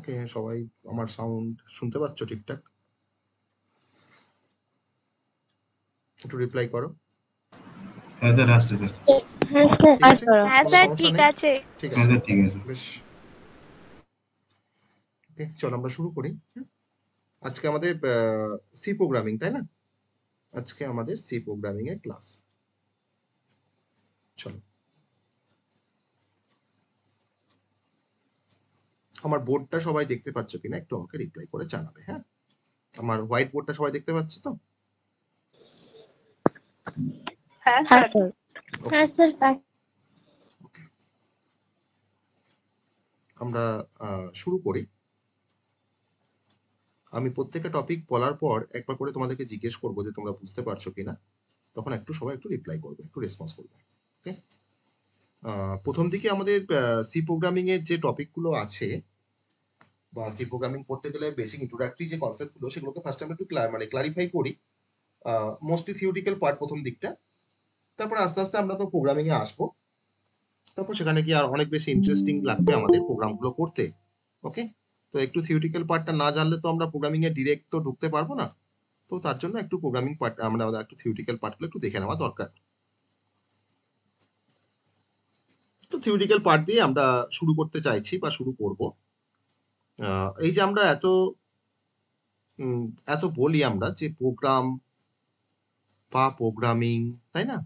ওকে, সবাই আমার সাউন্ড শুনতে পাচ্ছ ঠিকঠাক? একটু রিপ্লাই করো। হ্যাঁ স্যার, আসছে স্যার। হ্যাঁ স্যার, ঠিক আছে, হ্যাঁ কোনো স্যার, সমস্যা ঠিক নেই? আছে। ঠিক হ্যাঁ আছে, স্যার, ঠিক আছে। বেশ। ওকে, চলো আমরা শুরু করি। আজকে আমাদের সি প্রোগ্রামিং, তাই না? আজকে আমাদের সি প্রোগ্রামিং এর ক্লাস। চলো, আমার বোর্ডটা সবাই দেখতে পাচ্ছ কিনা একটু আমাকে রিপ্লাই করে জানাবে। হ্যাঁ, আমার হোয়াইট বোর্ডটা সবাই দেখতে পাচ্ছ তো? হ্যাঁ হ্যাঁ স্যার। স্যার, হ্যাঁ স্যার। ওকে, আমরা শুরু করি। আমি প্রত্যেকটা টপিক বলার পর একবার করে তোমাদেরকে জিজ্ঞেস করবো যে তোমরা বুঝতে পারছো কিনা, তখন সবাই একটু রিপ্লাই করবে, একটু রেসপন্স করবে। ওকে, প্রথম দিকে আমাদের সি প্রোগ্রামিং এর যে টপিকগুলো আছে বা সি প্রোগ্রামিং করতে গেলে বেসিক ইন্ট্রোডাক্টরি যে কনসেপ্টগুলো সেগুলোকে ফার্স্ট আমরা একটু ক্লারিফাই করি। মোস্টলি থিওরিটিক্যাল পার্ট প্রথম দিকটা, তারপর আস্তে আস্তে আমরা তো প্রোগ্রামিং এ আসবো। তারপর সেখানে কি আর অনেক বেশি ইন্টারেস্টিং লাগবে আমাদের প্রোগ্রামগুলো করতে। ওকে, তো একটু থিওরিটিক্যাল পার্টটা না জানলে তো আমরা প্রোগ্রামিং এ ডিরেক্ট তো ঢুকতে পারবো না। তো তার জন্য একটু প্রোগ্রামিং পার্ট আমরা একটু থিওরিটিক্যাল পার্টগুলো একটু দেখে নেওয়া দরকার। তো থিওরিটিক্যাল পার্ট দিয়ে আমরা শুরু করতে চাইছি বা শুরু করব। এই যে আমরা এত বলি আমরা যে প্রোগ্রাম বা প্রোগ্রামিং, তাই না?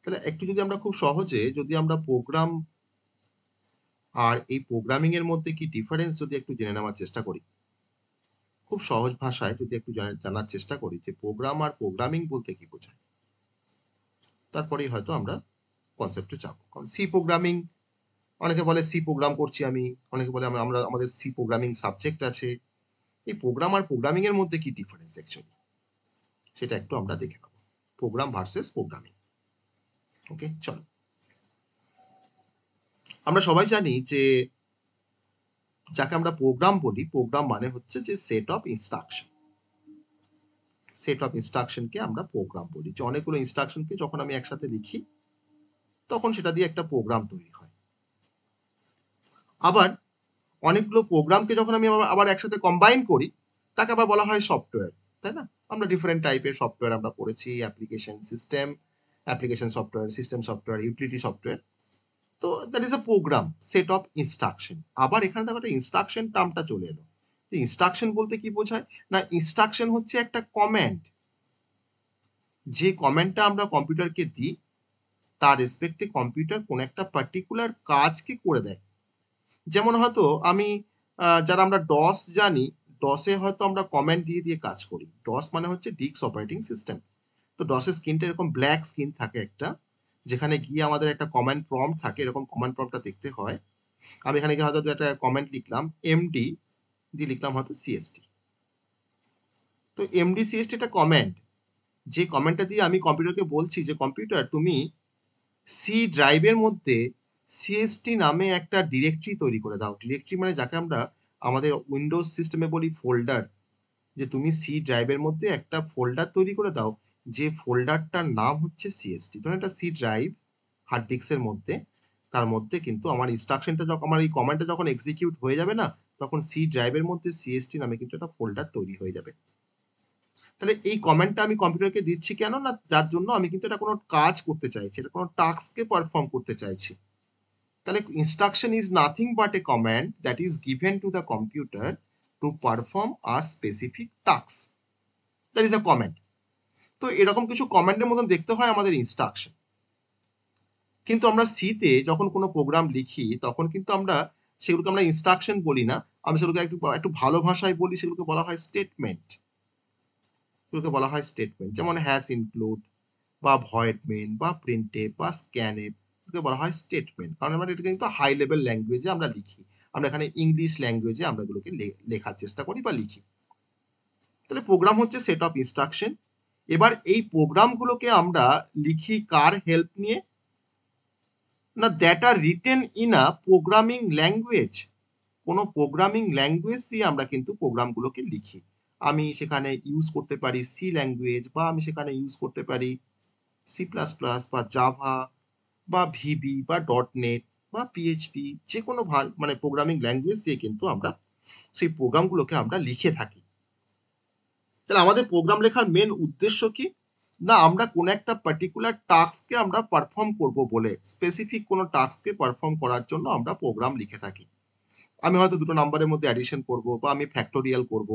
তাহলে একটু যদি আমরা খুব সহজে যদি আমরা প্রোগ্রাম আর এই প্রোগ্রামিং এর মধ্যে কি ডিফারেন্স যদি একটু জেনে নেওয়ার চেষ্টা করি, খুব সহজ ভাষায় যদি একটু জানার চেষ্টা করি যে প্রোগ্রাম আর প্রোগ্রামিং বলতে কি বোঝায়, তারপরেই হয়তো আমরা কনসেপ্টে যাবো। কারণ সি প্রোগ্রামিং, অনেকে বলে সি প্রোগ্রাম করছি আমি, অনেকে বলে আমরা আমাদের সি প্রোগ্রামিং সাবজেক্ট আছে। এই প্রোগ্রাম আর প্রোগ্রামিং এর মধ্যে কি ডিফারেন্স অ্যাকচুয়ালি, সেটা একটু আমরা দেখে নেব। Programme versus programming. ওকে, চলো। আমরা সবাই জানি যে যাকে আমরা প্রোগ্রাম বলি, প্রোগ্রাম মানে হচ্ছে যে set of instruction. Set of ইনস্ট্রাকশনকে আমরা প্রোগ্রাম বলি। যে অনেকগুলো ইনস্ট্রাকশনকে যখন আমি একসাথে লিখি তখন সেটা দিয়ে একটা প্রোগ্রাম তৈরি হয়। আবার অনেকগুলো প্রোগ্রামকে যখন আমি আবার একসাথে কম্বাইন করি তাকে আবার বলা হয় সফটওয়্যার, তাই না? আমরা ডিফারেন্ট টাইপের সফটওয়্যার আমরা পড়েছি, application system, application software, system software, utility software. তো that is a program, set of instruction. আবার এখানে দেখো একটা ইনস্ট্রাকশন টার্মটা চলে এলো। ইনস্ট্রাকশন বলতে কি বোঝায় না, ইনস্ট্রাকশন হচ্ছে একটা কমান্ড। যে কমান্ডটা আমরা কম্পিউটারকে দিই তার রেসপেক্টে কম্পিউটার কোন একটা পার্টিকুলার কাজকে করে দেয়। যেমন হয়তো আমি যারা আমরা ডস জানি, ডসে হয়তো আমরা কমান্ড দিয়ে দিয়ে কাজ করি। ডস মানে হচ্ছে ডিক্স অপারেটিং সিস্টেম। তো ডসের স্ক্রিনটা এরকম ব্ল্যাক স্ক্রিন থাকে একটা, যেখানে গিয়ে আমাদের একটা কমান্ড প্রম্পট থাকে, এরকম কমান্ড প্রম্পটটা দেখতে হয়। আমি এখানে গিয়ে হয়তো একটা কমেন্ট লিখলাম এমডি দিয়ে লিখলাম হয়তো সিএসটি। তো এমডি সিএসটি একটা কমেন্ট, যে কমেন্টটা দিয়ে আমি কম্পিউটারকে বলছি যে কম্পিউটার তুমি সি ড্রাইভের মধ্যে সিএসটি নামে একটা ডিরেক্টরি তৈরি করে দাও। ডিরেক্টরি মানে যাকে আমরা আমাদের উইন্ডোজ সিস্টেমে বলি ফোল্ডার। যে তুমি সি ড্রাইভের মধ্যে একটা ফোল্ডার তৈরি করে দাও, যে ফোল্ডারটার নাম হচ্ছে সিএসটি। ধরুন একটা সি ড্রাইভ হার্ড ডিস্কের মধ্যে, তার মধ্যে কিন্তু আমার ইনস্ট্রাকশনটা যখন আমার এই কমান্ডটা যখন এক্সিকিউট হয়ে যাবে না, তখন সি ড্রাইভের মধ্যে সিএসটি নামে কিন্তু একটা ফোল্ডার তৈরি হয়ে যাবে। তাহলে এই কমান্ডটা আমি কম্পিউটারকে দিচ্ছি কেন না, যার জন্য আমি কিন্তু এটা কোনো কাজ করতে চাইছি, এটা কোনো টাস্ককে পারফর্ম করতে চাইছি। তাহলে instruction is nothing but A command that is given to the computer to perform a specific task, that is a command. তো এরকম কিছু কমান্ডের মতন দেখতে হয় আমাদের ইনস্ট্রাকশন। কিন্তু আমরা সিতে যখন কোনো প্রোগ্রাম লিখি তখন কিন্তু আমরা সেগুলোকে আমরা ইনস্ট্রাকশন বলি না, আমি সেগুলোকে একটু ভালো ভাষায় বলি, সেগুলোকে বলা হয় স্টেটমেন্ট। সেগুলোকে বলা হয় স্টেটমেন্ট, যেমন হ্যাশ ইনক্লুড বা ভয়েড মেইন বা প্রিন্টএফ বা স্ক্যানএফ, এগুলোকে বলা হয় স্টেটমেন্ট। কারণ আমরা এটা কিন্তু হাই লেভেল ল্যাঙ্গুয়েজে আমরা লিখি, আমরা এখানে ইংলিশ ল্যাঙ্গুয়েজে আমরা এগুলোকে লেখার চেষ্টা করি বা লিখি। তাহলে প্রোগ্রাম হচ্ছে সেট অফ ইনস্ট্রাকশন। এবার এই প্রোগ্রামগুলোকে আমরা লিখি কার হেল্প নিয়ে না, that are written in a programming language. কোনো প্রোগ্রামিং ল্যাঙ্গুয়েজ দিয়ে আমরা কিন্তু প্রোগ্রামগুলোকে লিখি। আমি সেখানে ইউজ করতে পারি সি ল্যাঙ্গুয়েজ, বা আমি সেখানে ইউজ করতে পারি সি প্লাস প্লাস বা জাভা বা ভিবি বা ডট নেট বা পিএইচপি, যে কোনো মানে প্রোগ্রামিং ল্যাঙ্গুয়েজ দিয়ে কিন্তু আমরা সেই প্রোগ্রামগুলোকে আমরা লিখে থাকি। তাহলে আমাদের প্রোগ্রাম লেখার মেন উদ্দেশ্য কি? না আমরা কোনো একটা পার্টিকুলার টাস্ককে আমরা পারফর্ম করব বলে, স্পেসিফিক কোনো টাস্ককে পারফর্ম করার জন্য আমরা প্রোগ্রাম লিখে থাকি। আমি হয়তো দুটো নাম্বারের মধ্যে অ্যাডিশন করব, বা আমি ফ্যাক্টোরিয়াল করব,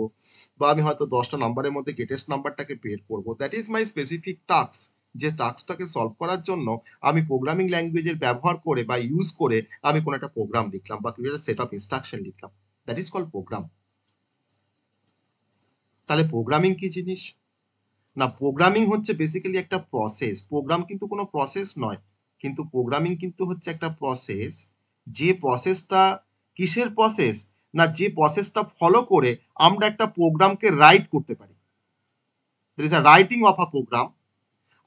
বা আমি হয়তো 10টা নাম্বারের মধ্যে গ্রেটেস্ট নাম্বারটাকে বের করব। That is my specific task. যে টাস্কটাকে সলভ করার জন্য আমি প্রোগ্রামিং ল্যাঙ্গুয়েজের ব্যবহার করে বা ইউজ করে আমি কোনো একটা প্রোগ্রাম লিখলাম বা কিছু একটা সেট অফ ইনস্ট্রাকশন লিখলাম। That is called program. তাহলে প্রোগ্রামিং কি জিনিস? না, প্রোগ্রামিং হচ্ছে বেসিক্যালি একটা প্রসেস। প্রোগ্রাম কিন্তু কোনো প্রসেস নয়, কিন্তু প্রোগ্রামিং কিন্তু হচ্ছে একটা প্রসেস। যে প্রসেসটা কিসের প্রসেস? না যে প্রসেসটা ফলো করে আমরা একটা প্রোগ্রামকে রাইট করতে পারি। That is a writing of a program.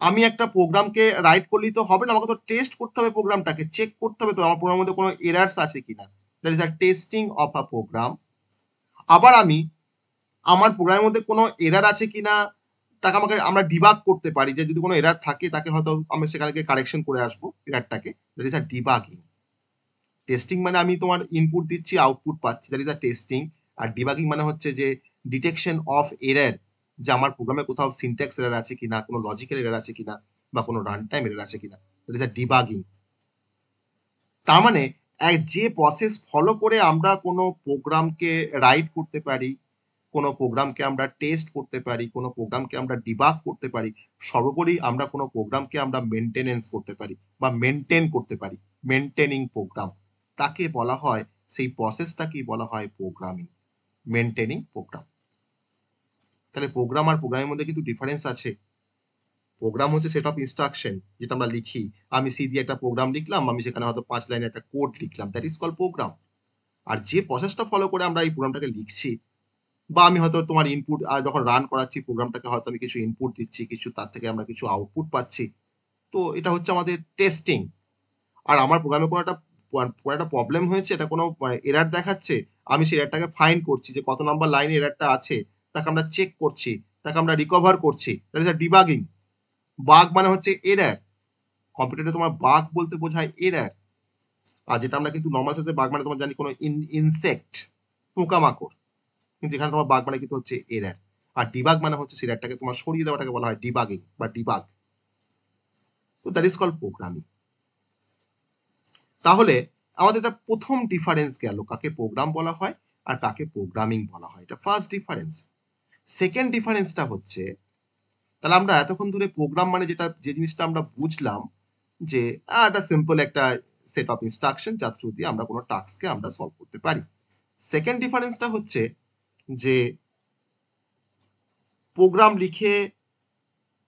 আমি একটা প্রোগ্রামকে রাইট করলেই তো হবে না, আমাকে তো টেস্ট করতে হবে, প্রোগ্রামটাকে চেক করতে হবে তো আমার প্রোগ্রামের মধ্যে কোনো এরার্স আছে কিনা। That is a testing of a program. আবার আমি আমার প্রোগ্রামের মধ্যে কোনো এরার আছে কিনা তাকে আমাকে আমরা ডিবাগ করতে পারি, যে যদি কোনো এরার থাকে তাকে হয়তো আমি সেখানে গিয়ে কারেকশন করে আসবো এরারটাকে। That is a debugging. Testing মানে আমি তোমার ইনপুট দিচ্ছি, আউটপুট পাচ্ছি, দ্যাট ইজ আ টেস্টিং। আর ডিবাগিং মানে হচ্ছে যে ডিটেকশন অফ এরার, যে আমার প্রোগ্রামে কোথাও সিনট্যাক্স এরার আছে কিনা, কোনো লজিক্যাল এরার আছে কিনা, বা কোনো রান টাইম এরার আছে কিনা। That is a debugging. তার মানে যে প্রসেস ফলো করে আমরা কোনো প্রোগ্রামকে রাইট করতে পারি, কোনো প্রোগ্রামকে আমরা টেস্ট করতে পারি, কোনো প্রোগ্রামকে আমরা ডিবাগ করতে পারি, সর্বোপরি আমরা কোনো প্রোগ্রামকে আমরা মেনটেনেন্স করতে পারি বা মেনটেন করতে পারি, মেনটেনিং প্রোগ্রাম, তাকে বলা হয়, সেই প্রসেসটাকেই বলা হয় প্রোগ্রামিং, মেনটেনিং প্রোগ্রাম। তাহলে প্রোগ্রাম আর প্রোগ্রামের মধ্যে কিন্তু ডিফারেন্স আছে। প্রোগ্রাম হচ্ছে সেট অফ ইনস্ট্রাকশন, যেটা আমরা লিখি। আমি সি দিয়ে একটা প্রোগ্রাম লিখলাম, আমি সেখানে হয়তো 5 লাইনের একটা কোড লিখলাম, দ্যাট ইজ কল্ড প্রোগ্রাম। আর যে প্রসেসটা ফলো করে আমরা এই প্রোগ্রামটাকে লিখছি, বা আমি হয়তো তোমার ইনপুট যখন রান করাচ্ছি প্রোগ্রামটাকে, হয়তো আমি কিছু ইনপুট দিচ্ছি, কিছু তার থেকে আমরা কিছু আউটপুট পাচ্ছি, তো এটা হচ্ছে আমাদের টেস্টিং। আর আমার প্রোগ্রামে কোনো একটা প্রবলেম হয়েছে, এটা কোনো এরার দেখাচ্ছে, আমি সেই এরারটাকে ফাইন্ড করছি, যে কত নাম্বার লাইনে এরারটা আছে, তাকে আমরা চেক করছি, তাকে আমরা রিকভার করছি, that is a debugging. Bug মানে হচ্ছে এরার। কম্পিউটারে তোমার বাগ বলতে বোঝায় এরার। আর যেটা আমরা কিন্তু নর্মাল সেন্সে বাগ মানে তোমার জানি কোনো ইনসেক্ট, পোকামাকড়, কিন্তু এখানে তোমার বাগ মানে কিন্তু হচ্ছে এরার। আর ডিবাগ মানে হচ্ছে সেই এরারটাকে তোমার সরিয়ে দেওয়াটাকে বলা হয় ডিবাগিং বা ডিবাগ। তো দ্যাট ইজ কল্ড প্রোগ্রামিং। তাহলে আমাদের এটা প্রথম ডিফারেন্স গেল, কাকে প্রোগ্রাম বলা হয় আর কাকে প্রোগ্রামিং বলা হয়, এটা ফার্স্ট ডিফারেন্স। সেকেন্ড ডিফারেন্সটা হচ্ছে, তাহলে আমরা এতক্ষণ ধরে প্রোগ্রাম মানে যে জিনিসটা আমরা বুঝলাম, যে একটা সিম্পল একটা সেট অফ ইনস্ট্রাকশন যার থ্রু দিয়ে আমরা কোনো টাস্ককে আমরা সলভ করতে পারি। সেকেন্ড ডিফারেন্সটা হচ্ছে যে প্রোগ্রাম লিখে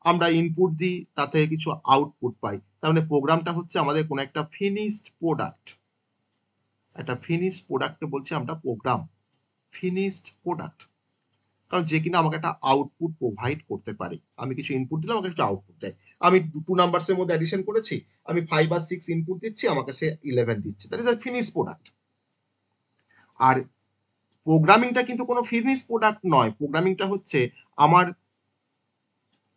আমরা ইনপুট দিই, তাতে কিছু আউটপুট পাই, তার মানে প্রোগ্রামটা হচ্ছে আমাদের কোনো একটা ফিনিশড প্রোডাক্ট। একটা ফিনিশড প্রোডাক্টকে বলছি আমরা প্রোগ্রাম, ফিনিশড প্রোডাক্ট। কারণ যে কিনা আমাকে একটা আউটপুট প্রোভাইড করতে পারে, আমি কিছু ইনপুট দিলাম, আমাকে কিছু আউটপুট দেয়। আমি 2 নাম্বারসের মধ্যে অ্যাডিশন করেছি, আমি 5 আর 6 ইনপুট দিচ্ছি, আমাকে সে 11 দিচ্ছে, that is a finished product. আর প্রোগ্রামিংটা কিন্তু কোনো ফিনিশড প্রোডাক্ট নয়। প্রোগ্রামিংটা হচ্ছে আমার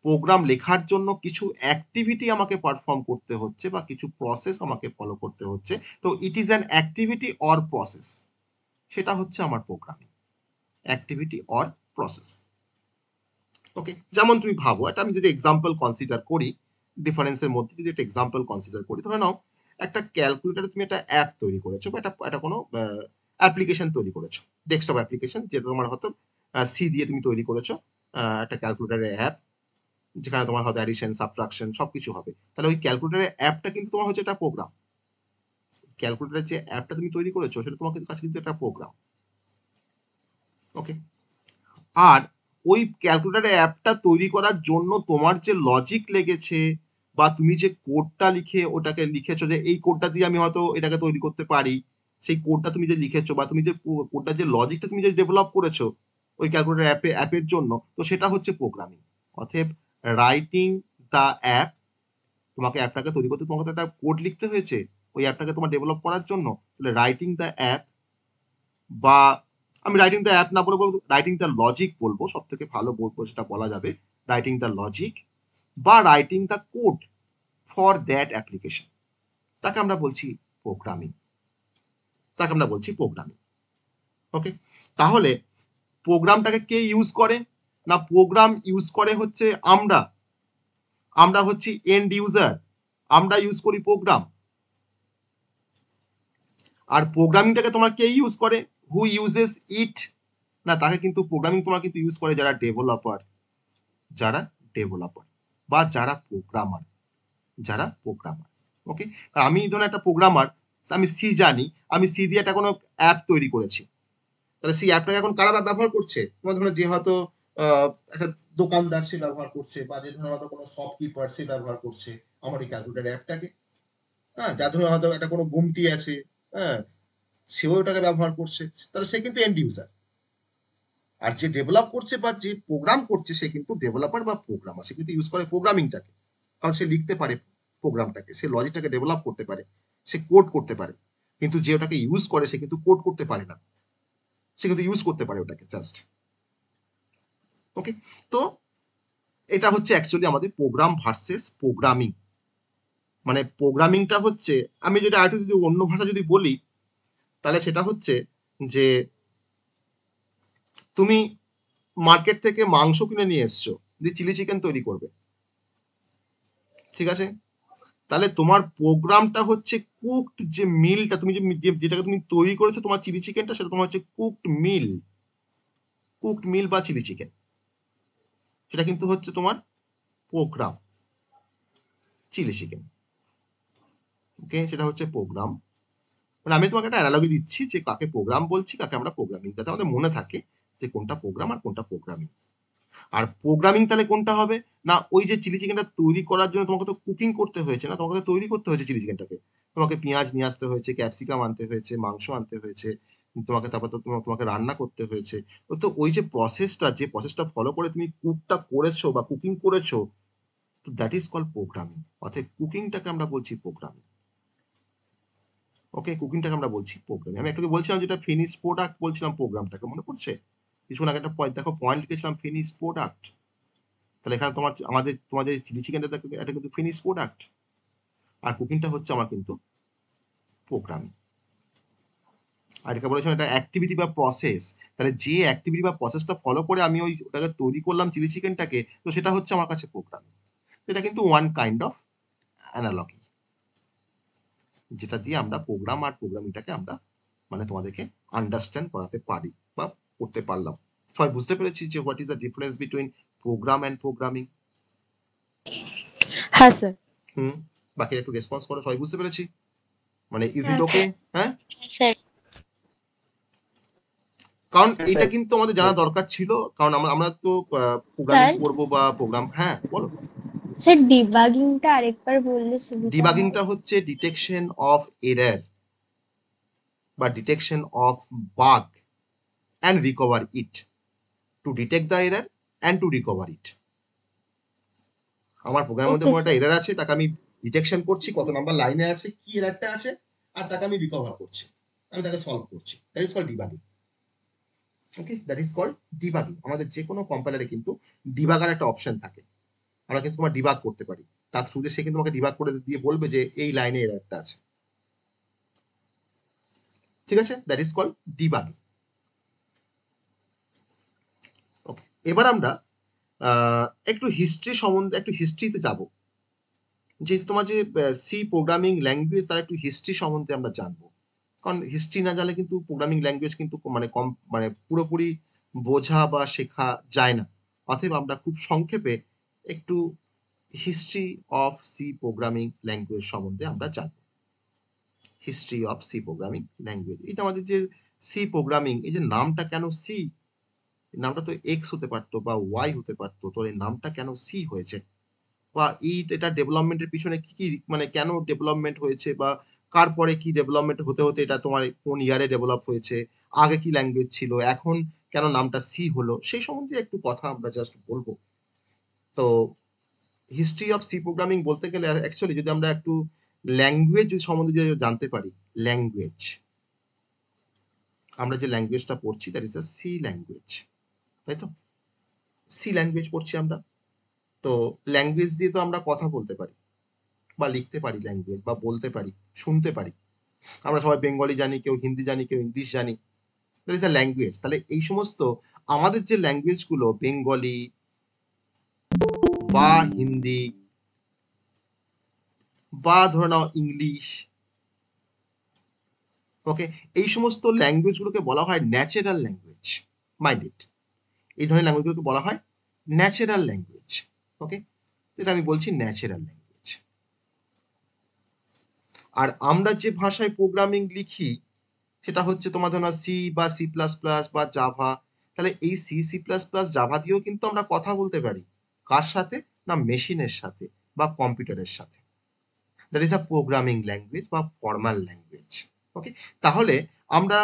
প্রোগ্রাম লেখার জন্য কিছু অ্যাক্টিভিটি আমাকে পারফর্ম করতে হচ্ছে, বা কিছু প্রসেস আমাকে ফলো করতে হচ্ছে। তো it is an activity or process, সেটা হচ্ছে আমার প্রোগ্রামিং, অ্যাক্টিভিটি অর প্রসেস। ওকে, যেমন তুমি ভাবো, এটা আমি যদি এক্সাম্পল কনসিডার করি, ডিফারেন্সের মধ্যে যদি একটা এক্সাম্পল কনসিডার করি, ধরে নাও একটা ক্যালকুলেটারে তুমি একটা অ্যাপ তৈরি করেছো, বা এটা কোনো অ্যাপ্লিকেশন তৈরি করেছো, ডেস্কটপ অ্যাপ্লিকেশন, যেটা তোমার হয়তো সি দিয়ে তুমি তৈরি করেছো, একটা ক্যালকুলেটারের অ্যাপ, যেখানে তোমার হয়তো অ্যাডিশন, সাবট্রাকশন সবকিছু হবে। তাহলে ওই ক্যালকুলেটরের অ্যাপটা কিন্তু তোমার হচ্ছে একটা প্রোগ্রাম। ক্যালকুলেটরের যে অ্যাপটা তুমি তৈরি করেছো, সেটা তোমার কাছে কিন্তু একটা প্রোগ্রাম। ওকে, আর ওই ক্যালকুলেটরের অ্যাপটা তৈরি করার জন্য তোমার যে লজিক লেগেছে, বা তুমি যে কোডটা লিখে ওটাকে লিখেছো, যে এই কোডটা দিয়ে আমি হয়তো এটাকে তৈরি করতে পারি, সেই কোডটা তুমি যে লিখেছো, বা তুমি যে কোডটার যে লজিকটা তুমি যে ডেভেলপ করেছো ওই ক্যালকুলেটর অ্যাপের জন্য, তো সেটা হচ্ছে প্রোগ্রামিং। অতএব রাইটিং দ্য অ্যাপ, তোমাকে অ্যাপটাকে তৈরি করতে তোমাকে একটা কোড লিখতে হয়েছে ওই অ্যাপটাকে তোমার ডেভেলপ করার জন্য, তাহলে রাইটিং দ্য অ্যাপ, বা আমি রাইটিং দ্য অ্যাপ না বলে বলবো রাইটিং দ্য লজিক বলবো, সব থেকে ভালো বলবো, সেটা বলা যাবে রাইটিং দ্য লজিক বা writing the code for that application, তাকে আমরা বলছি প্রোগ্রামিং, তাকে আমরা বলছি প্রোগ্রামিং। ওকে, তাহলে প্রোগ্রামটাকে কে ইউজ করে? না, প্রোগ্রাম ইউজ করে হচ্ছে আমরা আমরা হচ্ছি এন্ড ইউজার, আমরা ইউজ করি প্রোগ্রাম। আর প্রোগ্রামিংটাকে তোমার কে ইউজ করে? হু ইউজেস ইট? না, তাকে কিন্তু প্রোগ্রামিং তোমার কিন্তু ইউজ করে যারা ডেভেলপার, যারা ডেভেলপার বা যারা প্রোগ্রামার, যারা প্রোগ্রামার। ওকে, আর আমি ধরুন একটা প্রোগ্রামার, আমি সি জানি, আমি সি দিয়ে একটা কোনো অ্যাপ তৈরি করেছি, তাহলে সেই অ্যাপটাকে এখন কারা ব্যবহার করছে? তোমার ধরুন যে হয়তো একটা দোকানদার সে ব্যবহার করছে, বা যে ধরুন হয়তো কোনো শপকিপার সে ব্যবহার করছে আমার এই ক্যালকুলেটার অ্যাপটাকে। হ্যাঁ, যার ধরুন হয়তো একটা কোনো গুমটি আছে, হ্যাঁ, সেও ওটাকে ব্যবহার করছে, তাহলে সে কিন্তু এন্ড ইউজার। আর যে ডেভেলপ করছে বা যে প্রোগ্রাম করছে সে কিন্তু ডেভেলপার বা প্রোগ্রামার, সে কিন্তু ইউজ করে প্রোগ্রামিংটাকে, কারণ সে লিখতে পারে প্রোগ্রামটাকে, সে লজিকটাকে ডেভেলপ করতে পারে, সে কোড করতে পারে। কিন্তু যে ওটাকে ইউজ করে সে কিন্তু কোড করতে পারে না, সে কিন্তু ইউজ করতে পারে ওটাকে জাস্ট। ওকে, তো এটা হচ্ছে অ্যাকচুয়ালি আমাদের প্রোগ্রাম ভার্সেস প্রোগ্রামিং। মানে প্রোগ্রামিংটা হচ্ছে, আমি যদি আরেকটু যদি অন্য ভাষা যদি বলি, তাহলে সেটা হচ্ছে যে তুমি মার্কেট থেকে মাংস কিনে নিয়ে এসছো, দিয়ে চিলি চিকেন তৈরি করবে, ঠিক আছে? তাহলে তোমার প্রোগ্রামটা হচ্ছে কুকড যে মিলটা তুমি যেটাকে তুমি তৈরি করেছো তোমার চিলি চিকেনটা, সেটা তোমার হচ্ছে কুকড মিল, কুকড মিল বা চিলি চিকেন, সেটা কিন্তু হচ্ছে তোমার প্রোগ্রাম, চিলি চিকেন। ওকে, সেটা হচ্ছে প্রোগ্রাম। মানে আমি তোমাকে একটা অ্যানালজি দিচ্ছি যে কাকে প্রোগ্রাম বলছি, কাকে আমরা প্রোগ্রামিং, যাতে আমাদের মনে থাকে যে কোনটা প্রোগ্রাম আর কোনটা প্রোগ্রামিং। আর প্রোগ্রামিং তাহলে কোনটা হবে? না, ওই যে চিলি চিকেনটা তৈরি করার জন্য তোমাকে তো কুকিং করতে হয়েছে, না, তোমাকে তো তৈরি করতে হয়েছে চিলি চিকেনটাকে, তোমাকে পেঁয়াজ নিয়ে আসতে হয়েছে, ক্যাপসিকাম আনতে হয়েছে, মাংস আনতে হয়েছে, তোমাকে তারপর তো তোমাকে রান্না করতে হয়েছে। তো ওই যে প্রসেসটা, যে প্রসেসটা ফলো করে তুমি কুকটা করেছো বা কুকিং করেছো, তো দ্যাট ইজ কল্ড প্রোগ্রামিং। অর্থাৎ কুকিংটাকে আমরা বলছি প্রোগ্রামিং। ওকে, কুকিংটাকে আমরা বলছি প্রোগ্রামিং। আমি একটাকে বলছিলাম যেটা ফিনিশ প্রোডাক্ট বলছিলাম প্রোগ্রামটাকে, মনে পড়ছে? কিছুক্ষণ আগে একটা পয়েন্ট দেখো, পয়েন্ট লিখেছিলাম ফিনিশ প্রোডাক্ট। তাহলে এখানে তোমাদের চিলি চিকেনটা এটা কিন্তু ফিনিশ প্রোডাক্ট, আর কুকিংটা হচ্ছে আমার কিন্তু প্রোগ্রামিং। আর এটা বলেছিলাম এটা অ্যাক্টিভিটি বা প্রসেস, তাহলে যে অ্যাক্টিভিটি বা প্রসেসটা ফলো করে আমি ওটাকে তৈরি করলাম চিলি চিকেনটাকে, তো সেটা হচ্ছে আমার কাছে প্রোগ্রামিং। এটা কিন্তু ওয়ান কাইন্ড অফ অ্যানালজি, যেটা দিয়ে আমরা প্রোগ্রাম আর প্রোগ্রামিংটাকে আমরা মানে তোমাদেরকে আন্ডারস্ট্যান্ড করাতে পারি বা করতে পারলাম। সবাই বুঝতে পেরেছি যে what is the difference between program and programming? হ্যাঁ স্যার। হুম, বাকিরা একটু রেসপন্স করো, সবাই বুঝতে পেরেছি? মানে ইজ ইট হ্যাঁ ওকে? হ্যাঁ, স্যার। কারণ এটা কিন্তু আমাদের জানা দরকার ছিল, কারণ আমরা আমরা তো প্রোগ্রামিং স্যার, করবো বা প্রোগ্রাম। হ্যাঁ, বলো। স্যার ডিবাগিংটা আরেকবার বললে সুবিধা হয়। ডিবাগিংটা হচ্ছে ডিটেকশন অফ এরর বা detection of bug and recover it, to detect the error and to recover it. আমার প্রোগ্রামের মধ্যে ওকে কোনো একটা স্যার। এরর আছে, তাকে আমি ডিটেকশন করছি, কত নাম্বার লাইনে আছে, কি এররটা আছে, আর তাকে আমি রিকভার করছি, আমি তাকে সলভ করছি। That is called debugging. Okay, that is called debugging. আমাদের যে কোনো কম্পাইলারে কিন্তু ডিবাগার একটা অপশন থাকে, আমরা কিন্তু তোমার ডিবাগ করতে পারি, তার থ্রুতে সে কিন্তু তোমাকে ডিবাগ করে দিয়ে বলবে যে এই লাইনে এররটা আছে, ঠিক আছে? That is called debugging. Okay, এবার আমরা একটু হিস্ট্রি সম্বন্ধে, একটু হিস্ট্রিতে যাব, যেহেতু তোমার যে সি প্রোগ্রামিং ল্যাঙ্গুয়েজ, তার একটু হিস্ট্রি সম্বন্ধে আমরা জানবো, কারণ হিস্ট্রি না জানলে কিন্তু প্রোগ্রামিং ল্যাঙ্গুয়েজ কিন্তু মানে পুরোপুরি বোঝা বা শেখা যায় না। অতএব আমরা খুব সংক্ষেপে একটু history of C programming language সম্বন্ধে আমরা জানবো। History of C programming language, এটা আমাদের যে সি প্রোগ্রামিং, এই যে নামটা কেন সি, নামটা তো এক্স হতে পারতো বা ওয়াই হতে পারতো, তো এই নামটা কেন সি হয়েছে, বা এটা ডেভেলপমেন্টের পিছনে কি কি মানে কেন ডেভেলপমেন্ট হয়েছে, বা কার পরে কি ডেভেলপমেন্ট হতে হতে এটা তোমার কোন ইয়ারে ডেভেলপ হয়েছে, আগে কি ল্যাঙ্গুয়েজ ছিল, এখন কেন নামটা সি হলো, সেই সম্বন্ধে একটু কথা আমরা জাস্ট বলবো। তো হিস্ট্রি অফ সি প্রোগ্রামিং বলতে গেলে অ্যাকচুয়ালি যদি আমরা একটু ল্যাঙ্গুয়েজ সম্বন্ধে যদি জানতে পারি, ল্যাঙ্গুয়েজ, আমরা যে ল্যাঙ্গুয়েজটা পড়ছি that is a C language, তাই তো? সি ল্যাঙ্গুয়েজ পড়ছি আমরা, তো ল্যাঙ্গুয়েজ দিয়ে তো আমরা কথা বলতে পারি বা লিখতে পারি ল্যাঙ্গুয়েজ, বা বলতে পারি, শুনতে পারি। আমরা সবাই বেঙ্গলি জানি, কেউ হিন্দি জানি, কেউ ইংলিশ জানি, দ্যাট ইজ আ ল্যাঙ্গুয়েজ। তাহলে এই সমস্ত আমাদের যে ল্যাঙ্গুয়েজগুলো বেঙ্গলি বা হিন্দি বা ধরে নাও ইংলিশ, ওকে, এই সমস্ত ল্যাঙ্গুয়েজগুলোকে বলা হয় ন্যাচারাল ল্যাঙ্গুয়েজ। মাইন্ড ইট, এই ধরনের ল্যাঙ্গুয়েজগুলোকে বলা হয় ন্যাচারাল ল্যাঙ্গুয়েজ। ওকে, এটা আমি বলছি ন্যাচারাল ল্যাঙ্গুয়েজ। আর আমরা যে ভাষায় প্রোগ্রামিং লিখি সেটা হচ্ছে তোমার ধরো সি বা সি প্লাস প্লাস বা জাভা। তাহলে এই C C plus plus Java দিয়েও কিন্তু আমরা কথা বলতে পারি। কার সাথে? না মেশিনের সাথে বা কম্পিউটারের সাথে। That is a programming language বা ফর্মাল ল্যাঙ্গুয়েজ। ওকে, তাহলে আমরা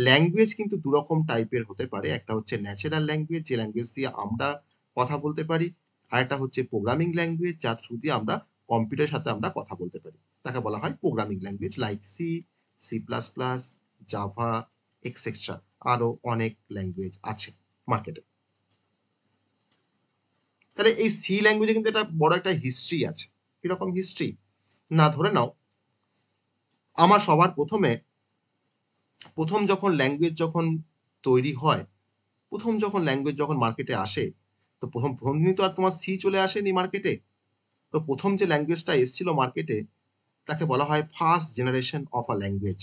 ল্যাঙ্গুয়েজ কিন্তু দুরকম টাইপের হতে পারে। একটা হচ্ছে ন্যাচারাল ল্যাঙ্গুয়েজ, যে ল্যাঙ্গুয়েজ দিয়ে আমরা কথা বলতে পারি। আর একটা হচ্ছে প্রোগ্রামিং ল্যাঙ্গুয়েজ, যার থ্রু দিয়ে আমরা কম্পিউটারের সাথে আমরা কথা বলতে পারি। তাকে বলা হয় programming language, like C, C plus plus, Java, etcetera. আরো অনেক ল্যাঙ্গুয়েজ আছে মার্কেটে। তাহলে এই সি ল্যাঙ্গুয়েজে কিন্তু একটা বড় একটা হিস্ট্রি আছে। কিরকম হিস্ট্রি? না, ধরে নাও আমার সবার প্রথম যখন ল্যাঙ্গুয়েজ যখন তৈরি হয়, প্রথম যখন ল্যাঙ্গুয়েজ যখন মার্কেটে আসে, তো প্রথম দিনই তো আর তোমার সি চলে আসেনি মার্কেটে। তো প্রথম যে ল্যাঙ্গুয়েজটা এসেছিল মার্কেটে তাকে বলা হয় first generation of a language.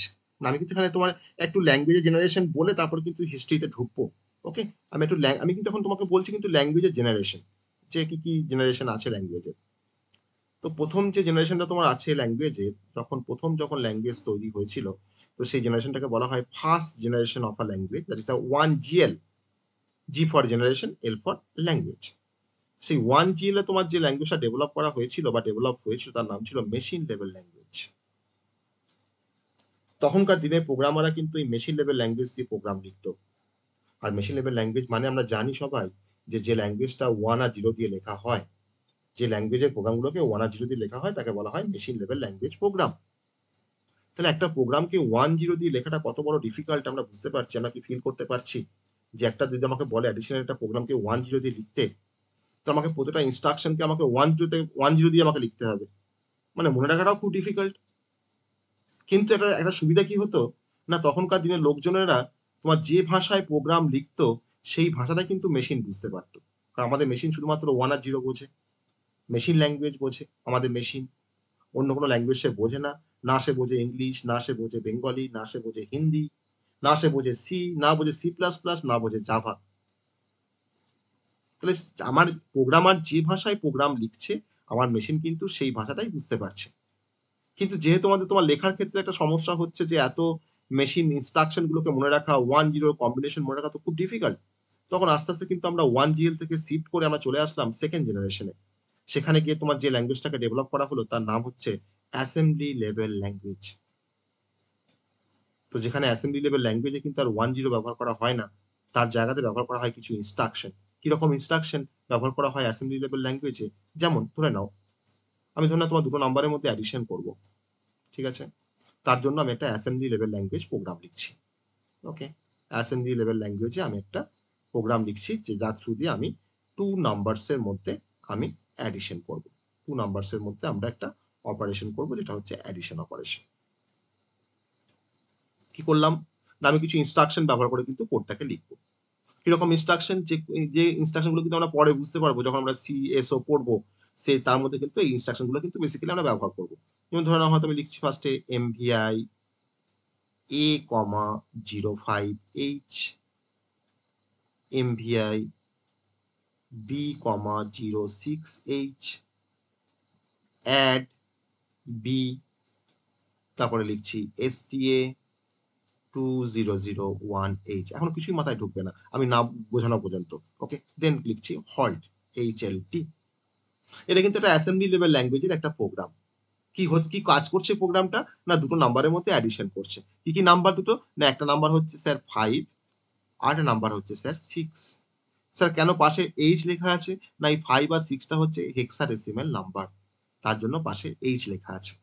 আমি কিন্তু এখানে তোমার একটু ল্যাঙ্গুয়েজের জেনারেশন বলে তারপরে কিন্তু হিস্ট্রিতে ঢুকবো। ওকে, আমি কিন্তু এখন তোমাকে বলছি কিন্তু ল্যাঙ্গুয়েজের জেনারেশন, যে কি কি জেনারেশন আছে ল্যাঙ্গুয়েজের। তো প্রথম যে জেনারেশনটা তোমার আছে ল্যাঙ্গুয়েজের, যখন ল্যাঙ্গুয়েজ তৈরি হয়েছিল, তো সেই জেনারেশনটাকে বলা হয় first generation of a language, that is a 1GL। G for generation, L for language. সেই 1GL এ তোমার যে ল্যাঙ্গুয়েজটা ডেভেলপ করা হয়েছিল বা ডেভেলপ হয়েছিল তার নাম ছিল মেশিন লেভেল ল্যাঙ্গুয়েজ। তখনকার দিনে প্রোগ্রামাররা কিন্তু এই মেশিন লেভেল ল্যাঙ্গুয়েজ দিয়ে প্রোগ্রাম লিখত। আর মেশিন লেভেল ল্যাঙ্গুয়েজ মানে আমরা জানি সবাই যে ল্যাঙ্গুয়েজটা 1 আর 0 দিয়ে লেখা হয়, যে ল্যাঙ্গুয়েজের প্রোগ্রামগুলোকে 1 আর 0 দিয়ে লেখা হয় তাকে বলা হয় মেশিন লেভেল ল্যাঙ্গুয়েজ প্রোগ্রাম। তাহলে একটা প্রোগ্রামকে 1-0 দিয়ে লেখাটা কত বড় ডিফিকাল্ট আমরা বুঝতে পারছি, আমরা কি ফিল করতে পারছি? যে একটা যদি আমাকে বলে অ্যাডিশনাল একটা প্রোগ্রামকে 1-0 দিয়ে লিখতে, তো আমাকে প্রতিটা ইনস্ট্রাকশনকে আমাকে 1-0 দিয়ে আমাকে লিখতে হবে। মানে মনে রাখাটাও খুব ডিফিকাল্ট। কিন্তু একটা সুবিধা কি হতো? না, তখনকার দিনের লোকজনেরা তোমার যে ভাষায় প্রোগ্রাম লিখতো সেই ভাষাটা কিন্তু মেশিন বুঝতে পারত। কারণ আমাদের মেশিন শুধুমাত্র 1 আর 0 বোঝে। মেশিন ল্যাঙ্গুয়েজ বোঝে আমাদের মেশিন। অন্য কোনো ল্যাঙ্গুয়েজ সে বোঝে না। না সে বোঝে ইংলিশ, না সে বোঝে বেঙ্গলি, না সে বোঝে হিন্দি, না সে বোঝে সি, না বোঝে সি প্লাস প্লাস, না বোঝে জাভা। তাহলে আমার প্রোগ্রামার যে ভাষায় প্রোগ্রাম লিখছে আমার মেশিন কিন্তু সেই ভাষাটাই বুঝতে পারছে। কিন্তু যেহেতু তোমার লেখার ক্ষেত্রে একটা সমস্যা হচ্ছে যে এত মেশিন ইনস্ট্রাকশন গুলোকে মনে রাখা, 1-0 কম্বিনেশন মনে রাখা তো খুব ডিফিকাল্ট। তখন আস্তে আস্তে কিন্তু আমরা 1GL থেকে শিফট করে আমরা চলে আসলাম সেকেন্ড জেনারেশনে। সেখানে গিয়ে তোমার যে ল্যাঙ্গুয়েজটাকে ডেভেলপ করা হলো তার নাম হচ্ছে অ্যাসেম্বলি লেভেল ল্যাঙ্গুয়েজ। তো যেখানে অ্যাসেম্বলি লেভেল ল্যাঙ্গুয়েজে কিন্তু আর 1-0 ব্যবহার করা হয় না, তার জায়গাতে ব্যবহার করা হয় কিছু ইনস্ট্রাকশন। কিরকম ইনস্ট্রাকশন ব্যবহার করা হয় অ্যাসেম্বলি লেভেল ল্যাঙ্গুয়েজে? যেমন ধরে নাও আমি ধরে নাও তোমার দুটো নাম্বারের মধ্যে অ্যাডিশন করব, ঠিক আছে? তার জন্য আমি একটা অ্যাসেম্বলি লেভেল ল্যাঙ্গুয়েজ প্রোগ্রাম লিখছি। ওকে, অ্যাসেম্বলি লেভেল ল্যাঙ্গুয়েজে আমি একটা প্রোগ্রাম লিখছি যে যার থ্রু দিয়ে আমি 2 নাম্বারসের মধ্যে আমি অ্যাডিশন করব। 2 নাম্বারসের মধ্যে আমরা একটা অপারেশন করব যেটা হচ্ছে অ্যাডিশন অপারেশন। কি করলাম? না, আমি কিছু ইনস্ট্রাকশন ব্যবহার করে কিন্তু কোডটাকে লিখবো। কিরকম ইনস্ট্রাকশন? যে ইনস্ট্রাকশন গুলো কিন্তু আমরা পরে বুঝতে পারবো যখন আমরা CSO পড়বো, তার মধ্যে কিন্তু এই ইনস্ট্রাকশন গুলো কিন্তু বেসিক্যালি আমরা ব্যবহার করবো। যেমন ধরে নাও হয়তো আমি লিখছি ফার্স্টে MVI A,05H, MVI B,06H, add B, তারপরে লিখছি STA 2001H। এখন কিছুই মাথায় ঢুকবে না আমি না বোঝানো পর্যন্ত। ওকে, দেন লিখছি halt, HLT। এটা কিন্তু একটা অ্যাসেম্বলি লেভেল ল্যাঙ্গুয়েজের একটা প্রোগ্রাম। কি কাজ করছে প্রোগ্রামটা? না, দুটো নাম্বারের মধ্যে অ্যাডিশন করছে। কি নাম্বার দুটো? না, একটা নাম্বার হচ্ছে স্যার 5 আর একটা নাম্বার হচ্ছে স্যার 6। স্যার কেন পাশে এইচ লেখা আছে? না, এই 5 আর 6টা হচ্ছে হেক্সাডেসিমাল নাম্বার, তার জন্য পাশে এইচ লেখা আছে।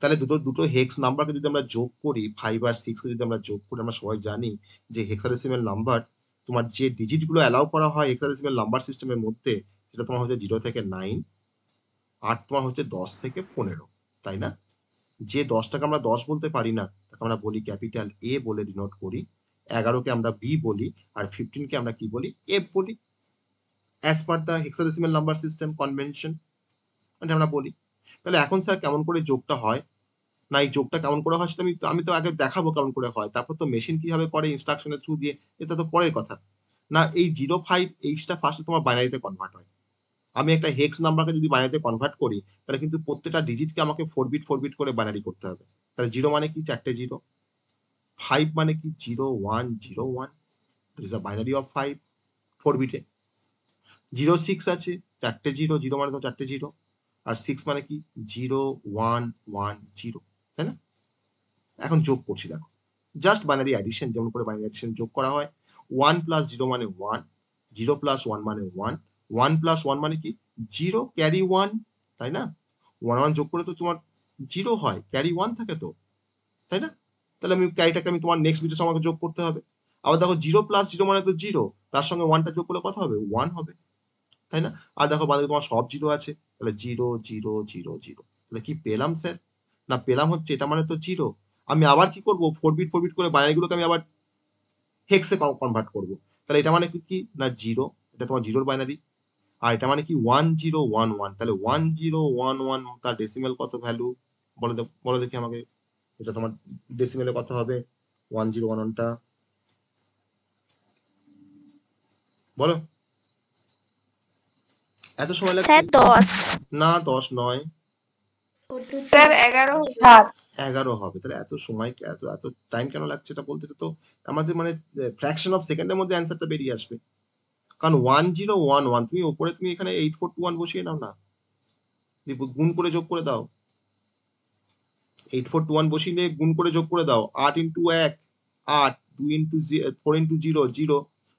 তাহলে দুটো দুটো হেক্স নাম্বারকে যদি আমরা যোগ করি, 5 আর 6 কে যদি আমরা যোগ করি, আমরা সবাই জানি যে হেক্সাডেসিমাল নাম্বার তোমার যে ডিজিট গুলো অ্যালাউ করা হয় হেক্সাডেসিমাল নাম্বার সিস্টেমের মধ্যে সেটা তোমার হচ্ছে 0 থেকে 9 আর তোমার হচ্ছে 10 থেকে 15, তাই না? যে 10টাকে আমরা 10 বলতে পারি না তাকে আমরা বলি ক্যাপিটাল এ বলে ডিনোট করি, 11কে আমরা বি বলি, আর 15কে আমরা কি বলি, এফ বলি, as per the hexadecimal number system convention, এটা আমরা বলি। তাহলে এখন স্যার কেমন করে যোগটা হয়, না এই যোগটা কেমন করে হয় সেটা আমি তো আগে দেখাবো কেমন করে হয়, তারপর তো মেশিন কিভাবে করে ইনস্ট্রাকশনের থ্রু দিয়ে, এটা তো পরের কথা। না এই 05H ফার্স্টে তোমার বাইনারিতে কনভার্ট হয়। আমি একটা হেক্স নাম্বারকে যদি বাইনারিতে কনভার্ট করি তাহলে কিন্তু প্রত্যেকটা ডিজিটকে আমাকে 4 বিট করে বাইনারি করতে হবে। তাহলে 0 মানে কি, 4টে 0, 5 মানে কি 0 1 0 1, ইট ইজ আ বাইনারি অফ 5 4 বিটে। 06 আছে 4টে 0, 0 মানে তো 4টে 0, আর 6 মানে কি 0 1 1 0, তাই না? এখন যোগ করছি দেখো, জাস্ট বাইনারি অ্যাডিশন, যেমন করে বাইনারি অ্যাডিশন যোগ করা হয়। 1 প্লাস 0 মানে 1, 0 প্লাস 1 মানে 1, 1 প্লাস 1 মানে কি 0 ক্যারি 1, তাই না? 1 1 যোগ করে তো তোমার 0 হয়, ক্যারি 1 থাকে তো, তাই না? তাহলে আমি ক্যারিটাকে আমি তোমার নেক্সট বিটের সঙ্গে আমাকে যোগ করতে হবে। আবার দেখো 0 প্লাস 0 মানে তো 0, তার সঙ্গে 1টা যোগ করলে কত হবে, 1 হবে, তাই না? আর দেখো বাঁদিকে তোমার সব 0 আছে, তাহলে 0 0 0 0, তাহলে কি পেলাম স্যার, না পেলাম হচ্ছে এটা মানে তো 0। আমি আবার কি করব, 4 বিট করে বাইনারিগুলোকে আমি আবার হেক্সে কনভার্ট করব। তাহলে এটা মানে কি না 0, এটা তোমার 0 বাইনারি, আর এটা মানে কি 1011, তাহলে 1011 তার ডেসিমেল কত ভ্যালু, বলো দেখি আমাকে, এটা তোমার ডেসিমেলে কত হবে 1011টা, বলো। এত সময় লাগছে, স্যার 10 না 10 নয়, স্যার 11 11 হবে। তাহলে এত সময় এত এত টাইম কেন লাগছে এটা বলতে, তো আমাদের মানে ফ্র্যাকশন অফ সেকেন্ডের মধ্যে অ্যান্সারটা বেরিয়ে আসবে। কারণ 1011 তুমি ওপরে তুমি এখানে 8421 বসিয়ে নাও না, গুণ করে যোগ করে দাও, 8421 বসিয়ে গুণ করে যোগ করে দাও, 8 ইন্টু 1 8, 2 ইন্টু 4 ইন্টু 0 0,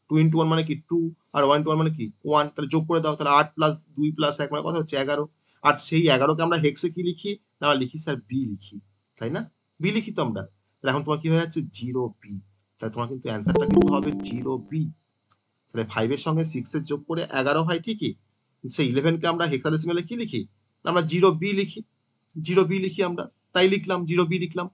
2 ইন্টু 1 মানে কি 2, আর 1 ইন্টু 1 মানে কি 1, তাহলে যোগ করে দাও, তাহলে 8 প্লাস 2 প্লাস 1 মানে কত হচ্ছে 11। আর সেই 11কে আমরা হেক্সে কি লিখি, না আমরা লিখি স্যার বি লিখি, তাই না? বি লিখি তো আমরা। তাহলে এখন তোমার কি হয়ে যাচ্ছে 0B, তাহলে তোমার কিন্তু অ্যান্সারটা কিন্তু হবে 0B। তাহলে 5 এর সঙ্গে 6 এর যোগ করে 11 হয় ঠিকই, সেই 11কে আমরা হেক্সাডেসিমালে কি লিখি, না আমরা 0B লিখি, 0B লিখি আমরা, তাই লিখলাম 0B লিখলাম।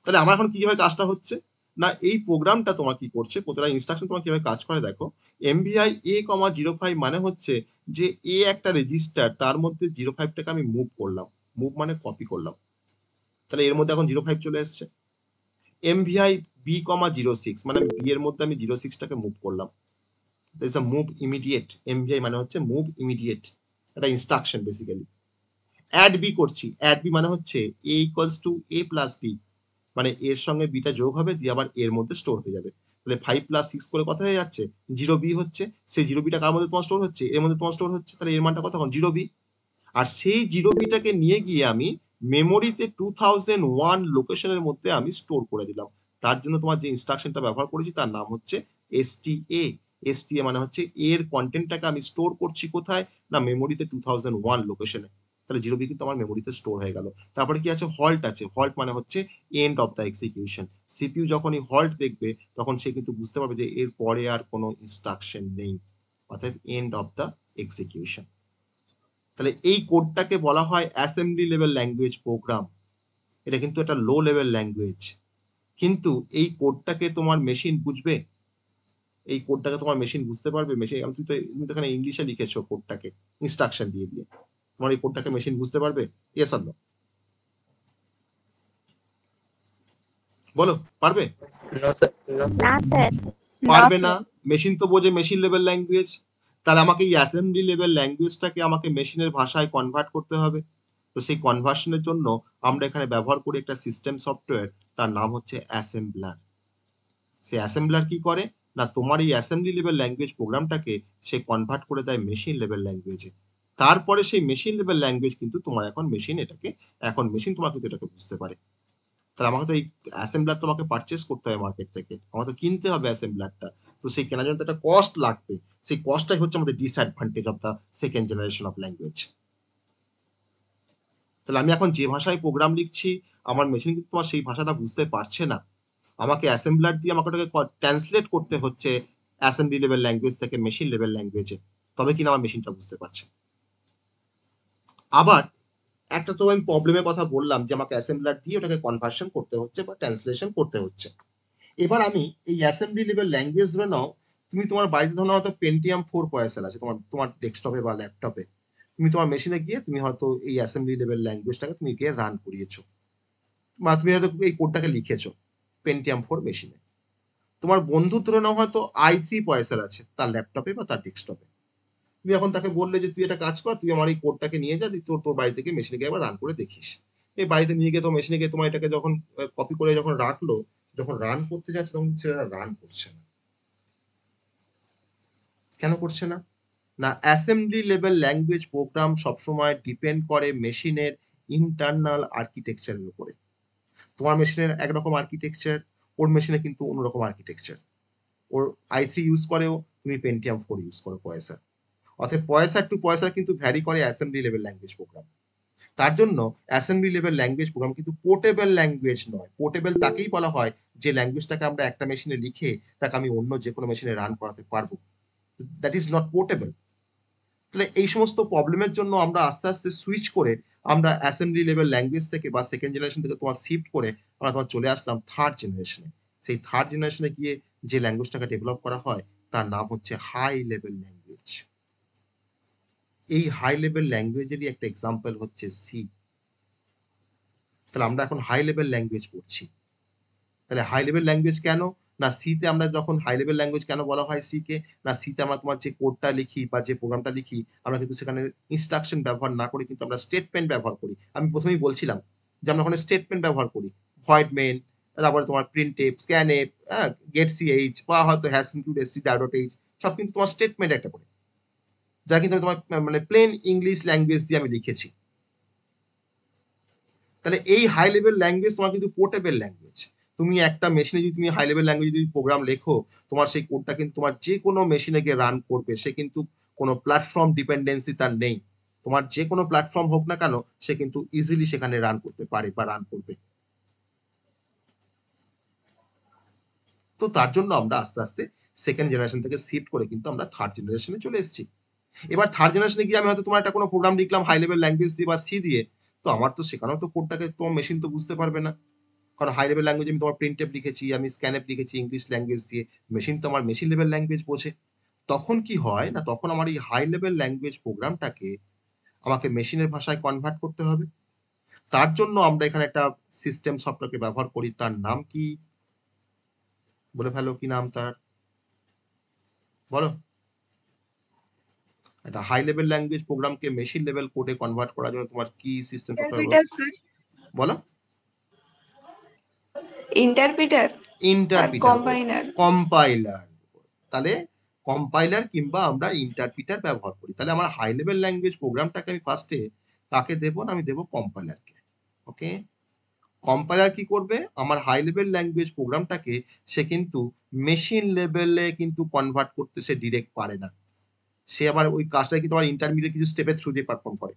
তাহলে আমার এখন কিভাবে কাজটা হচ্ছে, না এই প্রোগ্রামটা তোমার কি করছে, প্রতিটা ইনস্ট্রাকশন তোমার কিভাবে কাজ করে দেখো। MVI A,05 মানে হচ্ছে যে এ একটা রেজিস্টার, তার মধ্যে 05টাকে আমি মুভ করলাম, মুভ মানে কপি করলাম, তাহলে এর মধ্যে এখন 05 চলে এসছে। MVI B,06 মানে বি এর মধ্যে আমি 06টাকে মুভ করলাম, that's a move immediate. MVI মানে হচ্ছে মুভ ইমিডিয়েট, এটা ইনস্ট্রাকশন বেসিক্যালি। অ্যাড বি করছি, অ্যাড বি মানে হচ্ছে A equals to A plus B, মানে এর সঙ্গে বিটা যোগ হবে দিয়ে আবার এর মধ্যে স্টোর হয়ে যাবে। তাহলে 5 প্লাস 6 করে কত হয়ে যাচ্ছে 0B হচ্ছে, সেই 0Bটা কার মধ্যে তোমার স্টোর হচ্ছে, এর মধ্যে তোমার স্টোর হচ্ছে, তাহলে এর মানটা কত এখন 0B। আর সেই 0Bটাকে নিয়ে গিয়ে আমি মেমোরিতে 2001 লোকেশনের মধ্যে আমি স্টোর করে দিলাম। তার জন্য তোমার যে ইনস্ট্রাকশনটা ব্যবহার করেছি তার নাম হচ্ছে STA। STA মানে হচ্ছে এর কন্টেন্টটাকে আমি স্টোর করছি কোথায়, না মেমোরিতে 2001 লোকেশনে। তাহলে 0B কিন্তু আমার মেমোরিতে স্টোর হয়ে গেল। তারপরে কি আছে, হল্ট আছে, হল্ট মানে হচ্ছে end of the execution. CPU যখনই হল্ট দেখবে তখন সে কিন্তু বুঝতে পারবে যে এর পরে আর কোনো ইনস্ট্রাকশন নেই, অর্থাৎ এন্ড অফ দ্য এক্সিকিউশন। তাহলে এই কোডটাকে বলা হয় অ্যাসেম্বলি লেভেল ল্যাঙ্গুয়েজ প্রোগ্রাম। এটা কিন্তু একটা লো লেভেল ল্যাঙ্গুয়েজ, কিন্তু এই কোডটাকে তোমার মেশিন বুঝবে, এই কোডটাকে তোমার মেশিন বুঝতে পারবে। মেশিন তুমি তো এখানে ইংলিশে লিখেছো কোডটাকে ইনস্ট্রাকশন দিয়ে দিয়ে, তোমার এই কোডটাকে মেশিন বুঝতে পারবে? ইয়েস অর নো, বলো পারবে? না স্যার পারবে না, মেশিন তো বোঝে মেশিন লেভেল ল্যাঙ্গুয়েজ। তাহলে আমাকে এই অ্যাসেম্বলি লেভেল ল্যাঙ্গুয়েজটাকে আমাকে মেশিনের ভাষায় কনভার্ট করতে হবে। তো সেই কনভার্সনের জন্য আমরা এখানে ব্যবহার করি একটা সিস্টেম সফটওয়্যার, তার নাম হচ্ছে অ্যাসেম্বলার। সেই অ্যাসেম্বলার কি করে, না তোমার এই অ্যাসেম্বলি লেভেল ল্যাঙ্গুয়েজ প্রোগ্রামটাকে সে কনভার্ট করে দেয় মেশিন লেভেল ল্যাঙ্গুয়েজে। তারপরে সেই মেশিন লেভেল ল্যাঙ্গুয়েজ কিন্তু তোমার এখন মেশিন এটাকে, এখন মেশিন তোমার কিন্তু এটাকে বুঝতে পারে। তাহলে আমাকে তো এই অ্যাসেম্বলার তোমাকে পারচেস করতে হবে মার্কেট থেকে, আমাকে তো কিনতে হবে অ্যাসেম্বলারটা। তো সেই কেনার জন্য একটা কস্ট লাগবে, সেই কস্টটাই হচ্ছে আমাদের disadvantage of the second generation of language. তাহলে আমি এখন যে ভাষায় প্রোগ্রাম লিখছি, আমার মেশিন কিন্তু তোমার সেই ভাষাটা বুঝতে পারছে না, আমাকে অ্যাসেম্বলার দিয়ে আমাকে ওটাকে ট্রান্সলেট করতে হচ্ছে অ্যাসেম্বলি লেভেল ল্যাঙ্গুয়েজ থেকে মেশিন লেভেল ল্যাঙ্গুয়েজে, তবে কিনা আমার মেশিনটা বুঝতে পারছে। আবার একটা তো আমি প্রবলেমের কথা বললাম যে আমাকে অ্যাসেম্বলার দিয়ে ওটাকে কনভার্সন করতে হচ্ছে বা ট্রান্সলেশন করতে হচ্ছে। এবার আমি এই অ্যাসেম্বলি লেভেল ল্যাঙ্গুয়েজ ধরে নাও, তুমি তোমার বাড়িতে ধরো হয়তো পেন্টিয়াম 4 প্রসেসর আছে তোমার তোমার ডেস্কটপে বা ল্যাপটপে, তুমি তোমার মেশিনে গিয়ে তুমি হয়তো এই অ্যাসেম্বলি লেভেল ল্যাঙ্গুয়েজটাকে তুমি গিয়ে রান করিয়েছো, বা তুমি হয়তো এই কোডটাকে লিখেছো পেন্টিয়াম 4 মেশিনে। তোমার বন্ধুর ধরে নাও হয়তো i3 প্রসেসর আছে তার ল্যাপটপে বা তার ডেস্কটপে, তুমি এখন তাকে বললে যে তুই এটা কাজ কর, তুই আমার এই কোডটাকে নিয়ে যা, তুই তোর তোর বাড়ি থেকে মেশিনে গিয়ে একবার রান করে দেখিস। এই বাড়িতে নিয়ে গিয়ে তো মেশিনে গিয়ে তোমার এটাকে যখন কপি করে যখন রাখলো, যখন রান করতে যাচ্ছে তখন সেটা রান করছে না। কেন করছে না? না, অ্যাসেম্বলি লেভেল ল্যাঙ্গুয়েজ প্রোগ্রাম সবসময় ডিপেন্ড করে মেশিনের ইন্টারনাল আর্কিটেকচারের উপরে। তোমার মেশিনের একরকম আর্কিটেকচার, ওর মেশিনে কিন্তু অন্যরকম আর্কিটেকচার। ওর i3 ইউজ করেও, তুমি পেন্টিয়াম 4 ইউজ করো প্রসেসর। অতএব প্রসেসর টু প্রসেসর কিন্তু ভ্যারি করে অ্যাসেম্বলি লেভেল ল্যাঙ্গুয়েজ প্রোগ্রাম। তার জন্য অ্যাসেম্বলি লেভেল ল্যাঙ্গুয়েজ প্রোগ্রাম কিন্তু পোর্টেবল ল্যাঙ্গুয়েজ নয়। পোর্টেবল তাকেই বলা হয় যে ল্যাঙ্গুয়েজটাকে আমরা একটা মেশিনে লিখে তাকে আমি অন্য যে কোনো মেশিনে রান করাতে পারবো। That is not portable. তাহলে এই সমস্ত প্রবলেমের জন্য আমরা আস্তে আস্তে সুইচ করে আমরা অ্যাসেম্বলি লেভেল ল্যাঙ্গুয়েজ থেকে বা সেকেন্ড জেনারেশন থেকে তোমার শিফট করে আমরা তোমার চলে আসলাম থার্ড জেনারেশনে। সেই থার্ড জেনারেশনে গিয়ে যে ল্যাঙ্গুয়েজটাকে ডেভেলপ করা হয় তার নাম হচ্ছে হাই লেভেল ল্যাঙ্গুয়েজ। এই হাই লেভেল ল্যাঙ্গুয়েজেরই একটা এক্সাম্পল হচ্ছে সি। তাহলে আমরা এখন হাই লেভেল ল্যাঙ্গুয়েজ পড়ছি। তাহলে হাই লেভেল ল্যাঙ্গুয়েজ কেন? না সিতে আমরা যখন হাই লেভেল ল্যাঙ্গুয়েজ কেন বলা হয় সিকে? না সিতে আমরা তোমার যে কোডটা লিখি বা যে প্রোগ্রামটা লিখি, আমরা কিন্তু সেখানে ইনস্ট্রাকশন ব্যবহার না করে কিন্তু আমরা স্টেটমেন্ট ব্যবহার করি। আমি প্রথমেই বলছিলাম যে আমরা ওখানে স্টেটমেন্ট ব্যবহার করি। ভয়েড মেইন, তারপরে তোমার প্রিন্টএফ, স্ক্যানএফ, গেট সিএইচ বা হয়তো হ্যাশ ইনক্লুড str.h, সব কিন্তু তোমার স্টেটমেন্ট একটা করে, যা কিন্তু আমি তোমার মানে প্লেন ইংলিশ ল্যাঙ্গুয়েজ দিয়ে আমি লিখেছি। তাহলে এই হাই লেভেল ল্যাঙ্গুয়েজ তোমার কিন্তু পোর্টেবল ল্যাঙ্গুয়েজ। তুমি একটা মেশিনে যদি তুমি হাই লেভেল ল্যাঙ্গুয়েজ যদি প্রোগ্রাম লেখো, তোমার সেই কোডটা কিন্তু তোমার যে কোনো মেশিনে গিয়ে রান করবে। সে কিন্তু কোনো প্ল্যাটফর্ম ডিপেন্ডেন্সি তার নেই। তোমার যে কোনো প্ল্যাটফর্ম হোক না কেন, সে কিন্তু ইজিলি সেখানে রান করতে পারে বা রান করবে। তো তার জন্য আমরা আস্তে আস্তে সেকেন্ড জেনারেশন থেকে শিফট করে কিন্তু আমরা থার্ড জেনারেশনে চলে এসেছি। এবার থার্ড জেনারেশনে গিয়ে আমি হয়তো তোমার একটা কোনো প্রোগ্রাম লিখলাম হাই লেভেল ল্যাঙ্গুয়েজ দিয়ে বা সি দিয়ে, তো আমার তো সেখানেও তো কোডটাকে তোমার মেশিন তো বুঝতে পারবে না। কারণ হাই লেভেল ল্যাঙ্গুয়েজ আমি তোমার প্রিন্টএফ লিখেছি, আমি স্ক্যানএফ লিখেছি ইংলিশ ল্যাঙ্গুয়েজ দিয়ে, মেশিন তো আমার মেশিন লেভেল ল্যাঙ্গুয়েজ বোঝে। তখন কি হয় না, তখন আমার এই হাই লেভেল ল্যাঙ্গুয়েজ প্রোগ্রামটাকে আমাকে মেশিনের ভাষায় কনভার্ট করতে হবে। তার জন্য আমরা এখানে একটা সিস্টেম সফটওয়্যারকে ব্যবহার করি, তার নাম কি? বলে ফেলো, কি নাম তার? বলো। একটা হাই লেভেল ল্যাঙ্গুয়েজ প্রোগ্রামকে মেশিন লেভেল কোডে কনভার্ট করার জন্য তোমার কি সিস্টেম সফটওয়্যার? বলো। ইন্টারপ্রিটার আর ইন্টারপ্রিটার, কম্বাইনার। কম্পাইলার। তাহলে কম্পাইলার কিংবা আমরা ইন্টারপ্রিটার ব্যবহার করি। তাহলে আমার হাই লেভেল ল্যাঙ্গুয়েজ প্রোগ্রামটাকে আমি ফার্স্টে কাকে দেবো? না, আমি দেবো কম্পাইলারকে। ওকে, কম্পাইলার কি করবে? আমার হাই লেভেল ল্যাঙ্গুয়েজ প্রোগ্রামটাকে সে কিন্তু মেশিন লেভেলে কিন্তু কনভার্ট করতে সে ডিরেক্ট পারে না। সে আবার ওই কাজটা কিন্তু আমার ইন্টারমিডিয়েট কিছু স্টেপের থ্রু দিয়ে পারফর্ম করে।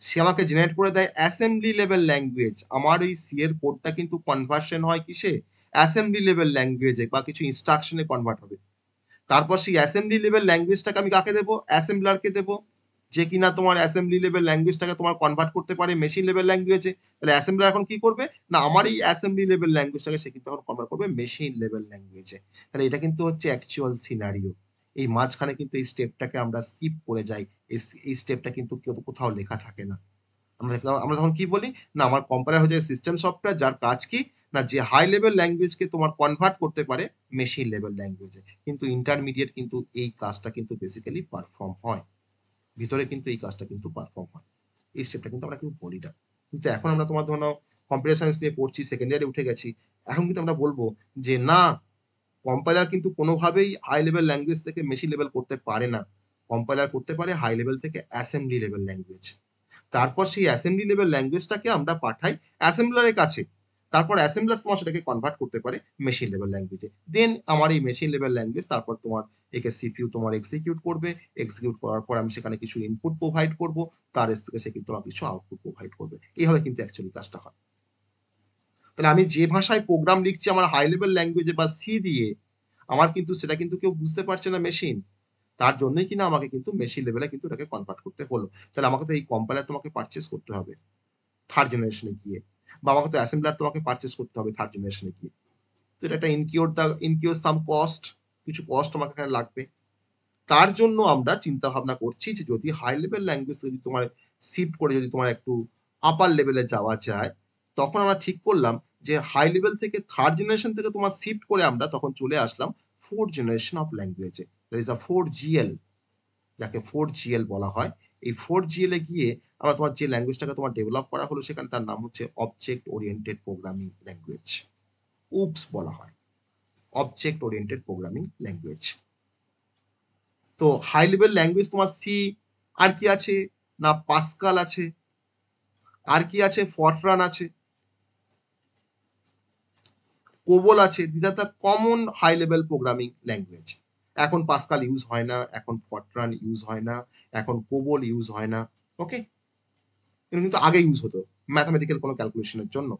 সে আমাকে জেনারেট করে দেয় অ্যাসেম্বলি লেভেল ল্যাঙ্গুয়েজ। আমার ওই সি এর কোডটা কিন্তু কনভার্সন হয় কিসে? অ্যাসেম্বলি লেভেল ল্যাঙ্গুয়েজে বা কিছু ইনস্ট্রাকশনে কনভার্ট হবে। তারপর সেই অ্যাসেম্বলি লেভেল ল্যাঙ্গুয়েজটাকে আমি কাকে দেবো? অ্যাসেম্বলারকে দেবো, যে কিনা তোমার অ্যাসেম্বলি লেভেল ল্যাঙ্গুয়েজটাকে তোমার কনভার্ট করতে পারে মেশিন লেভেল ল্যাঙ্গুয়েজে। তাহলে অ্যাসেম্বলার এখন কি করবে? না, আমার এই অ্যাসেম্বলি লেভেল ল্যাঙ্গুয়েজটাকে সে কিন্তু এখন কনভার্ট করবে মেশিন লেভেল ল্যাঙ্গুয়েজে। তাহলে এটা কিন্তু হচ্ছে অ্যাকচুয়াল সিনারিও। এই মাঝখানে কিন্তু এই স্টেপটাকে আমরা স্কিপ করে যাই। এই স্টেপটা কিন্তু কোথাও লেখা থাকে না। আমরা তখন কি বলি? না, আমার কম্পাইলার হচ্ছে সিস্টেম সফটওয়্যার, যার কাজ কি? না, যে হাই লেভেল ল্যাঙ্গুয়েজকে তোমার কনভার্ট করতে পারে মেশিন লেভেল ল্যাঙ্গুয়েজে। কিন্তু ইন্টারমিডিয়েট কিন্তু এই কাজটা কিন্তু বেসিক্যালি পারফর্ম হয়। ভিতরে কিন্তু এই কাজটা কিন্তু পারফর্ম হয়। এই স্টেপটা কিন্তু আমরা কিন্তু বলি না। কিন্তু এখন আমরা তোমার ধরো কম্পিউটার সায়েন্স নিয়ে পড়ছি, সেকেন্ড ইয়ারে উঠে গেছি। এখন কিন্তু আমরা বলবো যে না, কম্পাইলার কিন্তু কোনোভাবেই হাই লেভেল ল্যাঙ্গুয়েজ থেকে মেশিন লেভেল করতে পারে না। কম্পাইলার করতে পারে হাই লেভেল থেকে অ্যাসেম্বলি লেভেল ল্যাঙ্গুয়েজ। তারপর সেই অ্যাসেম্বলি লেভেল ল্যাঙ্গুয়েজটাকে আমরা পাঠাই অ্যাসেম্বলারের কাছে। তারপর অ্যাসেম্বলার তোমার সেটাকে কনভার্ট করতে পারে মেশিন লেভেল ল্যাঙ্গুয়েজে। দেন আমার এই মেশিন লেভেল ল্যাঙ্গুয়েজ তারপর তোমার একে সিপিইউ তোমার এক্সিকিউট করবে। এক্সিকিউট করার পর আমি সেখানে কিছু ইনপুট প্রোভাইড করব, তার রেসপেক্টে সে কিন্তু আমার কিছু আউটপুট প্রোভাইড করবে। এইভাবে কিন্তু অ্যাকচুয়ালি কাজটা হয়। তাহলে আমি যে ভাষায় প্রোগ্রাম লিখছি আমার হাই লেভেল ল্যাঙ্গুয়েজে বা সি দিয়ে, আমার কিন্তু সেটা কিন্তু কেউ বুঝতে পারছে না মেশিন। তার জন্যই কিনা আমাকে কিন্তু মেশিন লেভেলে কিন্তু এটাকে কনভার্ট করতে হলো। তাহলে আমাকে তো এই কম্পাইলার তোমাকে পারচেজ করতে হবে। থার্ড জেনারেশনে গিয়ে, বা আমাকে তো অ্যাসেম্বলার তোমাকে পারচেস করতে হবে থার্ড জেনারেশনে গিয়ে। তো এটা একটা ইনকিউর সাম কস্ট, কিছু কস্ট আমাকে এখানে লাগবে। তার জন্য আমরা চিন্তা ভাবনা করছি যে যদি হাই লেভেল ল্যাঙ্গুয়েজ যদি তোমার শিফট করে যদি তোমার একটু আপার লেভেলে যাওয়া যায়, তখন আমরা ঠিক করলাম যে হাই লেভেল থেকে থার্ড জেনারেশন থেকে তোমার শিফট করে আমরা তখন চলে আসলাম ফোর্থ জেনারেশন অফ ল্যাঙ্গুয়েজে, দ্যাট ইজ আ 4GL, যাকে 4GL বলা হয়। এই 4GL এ গিয়ে আমরা তোমার যে ল্যাঙ্গুয়েজটাকে তোমার ডেভেলপ করা হলো সেখানে তার নাম হচ্ছে অবজেক্ট ওরিয়েন্টেড প্রোগ্রামিং ল্যাঙ্গুয়েজ, উপস বলা হয়, অবজেক্ট ওরিয়েন্টেড প্রোগ্রামিং ল্যাঙ্গুয়েজ। তো হাই লেভেল ল্যাঙ্গুয়েজ তোমার সি, আর কি আছে না পাস্কাল আছে, আর কি আছে ফরট্রান আছে, কোবল আছে। This are the common high level programming language. এখন পাস্কাল ইউজ হয় না, এখন ফরট্রান ইউজ হয় না, এখন কোবল ইউজ হয় না। ওকে, কিন্তু আগে ইউজ হতো ম্যাথমেটিক্যাল কোনো ক্যালকুলেশনের জন্য।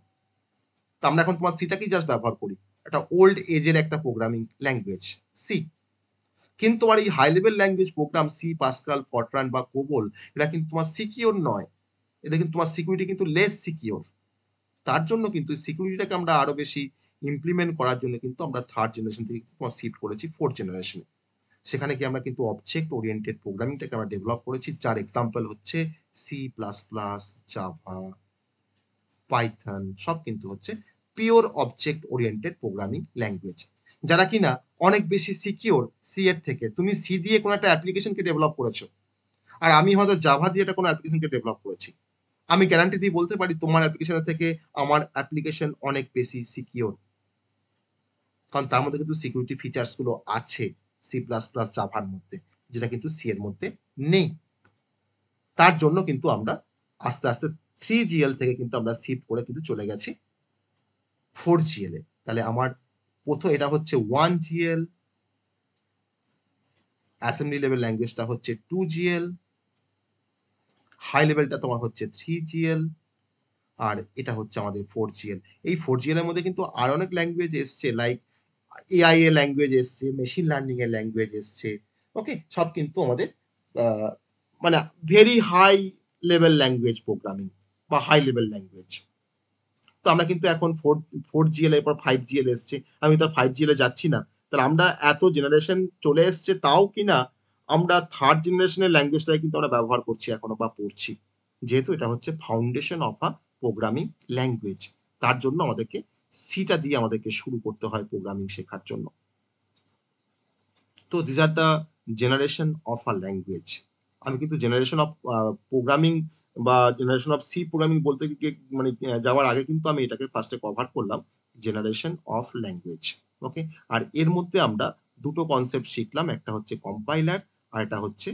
তো আমরা এখন তোমার সিটাকেই জাস্ট ব্যবহার করি, একটা ওল্ড এজের একটা প্রোগ্রামিং ল্যাঙ্গুয়েজ সি। কিন্তু তোমার এই high level language program C, Pascal, Fortran বা কোবল, এটা কিন্তু তোমার সিকিওর নয়, এটা কিন্তু তোমার সিকিউরিটি কিন্তু লেস সিকিওর। তার জন্য কিন্তু সিকিউরিটিটাকে আমরা আরো বেশি ইমপ্লিমেন্ট করার জন্য কিন্তু আমরা থার্ড জেনারেশন থেকে তোমার শিফট করেছি ফোর্থ জেনারেশনে। সেখানে কি আমরা কিন্তু অবজেক্ট ওরিয়েন্টেড প্রোগ্রামিংটাকে আমরা ডেভেলপ করেছি, যার এক্সাম্পল হচ্ছে C++, জাভা, পাইথন, সব কিন্তু হচ্ছে pure object oriented programming language, যারা কিনা অনেক বেশি সিকিওর সি এর থেকে। তুমি সি দিয়ে কোনো একটা অ্যাপ্লিকেশনকে ডেভেলপ করেছো, আর আমি হয়তো জাভা দিয়ে একটা কোনো অ্যাপ্লিকেশনকে ডেভেলপ করেছি। আমি গ্যারান্টি দিয়ে বলতে পারি তোমার অ্যাপ্লিকেশনের থেকে আমার অ্যাপ্লিকেশন অনেক বেশি সিকিওর, কারণ তার মধ্যে কিন্তু সিকিউরিটি ফিচার্স গুলো আছে C++, জাভার মধ্যে, যেটা কিন্তু সি এর মধ্যে নেই। তার জন্য কিন্তু আমরা আস্তে আস্তে 3GL থেকে কিন্তু আমরা শিফট করে কিন্তু চলে গেছি 4GL এ। তাহলে আমার প্রথম এটা হচ্ছে 1GL, অ্যাসেম্বলি লেভেল ল্যাঙ্গুয়েজটা হচ্ছে 2GL, হাই লেভেলটা তোমার হচ্ছে 3GL, আর এটা হচ্ছে আমাদের 4GL। এই 4GL এর মধ্যে কিন্তু আর অনেক ল্যাঙ্গুয়েজ এসছে, লাইক এআই এর ল্যাঙ্গুয়েজ এসছে, মেশিন লার্নিং এর ল্যাঙ্গুয়েজ এসছে। ওকে, সব কিন্তু আমাদের মানে very high level language programming বা হাই লেভেল ল্যাঙ্গুয়েজ। তো আমরা কিন্তু এখন 4GL এর পর 5GL এসছে, আমি তো 5GL এ যাচ্ছি না। তাহলে আমরা এত জেনারেশন চলে এসছে, তাও কিনা আমরা থার্ড জেনারেশনের ল্যাঙ্গুয়েজটাই কিন্তু আমরা ব্যবহার করছি এখনো বা পড়ছি, যেহেতু এটা হচ্ছে foundation of a programming language. তার জন্য আমাদেরকে সিটা দিয়ে আমাদেরকে শুরু করতে হয় প্রোগ্রামিং শেখার জন্য। তো this are the generation of a language. আমি কিন্তু জেনারেশন অফ প্রোগ্রামিং বা জেনারেশন অফ সি প্রোগ্রামিং বলতে গিয়ে মানে যাওয়ার আগে কিন্তু আমি এটাকে ফার্স্টে কভার করলাম, জেনারেশন অফ ল্যাঙ্গুয়েজ। ওকে, আর এর মধ্যে আমরা দুটো কনসেপ্ট শিখলাম, একটা হচ্ছে কম্পাইলার আর এটা হচ্ছে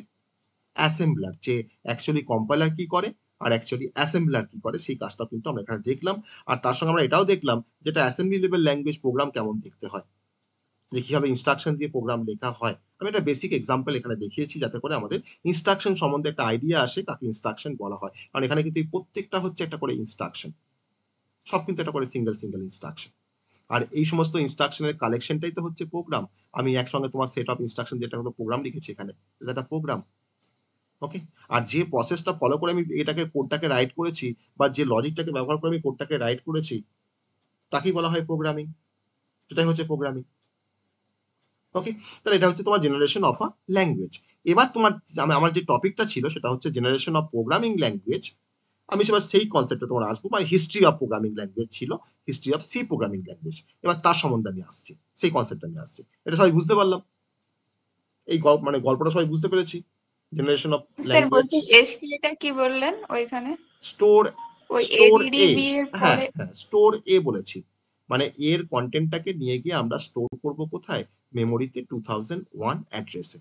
অ্যাসেম্বলার। যে অ্যাকচুয়ালি কম্পাইলার কি করে আর অ্যাকচুয়ালি অ্যাসেম্বলার কি করে, সেই কাজটা কিন্তু আমরা এখানে দেখলাম। আর তার সঙ্গে আমরা এটাও দেখলাম যেটা অ্যাসেম্বলি লেভেল ল্যাঙ্গুয়েজ প্রোগ্রাম কেমন দেখতে হয়, যে কিভাবে ইনস্ট্রাকশন দিয়ে প্রোগ্রাম লেখা হয়। আমি একটা বেসিক এক্সাম্পল এখানে দেখিয়েছি, যাতে করে আমাদের ইনস্ট্রাকশন সম্বন্ধে একটা আইডিয়া আসে, কাকে ইনস্ট্রাকশন বলা হয়। কারণ এখানে কিন্তু এই প্রত্যেকটা হচ্ছে একটা করে ইনস্ট্রাকশন, সব কিন্তু একটা করে সিঙ্গেল সিঙ্গেল ইনস্ট্রাকশন। আর এই সমস্ত ইনস্ট্রাকশনের কালেকশনটাই তো হচ্ছে প্রোগ্রাম। আমি একসঙ্গে তোমার সেট অফ ইনস্ট্রাকশন যেটা হলো প্রোগ্রাম লিখেছি এখানে, এটা একটা প্রোগ্রাম। ওকে, আর যে প্রসেসটা ফলো করে আমি এটাকে কোডটাকে রাইট করেছি, বা যে লজিকটাকে ব্যবহার করে আমি কোডটাকে রাইট করেছি, তাকেই বলা হয় প্রোগ্রামিং। সেটাই হচ্ছে প্রোগ্রামিং। ওকে, তাহলে এটা হচ্ছে তোমার জেনারেশন অফ আ ল্যাঙ্গুয়েজ। এবার তোমার আমার যে টপিকটা ছিল সেটা হচ্ছে জেনারেশন অফ প্রোগ্রামিং ল্যাঙ্গুয়েজ। আমি সেবার সেই কনসেপ্টে তোমার আসবো, বা হিস্ট্রি অফ প্রোগ্রামিং ল্যাঙ্গুয়েজ ছিল, history of C programming language. এবার তার সম্বন্ধে আমি আসছি, সেই কনসেপ্টে আমি আসছি। এটা সবাই বুঝতে পারলাম? এই মানে গল্পটা সবাই বুঝতে পেরেছি? জেনারেশন অফ স্যার ল্যাঙ্গুয়েজ, বলছি এসটি এটা কি বললেন ওইখানে? স্টোর, ওই স্টোর এ, এডিডিবি এর হ্যাঁ পরে হ্যাঁ স্টোর এ বলেছি। মানে এর কন্টেন্টটাকে নিয়ে গিয়ে আমরা স্টোর করব কোথায়? মেমোরিতে 2001 অ্যাড্রেসে।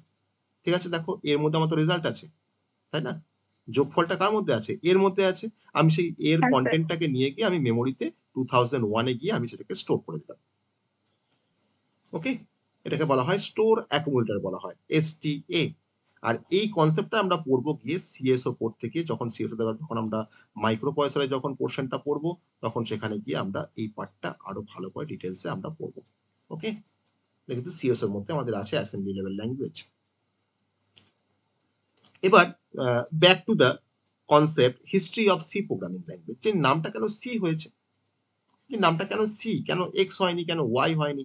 ঠিক আছে, দেখো এর মধ্যে আমার তো রেজাল্ট আছে, তাই না? যোগফলটা কার মধ্যে আছে? এর মধ্যে আছে। আমি সেই এর হ্যাঁ স্যার। কন্টেন্টটাকে নিয়ে গিয়ে আমি মেমোরিতে 2001 এ গিয়ে আমি সেটাকে স্টোর করে দিলাম। ওকে, এটাকে বলা হয় স্টোর অ্যাকুমুলেটর বলা হয়, এসটিএ। আর এই কনসেপ্টটা আমরা পড়বো গিয়ে সিএসও পড়তে গিয়ে, যখন সিএসও যখন আমরা মাইক্রো প্রসেসরে যখন পোর্শনটা পড়বো, তখন সেখানে গিয়ে আমরা এই পার্টটা আরো ভালো করে ডিটেলসে আমরা পড়বো। ওকে, এটা কিন্তু সিএসওর মধ্যে আমাদের আছে অ্যাসেম্বলি লেভেল ল্যাঙ্গুয়েজ। এবার back to the concept history of C programming language, যে নামটা কেন সি হয়েছে, যে নামটা কেন সি, কেন এক্স হয়নি, কেন ওয়াই হয়নি।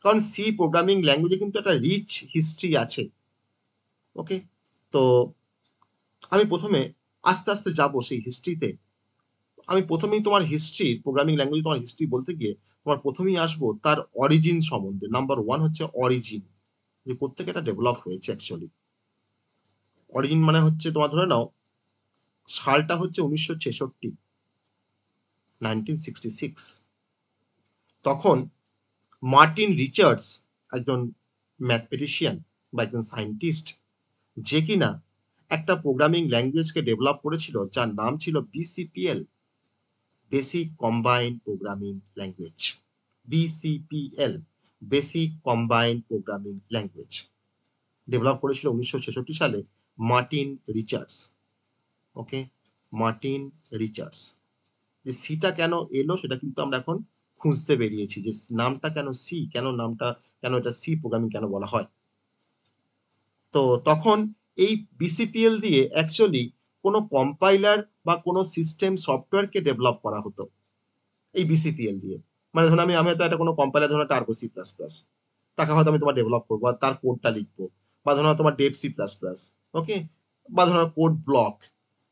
কারণ সি প্রোগ্রামিং ল্যাঙ্গুয়েজে কিন্তু একটা রিচ হিস্ট্রি আছে। ওকে, তো আমি প্রথমে আস্তে আস্তে যাব সেই হিস্ট্রিতে। আমি প্রথমেই তোমার হিস্ট্রি, প্রোগ্রামিং ল্যাঙ্গুয়েজ তোমার হিস্ট্রি বলতে গিয়ে তোমার প্রথমেই আসবো তার অরিজিন সম্বন্ধে। নাম্বার ওয়ান হচ্ছে অরিজিন, যে কোত্থেকে এটা ডেভেলপ হয়েছে অ্যাকচুয়ালি। অরিজিন মানে হচ্ছে তোমার ধরে নাও সালটা হচ্ছে 1966, 1966। তখন মার্টিন রিচার্ডস, একজন ম্যাথমেটিশিয়ান বা একজন সায়েন্টিস্ট, যে কিনা একটা প্রোগ্রামিং ল্যাঙ্গুয়েজকে ডেভেলপ করেছিল যার নাম ছিল BCPL, basic combined programming language. BCPL, basic combined programming language develop করেছিল 1966 সালে Martin Richards. Okay, Martin Richards. যে সিটা কেন এলো সেটা কিন্তু আমরা এখন খুঁজতে বেরিয়েছি, যে নামটা কেন সি, কেন নামটা, কেন এটা সি প্রোগ্রামিং কেন বলা হয়। তো তখন এই বিসিপিএল দিয়ে অ্যাকচুয়ালি কোনো কম্পাইলার বা কোনো সিস্টেম সফটওয়্যারকে ডেভেলপ করা হতো এই বিসিপিএল দিয়ে। মানে ধরুন আমি হয়তো একটা কোনো কম্পাইলার, ধরুন টার্বো সি প্লাস প্লাস, তাকে হয়তো আমি তোমার ডেভেলপ করবো আর তার কোডটা লিখবো, বা ধরুন তোমার ডেভ সি প্লাস প্লাস, ওকে, বা ধরুন কোড ব্লক।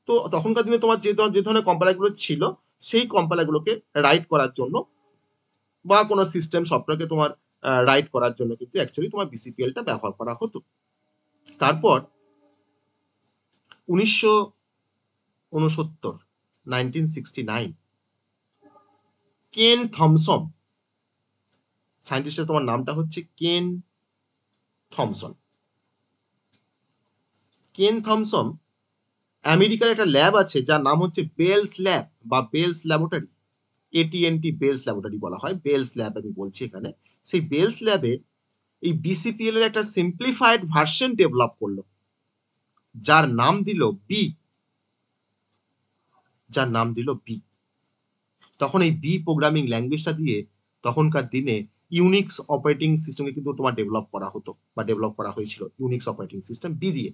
তো তখনকার দিনে তোমার যে ধরনের কম্পাইলারগুলো ছিল সেই কম্পাইলারগুলোকে রাইট করার জন্য বা কোনো সিস্টেম সফটওয়্যারকে তোমার রাইট করার জন্য কিন্তু অ্যাকচুয়ালি তোমার বিসিপিএলটা ব্যবহার করা হতো। তারপর 1969, 1969, কেন থমসন, সায়েন্টিস্টের তোমার নামটা হচ্ছে কেন থমসন। কেন থমসন আমেরিকার একটা ল্যাব আছে যার নাম হচ্ছে বেলস ল্যাব বা বেলস ল্যাবরেটরি, এটিএনটি বেলস ল্যাবরেটরি বলা হয়, বেলস ল্যাব আমি বলছি এখানে। সেই বেলস ল্যাবে এই বিসিপিএল এর একটা সিম্পলিফাইড ভার্সন ডেভেলপ করলো যার নাম দিল বি, যার নাম দিল বি। তখন এই বি প্রোগ্রামিং ল্যাঙ্গুয়েজটা দিয়ে তখনকার দিনে ইউনিক্স অপারেটিং সিস্টেমকে কিন্তু তোমার ডেভেলপ করা হতো বা ডেভেলপ করা হয়েছিল ইউনিক্স অপারেটিং সিস্টেম বি দিয়ে।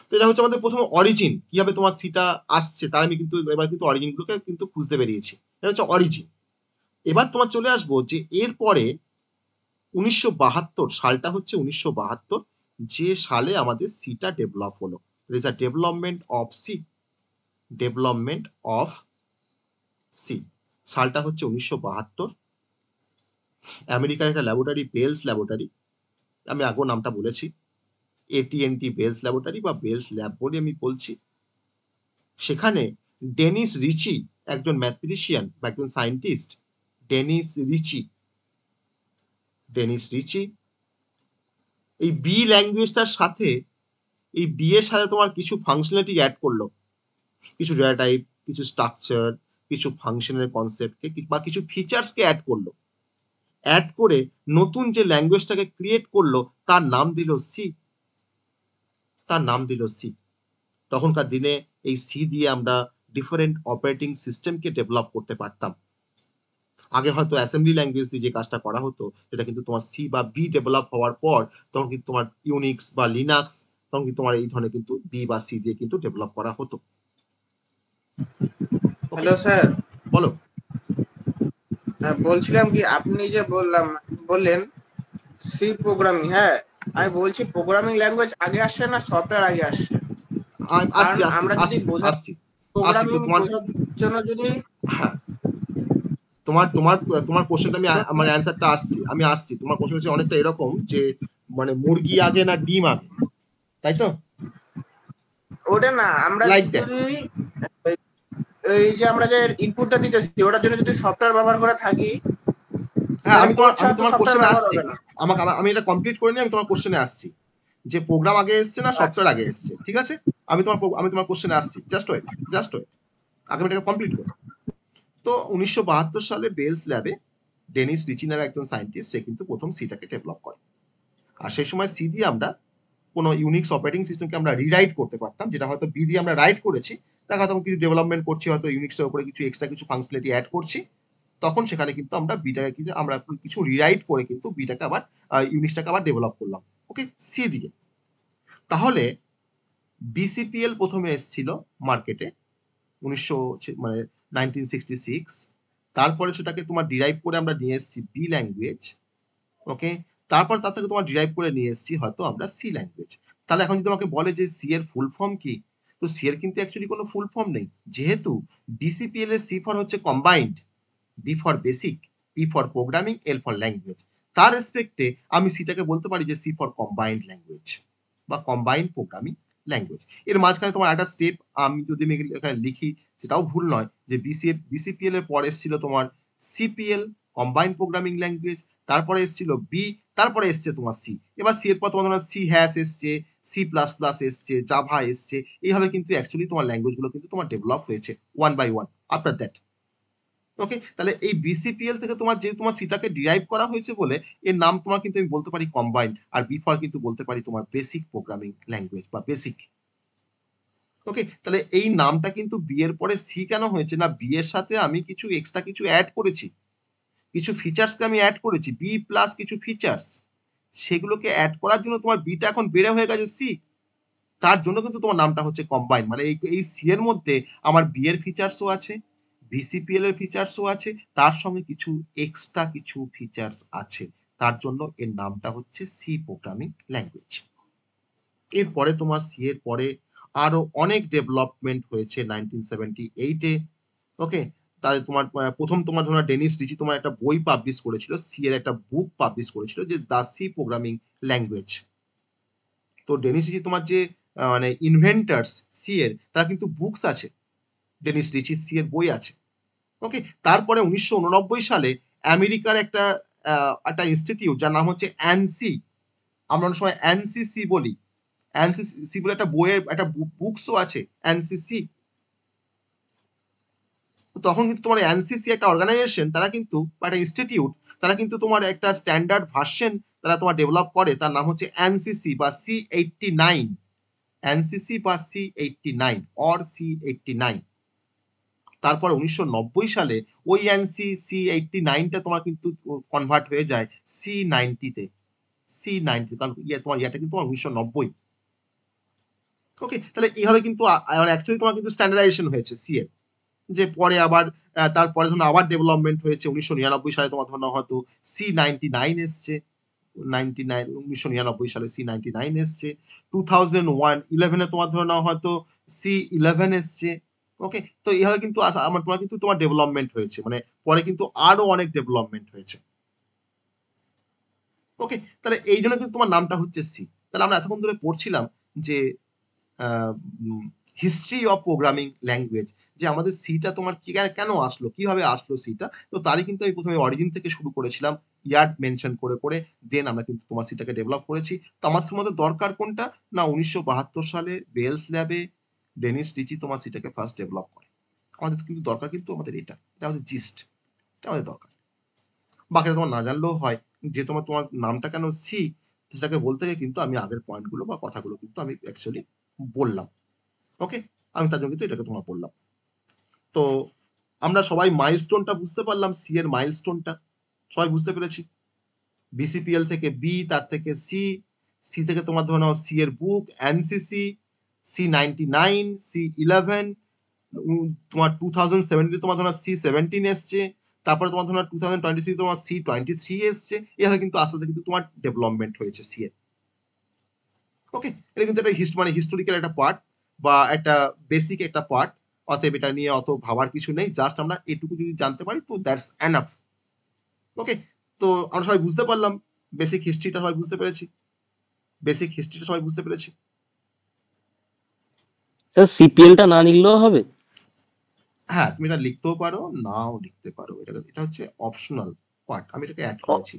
তো এটা হচ্ছে আমাদের প্রথম অরিজিন, কিভাবে তোমার সিটা আসছে তার আমি কিন্তু এবার কিন্তু অরিজিনগুলোকে কিন্তু খুঁজতে বেরিয়েছি। এটা হচ্ছে অরিজিন। এবার তোমার চলে আসবো যে এরপরে 1972 সালটা হচ্ছে 1972, যে সালে আমাদের সিটা ডেভেলপ হলো। It is a development of C, development of C. সালটা হচ্ছে 1972। আমেরিকার একটা ল্যাবরেটরি, বেলস ল্যাবরেটরি, আমি আগেও নামটা বলেছি, এটিএনটি বেলস ল্যাবরেটরি বা বেলস ল্যাব বলে আমি বলছি। সেখানে ডেনিস রিচি, একজন ম্যাথমেটিশিয়ান বা একজন scientist, Dennis Ritchie, Dennis Ritchie এই বি ল্যাঙ্গুয়েজটার সাথে, এই বি এর সাথে তোমার কিছু ফাংশনালিটি অ্যাড করলো, কিছু ডেটা টাইপ, কিছু স্ট্রাকচার, কিছু ফাংশনের কনসেপ্টকে বা কিছু ফিচার্সকে অ্যাড করলো। অ্যাড করে নতুন যে ল্যাঙ্গুয়েজটাকে ক্রিয়েট করলো তার নাম দিল সি, তার নাম দিল সি। তখনকার দিনে এই সি দিয়ে আমরা ডিফারেন্ট অপারেটিং সিস্টেমকে ডেভেলপ করতে পারতাম। আগে হয়তো অ্যাসেম্বলি ল্যাঙ্গুয়েজ দিয়ে যে কাজটা করা হতো সেটা কিন্তু তোমার সি বা বি ডেভেলপ হওয়ার পর তখন কিন্তু তোমার ইউনিক্স বা লিনাক্স, তখন কিন্তু তোমার এই ধরনের কিন্তু বি বা সি দিয়ে কিন্তু ডেভেলপ করা হতো। ওকে, হ্যালো স্যার, বলো। বলছিলাম কি আপনি যে বললেন সি প্রোগ্রামিং, হ্যাঁ আমি বলছি প্রোগ্রামিং ল্যাঙ্গুয়েজ আগে আসছে না সফটওয়্যার আগে আসছে? আসছি কারণ আসছি আমরা যদি আসছি বোঝা আসছি আসছি তো প্রোগ্রামিং তোমার, বোঝার জন্য যদি হ্যাঁ, তোমার তোমার তোমার কোশ্চেনটা আমি আমার অ্যান্সারটা আসছি, আমি আসছি। তোমার কোশ্চেন হচ্ছে অনেকটা এরকম যে মানে মুরগি আগে না ডিম আগে, তাই তো? ওটা না, আমরা লাইক দ্যাট। যদি এই যে আমরা যে ইনপুটটা দিতেছি ওটার জন্য যদি সফটওয়্যার ব্যবহার করে থাকি হ্যাঁ, তাহলে আমি কোড তোমার ছাড়া তো সফটওয়্যার কোশ্চেনে ব্যবহার আসছি। হবে না। আমি এটা কমপ্লিট করে নিয়ে আমি তোমার কোশ্চেনে আসছি, যে প্রোগ্রাম আগে এসছে না আচ্ছা, সফটওয়্যার আগে এসছে, ঠিক আছে? আমি তোমার কোশ্চেনে আসছি, জাস্ট ওয়েট, জাস্ট ওয়েট, আগে আমি এটাকে কমপ্লিট করি। তো 1972 সালে বেলস ল্যাবে ডেনিস রিচি নামে একজন সায়েন্টিস্ট, সে কিন্তু প্রথম সিটাকে ডেভেলপ করে। আর সেই সময় সি দিয়ে আমরা কোনো ইউনিক্স অপারেটিং সিস্টেমকে আমরা রিরাইট করতে পারতাম, যেটা হয়তো বি দিয়ে আমরা রাইট করেছি, দেখা হয়তো কিছু ডেভেলপমেন্ট করছি, হয়তো ইউনিক্সের উপরে কিছু এক্সট্রা কিছু ফাংশনালিটি অ্যাড করছি, তখন সেখানে কিন্তু আমরা বিটাকে কিন্তু আমরা কিছু রিরাইট করে কিন্তু বিটাকে আবার ইউনিক্সটাকে আবার ডেভেলপ করলাম, ওকে, সি দিয়ে। তাহলে বিসিপিএল প্রথমে এসেছিল মার্কেটে 1966, তারপরে সেটাকে তোমার ডিরাইভ করে আমরা নিয়ে এসেছি বি ল্যাঙ্গুয়েজ, ওকে, তারপর তার থেকে তোমার ডিরাইভ করে নিয়ে এসেছি হয়তো আমরা সি ল্যাঙ্গুয়েজ। তাহলে এখন যদি আমাকে বলে যে সি এর ফুল ফর্ম কি, তো সি এর কিন্তু অ্যাকচুয়ালি কোনো ফুল ফর্ম নেই, যেহেতু বিসিপিএল এর সি ফর হচ্ছে combined, B for basic, P for programming, L for language. তার রেসপেক্টে আমি সিটাকে বলতে পারি যে সি ফর কম্বাইন্ড ল্যাঙ্গুয়েজ বা কম্বাইন্ড প্রোগ্রামিং ল্যাঙ্গুয়েজ। এর মাঝখানে তোমার একটা স্টেপ আমি যদি এখানে লিখি সেটাও ভুল নয়, যে বিসিপিএল এর পরে এসেছিল তোমার সিপিএল কম্বাইন্ড প্রোগ্রামিং ল্যাঙ্গুয়েজ, তারপরে এসেছিল বি, তারপরে এসছে তোমার সি। এবার সি এর পর তোমার ধরো সি হ্যাশ এসছে, সি প্লাস প্লাস এসছে, জাভা এসছে, এইভাবে কিন্তু অ্যাকচুয়ালি তোমার ল্যাঙ্গুয়েজগুলো কিন্তু তোমার ডেভেলপ হয়েছে one by one after that. Okay, তাহলে এই বিসিপিএল থেকে তোমার যে তোমার সিটাকে ডিরাইভ করা হয়েছে বলে এর নাম তোমার কিন্তু আমি বলতে পারি কম্বাইন্ড, আর বি ফর কিন্তু বলতে পারি তোমার বেসিক প্রোগ্রামিং ল্যাঙ্গুয়েজ বা বেসিক। ওকে, তাহলে এই নামটা কিন্তু বি এর পরে সি কেন হয়েছে না, বি এর সাথে আমি কিছু এক্সট্রা কিছু অ্যাড করেছি, কিছু ফিচার্সকে আমি অ্যাড করেছি, বি প্লাস কিছু ফিচার্স, সেগুলোকে অ্যাড করার জন্য তোমার বিটা এখন বেড়ে হয়ে গেছে সি, তার জন্য কিন্তু তোমার নামটা হচ্ছে কম্বাইন। মানে এই সি এর মধ্যে আমার বি এর ফিচার্সও আছে, বিসিপিএল এর ফিচার্সও আছে, তার সঙ্গে কিছু এক্সট্রা কিছু ফিচার্স আছে, তার জন্য এর নামটা হচ্ছে সি প্রোগ্রামিং ল্যাঙ্গুয়েজ। এরপরে তোমার সি এর পরে আরো অনেক ডেভেলপমেন্ট হয়েছে 1978-এ। ওকে, তাহলে তোমার প্রথম তোমার ধরো ডেনিস রিচি তোমার একটা বই পাবলিশ করেছিল, সি এর একটা বুক পাবলিশ করেছিল যে দ্য সি প্রোগ্রামিং ল্যাঙ্গুয়েজ। তো ডেনিস রিচি তোমার যে মানে ইনভেন্টার্স সি এর, তারা কিন্তু বুকস আছে, ডেনিস রিচি সি এর বই আছে। ওকে, তারপরে 1989 সালে আমেরিকার একটা একটা ইনস্টিটিউট যার নাম হচ্ছে অ্যানসি, আমরা অনেক সময় এনসিসি বলি, এনসিসি বলে একটা বইয়ের একটা বুকসও আছে এনসিসি। তখন কিন্তু তোমার এনসিসি একটা অর্গানাইজেশন, তারা কিন্তু একটা ইনস্টিটিউট, তারা কিন্তু তোমার একটা স্ট্যান্ডার্ড ভার্সন তারা তোমার ডেভেলপ করে, তার নাম হচ্ছে এনসিসি বা C89, এনসিসি বা C89 অর C89। তারপর 1990 সালে ওই C89টা তোমার কিন্তু কনভার্ট হয়ে যায় C90-তে, C90, কারণ তোমার ইয়াটা কিন্তু 1990। ওকে, তাহলে এইভাবে কিন্তু অ্যাকচুয়ালি তোমার কিন্তু স্ট্যান্ডার্ডাইজেশন হয়েছে সি এর, যে পরে আবার তারপরে ধরুন আবার ডেভেলপমেন্ট হয়েছে 1999 সালে তোমার ধরুন হয়তো C99 এসছে, 1999 সালে C99 এসছে, 2011 তোমার ধরে নাও হয়তো C11 এসছে। ওকে, তো এইভাবে কিন্তু আমার তোমার কিন্তু তোমার ডেভেলপমেন্ট হয়েছে, মানে পরে কিন্তু আরো অনেক ডেভেলপমেন্ট হয়েছে। ওকে, তাহলে এই জন্য কিন্তু তোমার নামটা হচ্ছে সি। তাহলে আমরা এতক্ষণ ধরে পড়ছিলাম যে হিস্ট্রি অফ প্রোগ্রামিং ল্যাঙ্গুয়েজ, যে আমাদের সিটা তোমার কি কেন আসলো, কিভাবে আসলো সিটা, তো তারই কিন্তু আমি প্রথমে অরিজিন থেকে শুরু করেছিলাম, ইয়ার্ড মেনশন করে করে দেন আমরা কিন্তু তোমার সিটাকে ডেভেলপ করেছি। তো আমার মধ্যে দরকার কোনটা না, 1972 সালে বেলস ল্যাবে ডেনিস রিচি তোমার সিটাকে ফার্স্ট ডেভেলপ করে। আমাদের কিন্তু দরকার কিন্তু আমাদের এটা আমাদের জিস্ট, এটা আমাদের দরকার। বাকিটা তোমার না জানলেও হয়, যে তোমার তোমার নামটা কেন সি, সেটাকে বলতে গিয়ে কিন্তু আমি আগের পয়েন্টগুলো বা কথাগুলো কিন্তু আমি অ্যাকচুয়ালি বললাম। ওকে, আমি তার জন্য কিন্তু এটাকে তোমার বললাম। তো আমরা সবাই মাইলস্টোনটা বুঝতে পারলাম, সি এর মাইলস্টোনটা সবাই বুঝতে পেরেছি। বিসিপিএল থেকে বি, তার থেকে সি, সি থেকে তোমার ধরো নাও সি এর বুক এনসিসি, C99, C11, তোমার 2017 তোমার ধরো C17 এসছে, তারপরে তোমার ধরো 2023 তোমার C23 এসছে। এভাবে কিন্তু আস্তে আস্তে কিন্তু তোমার ডেভেলপমেন্ট হয়েছে সি এর। ওকে, এটা কিন্তু একটা মানে হিস্টোরিক্যাল একটা পার্ট বা একটা বেসিক একটা পার্ট, অতএব এটা নিয়ে অত ভাবার কিছু নেই, জাস্ট আমরা এটুকু যদি জানতে পারি তো দ্যাটস এনাফ। ওকে, তো আমরা সবাই বুঝতে পারলাম, বেসিক হিস্ট্রিটা সবাই বুঝতে পেরেছি, বেসিক হিস্ট্রিটা সবাই বুঝতে পেরেছি। স্যার সিপিএলটা না লিখলেও হবে? হ্যাঁ, তুমি এটা লিখতেও পারো, নাও লিখতে পারো, এটা হচ্ছে অপশনাল পার্ট, আমি এটাকে অ্যাড করেছি।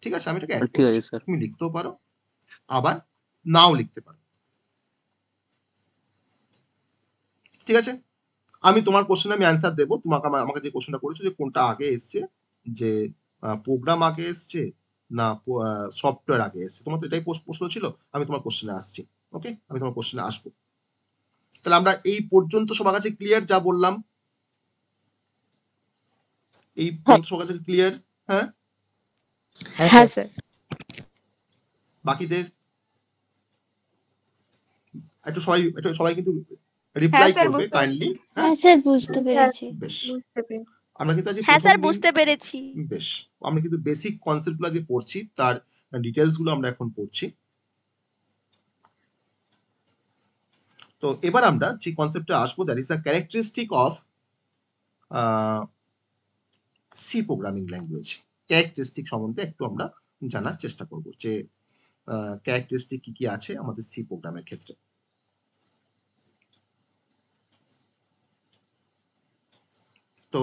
ঠিক আছে, আমি এটাকে অ্যাড ঠিক আছে করেছি, স্যার। তুমি লিখতেও পারো আবার নাও লিখতে পারো। ঠিক আছে, আমি তোমার কোশ্চেনে আমি অ্যান্সার দেবো, তোমাকে আমাকে যে কোশ্চেনটা করেছো যে কোনটা আগে এসছে, যে প্রোগ্রাম আগে এসছে না সফটওয়্যার আগে এসছে, তোমার তো এটাই প্রশ্ন ছিল, আমি তোমার কোশ্চেনে আসছি। ওকে, আমি তোমার কোশ্চেনে আসবো। তাহলে আমরা এই পর্যন্ত সবার কাছে ক্লিয়ার যা বললাম, এই পর্যন্ত সবার কাছে ক্লিয়ার? হ্যাঁ হ্যাঁ স্যার। বাকিদের একটু সবাই কিন্তু হ্যাঁ রিপ্লাই স্যার করবে বুঝতে কাইন্ডলি। পেরেছি। হ্যাঁ, হ্যাঁ স্যার বুঝতে পেরেছি। বেশ। বুঝতে পেরেছি। আমরা কিন্তু আজ হ্যাঁ প্রথম স্যার দিন, বুঝতে পেরেছি। বেশ, আমরা কিন্তু বেসিক কনসেপ্টগুলো আজকে পড়ছি, তার ডিটেলস গুলো আমরা এখন পড়ছি। তো এবার আমরা যে কনসেপ্টে আসবো, that is a characteristic of C programming language. Characteristic সম্বন্ধে একটু আমরা জানার চেষ্টা করব যে ক্যারেক্টারিস্টিক কি কি আছে আমাদের সি প্রোগ্রামের ক্ষেত্রে। তো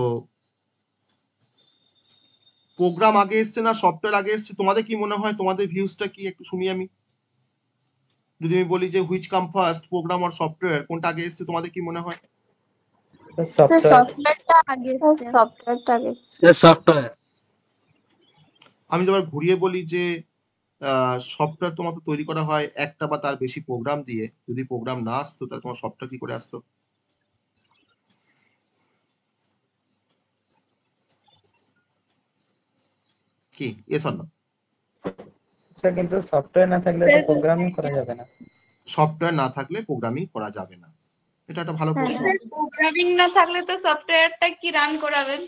প্রোগ্রাম আগে এসছে না সফটওয়্যার আগে এসছে, তোমাদের কি মনে হয়? তোমাদের ভিউজটা কি একটু শুনি আমি। যদি আমি বলি যে হুইচ কাম ফার্স্ট, প্রোগ্রাম আর সফটওয়্যার, কোনটা আগে এসছে তোমাদের কি মনে হয়? সফটওয়্যারটা আগে এসছে। সফটওয়্যারটা আগে সফটওয়্যার। আমি যদি আবার ঘুরিয়ে বলি যে সফটওয়্যার তোমার তো তৈরি করা হয় একটা বা তার বেশি প্রোগ্রাম দিয়ে, যদি প্রোগ্রাম না আসতো তাহলে তোমার সফটওয়্যার কি করে আসতো? কি এস অর নো? স্যার কিন্তু সফটওয়্যার না থাকলে তো প্রোগ্রামিং করা যাবে না। সফটওয়্যার না থাকলে প্রোগ্রামিং করা যাবে না, এটা একটা ভালো প্রশ্ন। স্যার প্রোগ্রামিং না থাকলে তো সফটওয়্যারটা কি রান করাবেন?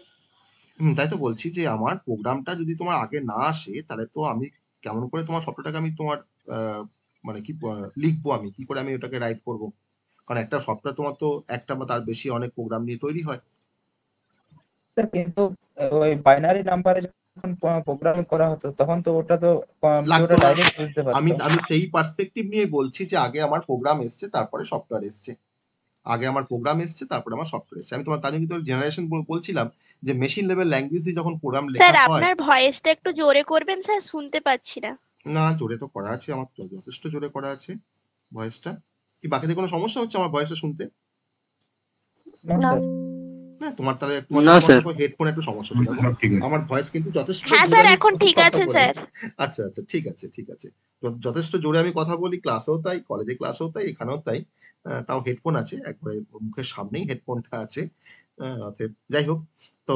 তাই তো বলছি যে আমার প্রোগ্রামটা যদি তোমার আগে না আসে তাহলে তো আমি কেমন করে তোমার সফটওয়্যারটাকে আমি তোমার মানে কি লিখবো, আমি কি করে আমি ওটাকে রাইট করব? কারণ একটা সফটওয়্যার তোমার তো একটা বা তার বেশি অনেক প্রোগ্রাম নিয়ে তৈরি হয়। স্যার কিন্তু ওই বাইনারি নাম্বারে যখন প্রোগ্রামিং করা হতো তখন তো ওটা তো লাগতো কম্পিউটার না। ডাইরেক্ট বুঝতে পারতো। আমি সেই পার্সপেক্টিভ নিয়ে বলছি যে আগে আমার প্রোগ্রাম এসছে তারপরে সফটওয়্যার এসছে, আগে আমার প্রোগ্রাম এসছে তারপরে আমার সফটওয়্যার এসছে। আমি তোমার তার জন্য জেনারেশন বলছিলাম যে মেশিন লেভেল ল্যাঙ্গুয়েজ দিয়ে যখন প্রোগ্রাম স্যার লেখা হয়। আপনার ভয়েসটা একটু জোরে করবেন স্যার, শুনতে পাচ্ছি না। না, জোরে তো করা আছে, আমার যথেষ্ট জোরে করা আছে ভয়েসটা। কি বাকিদের কোনো সমস্যা হচ্ছে আমার ভয়েসটা শুনতে? না স্যার। না, তোমার তাহলে না স্যার। দেখো হেডফোনে একটু সমস্যা হচ্ছে। দেখো সব ঠিক আছে। আমার ভয়েস কিন্তু যথেষ্ট হ্যাঁ জোরে স্যার আমি এখন ঠিক কথা আছে বলি। স্যার। আচ্ছা আচ্ছা, ঠিক আছে ঠিক আছে। যথেষ্ট জোরে আমি কথা বলি, ক্লাসেও তাই, কলেজে ক্লাসেও তাই, এখানেও তাই। তাও হেডফোন আছে, একবারে মুখের সামনেই হেডফোনটা আছে। অতএব যাই হোক, তো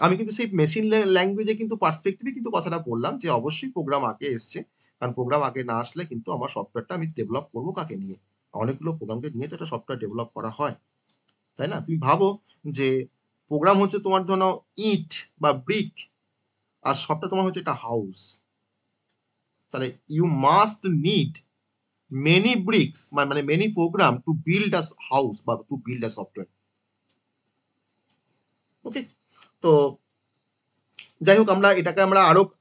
আমি কিন্তু সেই মেশিন ল্যাঙ্গুয়েজে কিন্তু পার্সপেক্টিভে কিন্তু কথাটা বললাম যে অবশ্যই প্রোগ্রাম আগে এসছে, কারণ প্রোগ্রাম আগে না আসলে কিন্তু আমার সফটওয়্যারটা আমি ডেভেলপ করবো কাকে নিয়ে? অনেকগুলো প্রোগ্রামকে নিয়ে তো একটা সফটওয়্যার ডেভেলপ করা হয়, তাই না? তুমি ভাবো যে প্রোগ্রাম হচ্ছে তোমার ধরো ইট বা ব্রিক, আর সফটওয়্যার তোমার হচ্ছে একটা হাউস। তাহলে you must need many bricks, মানে many program to build a house বা to build a software. Okay, তো যাই হোক, আমরা এটাকে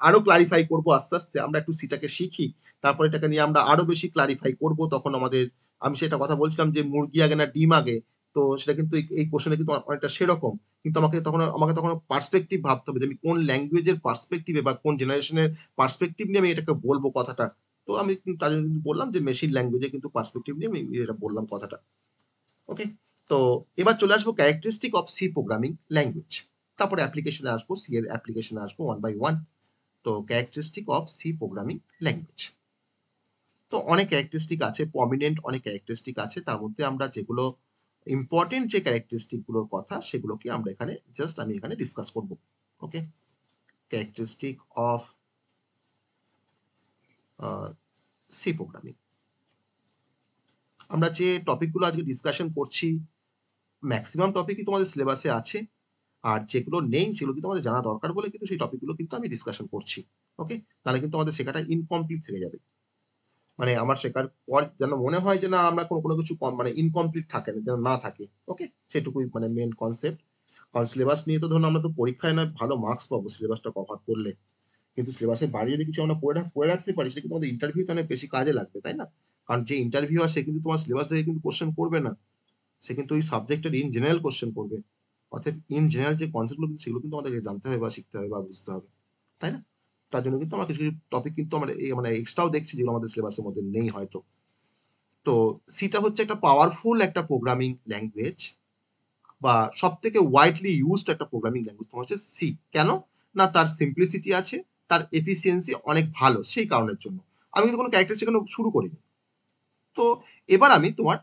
আরো ক্লারিফাই করব আস্তে আস্তে। আমরা একটু সিটাকে শিখি, তারপর এটাকে নিয়ে আমরা আরো বেশি ক্লারিফাই করব। তখন আমাদের, আমি সেটা কথা বলছিলাম যে মুরগি আগে না ডিম আগে, তো সেটা কিন্তু এই কোশ্চেনে কিন্তু অনেকটা সেরকম। কিন্তু আমাকে তখন পার্সপেক্টিভ ভাবতে হবে যে আমি কোন ল্যাঙ্গুয়েজের পার্সপেক্টিভে বা কোন জেনারেশনের পার্সপেক্টিভ নিয়ে আমি এটাকে বলবো কথাটা। তো আমি কিন্তু তার জন্য কিন্তু বললাম যে মেশিন ল্যাঙ্গুয়েজে কিন্তু পার্সপেক্টিভ নিয়ে আমি এটা বললাম কথাটা। ওকে, তো এবার চলে আসবো characteristic of C programming language, তারপরে অ্যাপ্লিকেশনে আসবো, সি এর অ্যাপ্লিকেশনে আসবো ওয়ান বাই ওয়ান। তো characteristic of C programming language, তো অনেক ক্যারেক্টারিস্টিক আছে, প্রমিনেন্ট অনেক ক্যারেক্টারিস্টিক আছে। তার মধ্যে আমরা যেগুলো ইম্পর্টেন্ট যে ক্যারেক্টারিস্টিক গুলোর কথা, সেগুলোকে আমরা এখানে আমি এখানে ডিসকাস করব। ওকে, ক্যারেক্টারিস্টিক অফ সি প্রোগ্রামিং। আমরা যে টপিকগুলো আজকে ডিসকাশন করছি, ম্যাক্সিমাম টপিকই তোমাদের সিলেবাসে আছে, আর যেগুলো নেই সেগুলো কিন্তু আমাদের জানা দরকার বলে কিন্তু সেই টপিকগুলো কিন্তু আমি ডিসকাশন করছি। ওকে, নাহলে কিন্তু আমাদের শেখাটা ইনকমপ্লিট থেকে যাবে। মানে আমার শেখার পর যেন মনে হয় যে না আমরা কোনো কিছু মানে ইনকমপ্লিট থাকে না, যেন না থাকে। ওকে, সেটুকুই মানে মেন কনসেপ্ট। কারণ সিলেবাস নিয়ে তো ধরুন আমরা তো পরীক্ষায় না ভালো মার্কস পাবো সিলেবাসটা কভার করলে, কিন্তু সিলেবাসের বাইরে যদি কিছু আমরা পড়ে রাখতে পারি সেটা কিন্তু আমাদের ইন্টারভিউতে অনেক বেশি কাজে লাগবে, তাই না? কারণ যে ইন্টারভিউ আসে কিন্তু তোমার সিলেবাস থেকে কিন্তু কোশ্চেন করবে না, সে কিন্তু ওই সাবজেক্টের ইন জেনারেল কোশ্চেন করবে। অর্থাৎ ইন জেনারেল যে কনসেপ্টগুলো সেগুলো কিন্তু আমাদেরকে জানতে হবে বা শিখতে হবে বা বুঝতে হবে, তাই না? তার জন্য কিন্তু আমরা কিছু কিছু টপিক কিন্তু আমরা মানে এক্সট্রাও দেখছি যেগুলো আমাদের সিলেবাসের মধ্যে নেই হয়তো। তো সিটা হচ্ছে একটা পাওয়ারফুল একটা প্রোগ্রামিং ল্যাঙ্গুয়েজ, বা সব থেকে ওয়াইডলি ইউজড একটা প্রোগ্রামিং ল্যাঙ্গুয়েজ তোমার হচ্ছে সি। কেন না? তার সিম্পলিসিটি আছে, তার এফিসিয়েন্সি অনেক ভালো, সেই কারণের জন্য। আমি কিন্তু কোনো ক্যারেক্টার সেখানে শুরু করিনি। তো এবার আমি তোমার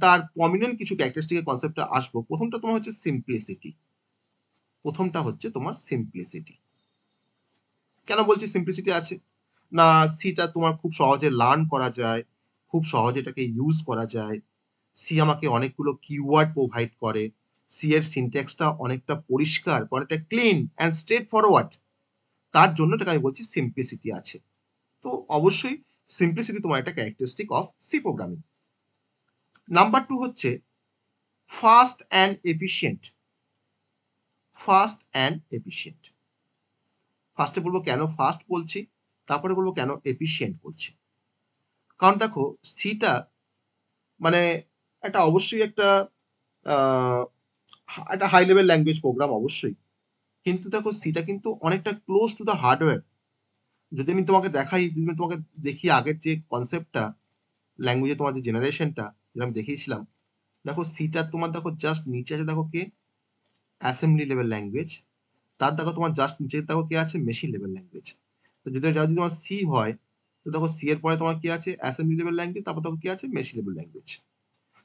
তার প্রমিনেন্ট কিছু ক্যারেক্টারিস্টিকের কনসেপ্টে আসবো। প্রথমটা তোমার হচ্ছে সিম্পলিসিটি। কেন বলছি সিম্পলিসিটি আছে? না, সিটা তোমার খুব সহজে লার্ন করা যায়, খুব সহজে এটাকে ইউজ করা যায়। সি আমাকে অনেকগুলো কিওয়ার্ড প্রোভাইড করে। সি এর সিনট্যাক্সটা অনেকটা পরিষ্কার, অনেকটা ক্লিন অ্যান্ড স্ট্রেট ফরওয়ার্ড। তার জন্য এটাকে আমি বলছি সিম্পলিসিটি আছে। তো অবশ্যই সিম্পলিসিটি তোমার একটা characteristic of C programming. Number 2 হচ্ছে fast and efficient. Fast and efficient. ফার্স্টে বলবো কেন ফাস্ট বলছি, তারপরে বলবো কেন এফিশিয়েন্ট বলছি। কারণ দেখো সিটা মানে একটা অবশ্যই একটা হাই লেভেল ল্যাঙ্গুয়েজ প্রোগ্রাম অবশ্যই, কিন্তু দেখো সিটা কিন্তু অনেকটা ক্লোজ টু দ্য হার্ডওয়্যার। যদি আমি তোমাকে দেখাই, যদি আমি তোমাকে দেখি আগের যে কনসেপ্টটা ল্যাঙ্গুয়েজে তোমার যে জেনারেশনটা যেটা আমি দেখিয়েছিলাম, দেখো সিটা তোমার দেখো জাস্ট নিচে আছে দেখো কে অ্যাসেম্বলি লেভেল ল্যাঙ্গুয়েজ, তার দেখো তোমার জাস্ট নিচে দেখো কে আছে মেশিন লেভেল ল্যাঙ্গুয়েজ। তো যদি তোমার সি হয় তো দেখো সি এর পরে তোমার কি আছে অ্যাসেম্বলি লেভেল ল্যাঙ্গুয়েজ, তারপর দেখো কি আছে মেশিন লেভেল ল্যাঙ্গুয়েজ।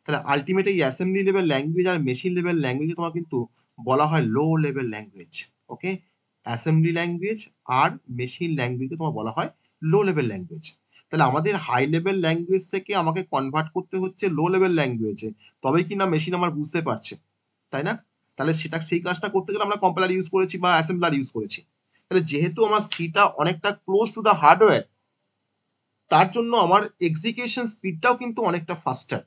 তাহলে আলটিমেট এই অ্যাসেম্বলি লেভেল ল্যাঙ্গুয়েজ আর মেশিন লেভেল ল্যাঙ্গুয়েজ তোমার কিন্তু বলা হয় লো লেভেল ল্যাঙ্গুয়েজ। ওকে, অ্যাসেম্বলি ল্যাঙ্গুয়েজ আর মেশিন ল্যাঙ্গুয়েজকে তোমার বলা হয় লো লেভেল ল্যাঙ্গুয়েজ। তাহলে আমাদের হাই লেভেল ল্যাঙ্গুয়েজ থেকে আমাকে কনভার্ট করতে হচ্ছে লো লেভেল ল্যাঙ্গুয়েজে, তবেই কি না মেশিন আমার বুঝতে পারছে, তাই না? তাহলে সেই কাজটা করতে গেলে আমরা কম্পাইলার ইউজ করেছি বা অ্যাসেম্বলার ইউজ করেছি। তাহলে যেহেতু আমার সিটা অনেকটা ক্লোজ টু দ্য হার্ডওয়্যার, তার জন্য আমার এক্সিকিউশন স্পিডটাও কিন্তু অনেকটা ফাস্টার,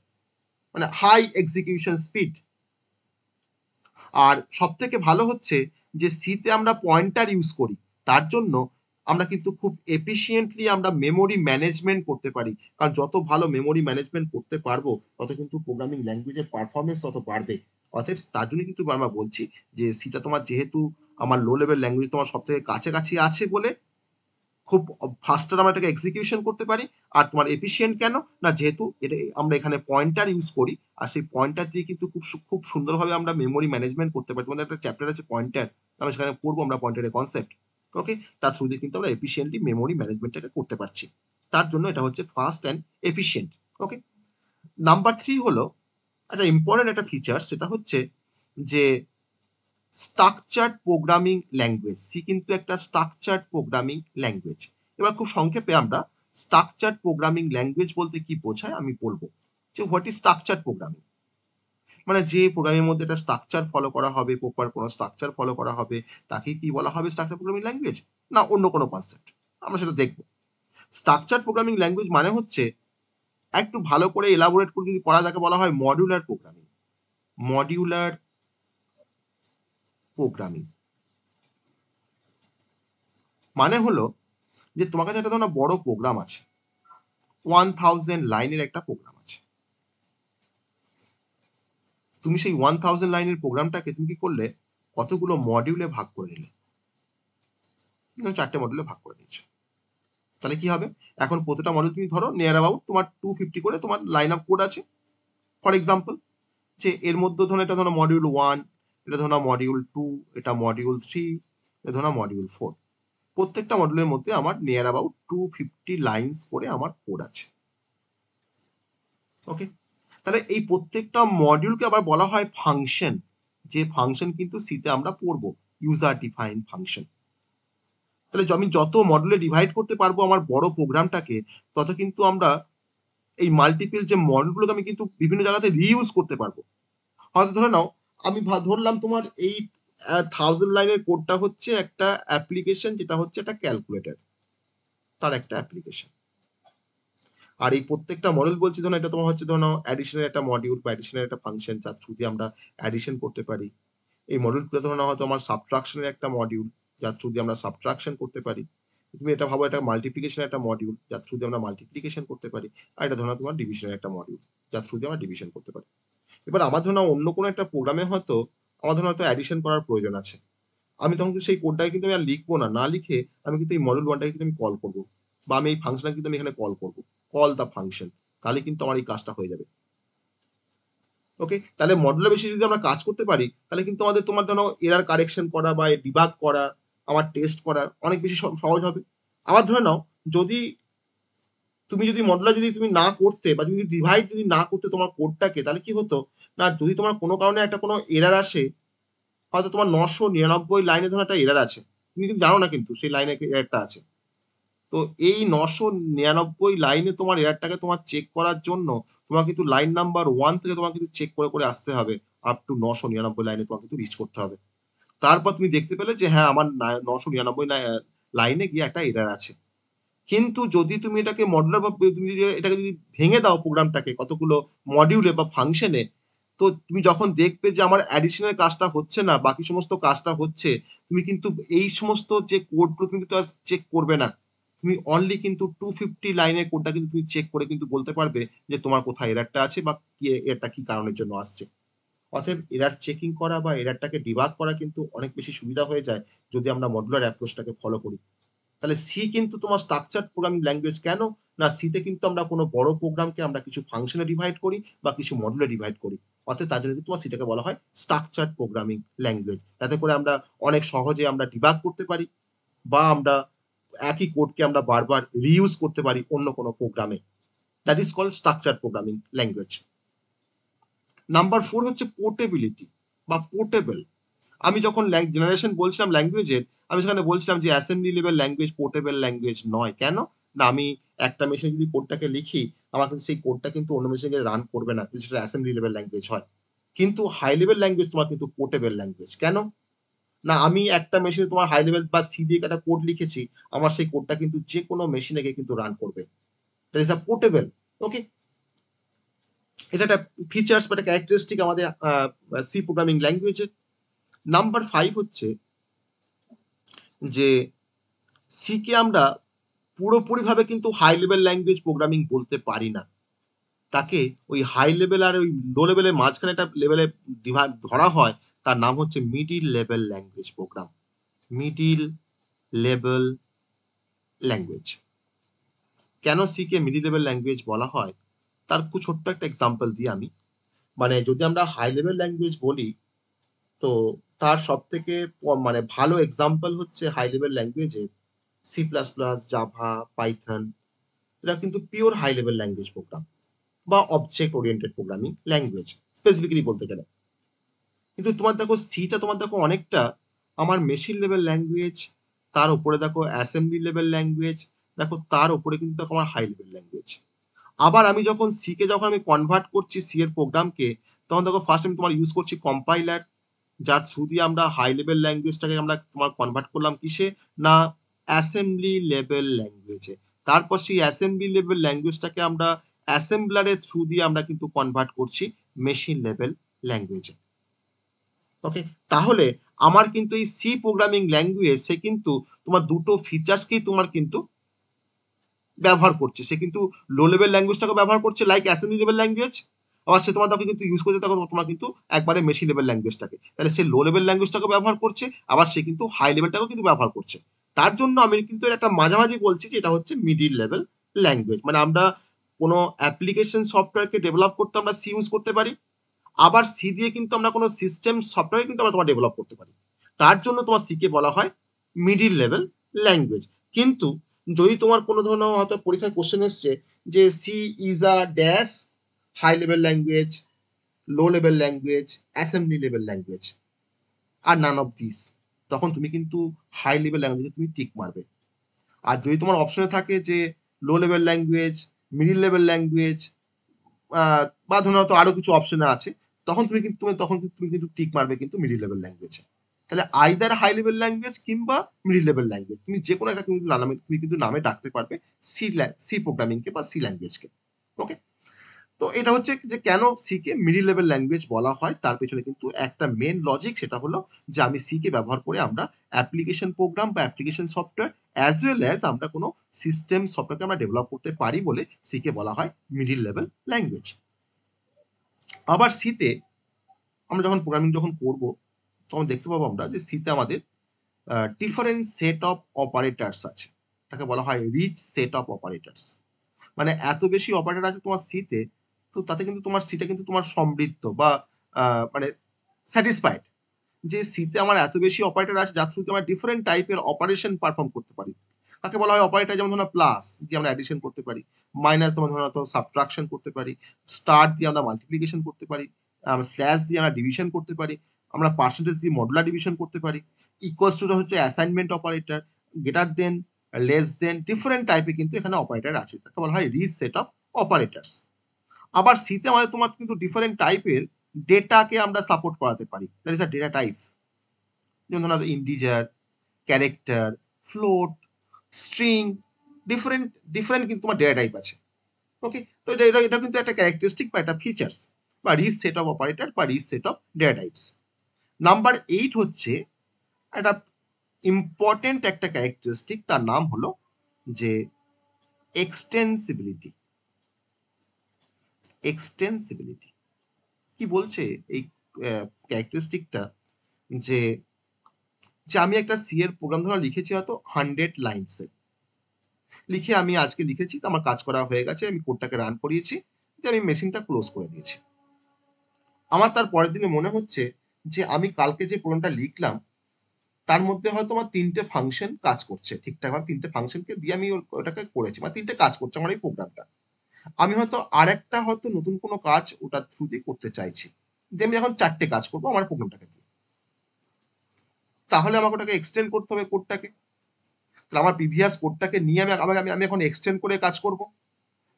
মানে হাই এক্সিকিউশন স্পিড। আর সব থেকে ভালো হচ্ছে যে সিতে আমরা পয়েন্টার ইউজ করি, তার জন্য আমরা কিন্তু খুব এফিসিয়েন্টলি আমরা মেমোরি ম্যানেজমেন্ট করতে পারি। কারণ যত ভালো মেমোরি ম্যানেজমেন্ট করতে পারবো তত কিন্তু প্রোগ্রামিং ল্যাঙ্গুয়েজের পারফরমেন্স তত বাড়বে। অতএব তার জন্য কিন্তু আমরা বলছি যে সিটা তোমার যেহেতু আমার লো লেভেল ল্যাঙ্গুয়েজ তোমার সব থেকে কাছাকাছি আছে বলে খুব ফাস্টার আমরা এটাকে এক্সিকিউশন করতে পারি। আর তোমার এফিসিয়েন্ট কেন না, যেহেতু এটা আমরা এখানে পয়েন্টার ইউজ করি, আর সেই পয়েন্টার দিয়ে কিন্তু খুব সুন্দরভাবে আমরা মেমোরি ম্যানেজমেন্ট করতে পারি। তোমাদের একটা চ্যাপ্টার আছে পয়েন্টার, আমরা সেখানে পড়বো আমরা পয়েন্টারের কনসেপ্ট। ওকে, তার থ্রু দিয়ে কিন্তু আমরা এফিসিয়েন্টলি মেমোরি ম্যানেজমেন্টটাকে করতে পারছি। তার জন্য এটা হচ্ছে fast and efficient. Okay, number 3 হলো একটা ইম্পর্টেন্ট একটা ফিচার, সেটা হচ্ছে যে স্ট্রাকচার্ড প্রোগ্রামিং ল্যাঙ্গুয়েজ। সি কিন্তু একটা স্ট্রাকচার্ড প্রোগ্রামিং ল্যাঙ্গুয়েজ। এবার খুব সংক্ষেপে আমরা স্ট্রাকচার্ড প্রোগ্রামিং ল্যাঙ্গুয়েজ বলতে কি বোঝায় আমি বলবো যে হোয়াট ইজ স্ট্রাকচার্ড প্রোগ্রামিং। মানে যে প্রোগ্রামের মধ্যে একটা স্ট্রাকচার ফলো করা হবে, প্রপার কোনো স্ট্রাকচার ফলো করা হবে, তাকে কি বলা হবে স্ট্রাকচার প্রোগ্রামিং ল্যাঙ্গুয়েজ, না অন্য কোনো কনসেপ্ট, আমরা সেটা দেখব। স্ট্রাকচার প্রোগ্রামিং ল্যাঙ্গুয়েজ মানে হচ্ছে একটু ভালো করে এলাবোরেট করে যদি করা যাকে বলা হয় মডিউলার প্রোগ্রামিং। মডিউলার প্রোগ্রামিং মানে হলো যে তোমার কাছে একটা ধরনের বড় প্রোগ্রাম আছে, 1000 লাইনের একটা প্রোগ্রাম আছে। তুমি সেই 1000 লাইনের প্রোগ্রামটাকে তুমি কি করলে কতগুলো মডিউলে ভাগ করে নিলে, 4টে মডিউলে ভাগ করে দিয়েছো। তাহলে কি হবে, এখন প্রতিটা মডিউল তুমি ধরো নিয়ার অ্যাবাউট তোমার 250 করে তোমার লাইন অফ কোড আছে। ফর এক্সাম্পল যে এর মধ্যে ধরো এটা ধরো মডিউল 1, এটা ধরো মডিউল 2, এটা মডিউল 3, এটা ধরো মডিউল 4। প্রত্যেকটা মডিউলের মধ্যে আমার নিয়ার অ্যাবাউট 250 লাইনস করে আমার কোড আছে। ওকে, তাহলে এই প্রত্যেকটা মডিউলকে আবার বলা হয় ফাংশন, যে ফাংশন কিন্তু সিতে আমরা পড়বো ইউজার ডিফাইন ফাংশন। তাহলে আমি যত মডিউলে ডিভাইড করতে পারবো আমার বড় প্রোগ্রামটাকে, তত কিন্তু আমরা এই মাল্টিপল যে মডিউলগুলোকে আমি কিন্তু বিভিন্ন জায়গাতে রিইউজ করতে পারবো। হয়তো ধরে নাও আমি ধরলাম তোমার এই 1000 লাইনের কোডটা হচ্ছে একটা অ্যাপ্লিকেশন, যেটা হচ্ছে একটা ক্যালকুলেটর, তার একটা অ্যাপ্লিকেশন। আর এই প্রত্যেকটা মডিউল বলছি ধরো এটা তোমার হচ্ছে ধরো অ্যাডিশনের একটা মডিউল বা অ্যাডিশনের একটা ফাংশন, যার থ্রু দিয়ে আমরা অ্যাডিশন করতে পারি। এই মডিউলগুলো ধরো হয়তো আমার সাবট্রাকশনের একটা মডিউল, যার থ্রু দিয়ে আমরা সাবট্রাকশন করতে পারি। তুমি এটা ভাবো এটা মাল্টিপ্লিকেশনের একটা মডিউল, যার থ্রু দিয়ে আমরা মাল্টিপ্লিকেশন করতে পারি। আর এটা ধরো তোমার ডিভিশনের একটা মডিউল, যার থ্রু দিয়ে আমরা ডিভিশন করতে পারি। এবার আমার ধরো অন্য কোনো একটা প্রোগ্রামে হয়তো আমার ধরো হয়তো অ্যাডিশন করার প্রয়োজন আছে, আমি তখন সেই কোডটাকে কিন্তু আমি আর লিখবো না, না লিখে আমি কিন্তু এই মডিউল 1টাকে কিন্তু আমি কল করবো, বা আমি এই ফাংশনটাকে কিন্তু আমি এখানে কল করবো, কল দ্য ফাংশন, তাহলে কিন্তু আমার এই কাজটা হয়ে যাবে। ওকে, তাহলে মডুলার বেশি যদি আমরা কাজ করতে পারি, তাহলে কিন্তু আমাদের তোমার ধরো এরার কারেকশন করা বা ডিবাগ করা, আমার টেস্ট করা অনেক বেশি সহজ হবে। আবার ধরে নাও যদি মডুলার যদি তুমি না করতে বা যদি ডিভাইড যদি না করতে তোমার কোডটাকে, তাহলে কি হতো না, যদি তোমার কোনো কারণে একটা কোনো এরার আসে, হয়তো তোমার 999 লাইনে ধরো একটা এরার আছে, তুমি কিন্তু জানো না কিন্তু সেই লাইনে এরারটা আছে, তো এই 999 লাইনে তোমার এররটাকে তোমার চেক করার জন্য তোমার কিন্তু লাইন নাম্বার 1 থেকে তোমার কিন্তু চেক করে আসতে হবে আপ টু 999 লাইনে তোমাকে কিন্তু রিচ করতে হবে। তারপর তুমি দেখতে পেলে যে হ্যাঁ আমার 999 লাইনে গিয়ে একটা এরর আছে। কিন্তু যদি তুমি এটাকে মডুলার বা তুমি যদি এটাকে যদি ভেঙে দাও প্রোগ্রামটাকে কতগুলো মডিউলে বা ফাংশনে, তো তুমি যখন দেখবে যে আমার অ্যাডিশনাল কাজটা হচ্ছে না, বাকি সমস্ত কাজটা হচ্ছে, তুমি কিন্তু এই সমস্ত যে কোডগুলো তুমি কিন্তু আর চেক করবে না। তুমি অনলি কিন্তু 250 লাইনের কোডটা কিন্তু তুমি চেক করে কিন্তু বলতে পারবে যে তোমার কোথায় এররটা আছে বা এটা কি কারণের জন্য আসছে। অতএব এরর চেকিং করা বা এররটাকে ডিবাগ করা কিন্তু অনেক বেশি সুবিধা হয়ে যায় যদি আমরা মডুলার অ্যাপ্রোচটাকে ফলো করি। তাহলে সি কিন্তু তোমার স্ট্রাকচার্ড প্রোগ্রামিং ল্যাঙ্গুয়েজ কেন? না সিতে কিন্তু আমরা কোনো বড় প্রোগ্রামকে আমরা কিছু ফাংশনে ডিভাইড করি বা কিছু মডুলে ডিভাইড করি। অর্থাৎ তার জন্য কিন্তু তোমার সিটাকে বলা হয় স্ট্রাকচার্ড প্রোগ্রামিং ল্যাঙ্গুয়েজ। যাতে করে আমরা অনেক সহজে আমরা ডিবাগ করতে পারি বা আমরা একই কোডকে আমরা বারবার রিইউজ করতে পারি অন্য কোনো প্রোগ্রামে। That is called structured programming language. Number 4 হচ্ছে পোর্টেবিলিটি বা পোর্টেবল। আমি যখন জেনারেশন বলছিলাম ল্যাঙ্গুয়েজের, আমি সেখানে বলছিলাম যে assembly level language portable language নয়। কেন? না আমি একটা মেশিনে যদি কোডটাকে লিখি, আমার কিন্তু সেই কোডটা কিন্তু অন্য মেশিনে রান করবে না, যদি সেটা অ্যাসেম্বলি লেভেল ল্যাঙ্গুয়েজ হয়। কিন্তু হাই লেভেল ল্যাঙ্গুয়েজ তোমার কিন্তু পোর্টেবল ল্যাঙ্গুয়েজ। কেন? না আমি একটা মেশিনে তোমার হাই লেভেল বা সি দিয়ে একটা কোড লিখেছি, আমার সেই কোডটা কিন্তু যে কোনো মেশিনে গিয়ে কিন্তু রান করবে। That is a portable. Okay, এটা একটা ফিচার্স বা একটা ক্যারেক্টারিস্টিক আমাদের সি প্রোগ্রামিং ল্যাঙ্গুয়েজের। নাম্বার 5 হচ্ছে যে সি কে আমরা পুরোপুরিভাবে কিন্তু হাই লেভেল ল্যাঙ্গুয়েজ প্রোগ্রামিং বলতে পারি না। তাকে ওই হাই লেভেল আর ওই লো লেভেলের মাঝখানে একটা লেভেলে ধরা হয়, তার নাম হচ্ছে middle level language program. Middle level language. কেন সি কে মিডিল লেভেল ল্যাঙ্গুয়েজ বলা হয়? তার খুব ছোট্ট একটা এক্সাম্পল দিই আমি। মানে যদি আমরা হাই লেভেল ল্যাঙ্গুয়েজ বলি, তো তার সবথেকে মানে ভালো এক্সাম্পল হচ্ছে হাই লেভেল ল্যাঙ্গুয়েজের C plus plus, Java, Python. এরা কিন্তু pure high level language program বা object oriented programming language specifically বলতে গেলে। কিন্তু তোমার দেখো সিটা তোমার দেখো অনেকটা আমার মেশিন লেভেল ল্যাঙ্গুয়েজ, তার উপরে দেখো অ্যাসেম্বলি লেভেল ল্যাঙ্গুয়েজ, দেখো তার উপরে কিন্তু দেখো আমার হাই লেভেল ল্যাঙ্গুয়েজ। আবার আমি যখন সি কে যখন আমি কনভার্ট করছি সি এর প্রোগ্রামকে, তখন দেখো ফার্স্ট আমি তোমার ইউজ করছি কম্পাইলার, যার থ্রু দিয়ে আমরা হাই লেভেল ল্যাঙ্গুয়েজটাকে আমরা তোমার কনভার্ট করলাম কিসে? না অ্যাসেম্বলি লেভেল ল্যাঙ্গুয়েজে। তারপর সেই অ্যাসেম্বলি লেভেল ল্যাঙ্গুয়েজটাকে আমরা অ্যাসেম্বলারের থ্রু দিয়ে আমরা কিন্তু কনভার্ট করছি মেশিন লেভেল ল্যাঙ্গুয়েজে। ওকে, তাহলে আমার কিন্তু এই সি প্রোগ্রামিং ল্যাঙ্গুয়েজ সে কিন্তু তোমার দুটো ফিচার্সকেই তোমার কিন্তু ব্যবহার করছে। সে কিন্তু লো লেভেল ল্যাঙ্গুয়েজটাকে ব্যবহার করছে লাইক অ্যাসেম্বলি লেভেল ল্যাঙ্গুয়েজ, আবার সে তোমার তাকে কিন্তু ইউজ করতে থাকো তোমার কিন্তু একবারে মেশিন লেভেল ল্যাঙ্গুয়েজটাকে। তাহলে সে লো লেভেল ল্যাঙ্গুয়েজটাকে ব্যবহার করছে, আবার সে কিন্তু হাই লেভেলটাকেও কিন্তু ব্যবহার করছে। তার জন্য আমি কিন্তু একটা মাঝামাঝি বলছি যে এটা হচ্ছে মিডিল লেভেল ল্যাঙ্গুয়েজ। মানে আমরা কোনো অ্যাপ্লিকেশন সফটওয়্যারকে ডেভেলপ করতে আমরা সি ইউজ করতে পারি, আবার সি দিয়ে কিন্তু আমরা কোনো সিস্টেম সফটওয়্যার কিন্তু আমরা তোমার ডেভেলপ করতে পারি। তার জন্য তোমার সি কে বলা হয় মিডিল লেভেল ল্যাঙ্গুয়েজ। কিন্তু যদি তোমার কোনো ধরনের হয়তো পরীক্ষায় কোশ্চেন এসছে যে C is a dash high level language, low level language, assembly level language আর নান অফ দিস, তখন তুমি কিন্তু হাই লেভেল ল্যাঙ্গুয়েজে তুমি টিক মারবে। আর যদি তোমার অপশনে থাকে যে লো level language, middle level language বা ধরো হয়তো আরো কিছু অপশনে আছে, তখন তুমি কিন্তু টিক মারবে কিন্তু মিডিল লেভেল ল্যাঙ্গুয়েজে। তাহলে আইদার হাই লেভেল ল্যাঙ্গুয়েজ কিংবা মিডিল লেভেল ল্যাঙ্গুয়েজ, তুমি যে কোনো একটা তুমি কিন্তু নামে ডাকতে পারবে সি প্রোগ্রামিংকে বা সি ল্যাঙ্গুয়েজকে। ওকে, তো এটা হচ্ছে যে কেন সি কে মিডিল লেভেল ল্যাঙ্গুয়েজ বলা হয়, তার পেছনে কিন্তু একটা মেন লজিক, সেটা হলো যে আমি সি কে ব্যবহার করে আমরা অ্যাপ্লিকেশন প্রোগ্রাম বা application software as well as আমরা কোনো সিস্টেম সফটওয়্যারকে আমরা ডেভেলপ করতে পারি বলে সি কে বলা হয় মিডিল লেভেল ল্যাঙ্গুয়েজ। আবার সিতে আমরা যখন প্রোগ্রামিং যখন করব, তখন দেখতে পাবো আমরা যে সিতে আমাদের ডিফারেন্ট সেট অফ অপারেটার্স আছে, তাকে বলা হয় রিচ সেট অফ অপারেটার্স। মানে এত বেশি অপারেটর আছে তোমার সিতে, তো তাতে কিন্তু তোমার সিটা কিন্তু তোমার সমৃদ্ধ বা মানে স্যাটিসফাইড যে সিতে আমার এত বেশি অপারেটর আছে যার থ্রুতে আমরা ডিফারেন্ট টাইপের অপারেশন পারফর্ম করতে পারি। তাকে বলা হয় অপারেটর, যেমন ধরো প্লাস দিয়ে আমরা অ্যাডিশন করতে পারি, মাইনাস তোমার ধরো সাবট্রাকশন করতে পারি, স্টার দিয়ে আমরা মাল্টিপ্লিকেশন করতে পারি, স্ল্যাশ দিয়ে আমরা ডিভিশন করতে পারি, আমরা পার্সেন্টেজ দিয়ে মডুলার ডিভিশন করতে পারি, ইকুয়ালস টুটা হচ্ছে assignment operator, greater than less than, different টাইপে কিন্তু এখানে অপারেটর আছে, তাকে বলা হয় রিচ সেট অফ অপারেটরস। আবার সিতে আমাদের তোমার কিন্তু ডিফারেন্ট টাইপের ডেটাকে আমরা সাপোর্ট করাতে পারি, that is a data type. যেমন ধরো integer, character, float, string, different different কিন্তু তোমার ডেটা টাইপ আছে। ওকে, তো এটা কিন্তু একটা ক্যারেক্টারিস্টিক বা একটা ফিচার্স বা রিচ সেট অফ অপারেটর বা rich set of data types. Number 8 হচ্ছে একটা ইম্পর্টেন্ট একটা ক্যারেক্টারিস্টিক, তার নাম হলো যে এক্সটেন্সিবিলিটি। এক্সটেন্সিবিলিটি কি বলছে এই ক্যারেক্টারিস্টিকটা, যে যে আমি একটা সি এর প্রোগ্রাম ধরো লিখেছি হয়তো 100 লাইনসের, লিখে আমি আজকে লিখেছি, তো আমার কাজ করা হয়ে গেছে, আমি কোডটাকে রান করিয়েছি, যে আমি মেশিনটা ক্লোজ করে দিয়েছি। আমার তার পরের দিনে মনে হচ্ছে যে আমি কালকে যে প্রোগ্রামটা লিখলাম তার মধ্যে হয়তো আমার 3টে ফাংশন কাজ করছে ঠিকঠাকভাবে, 3টে ফাংশনকে দিয়ে আমি ওটাকে করেছি, মানে 3টে কাজ করছে আমার এই প্রোগ্রামটা। আমি হয়তো আরেকটা হয়তো নতুন কোনো কাজ ওটার থ্রুতে করতে চাইছি, যে আমি এখন 4টে কাজ করবো আমার প্রোগ্রামটাকে দিয়ে। তাহলে আমাকে ওটাকে এক্সটেন্ড করতে হবে কোডটাকে। তাহলে আমার প্রিভিয়াস কোডটাকে নিয়ে আমি এখন এক্সটেন্ড করে কাজ করব।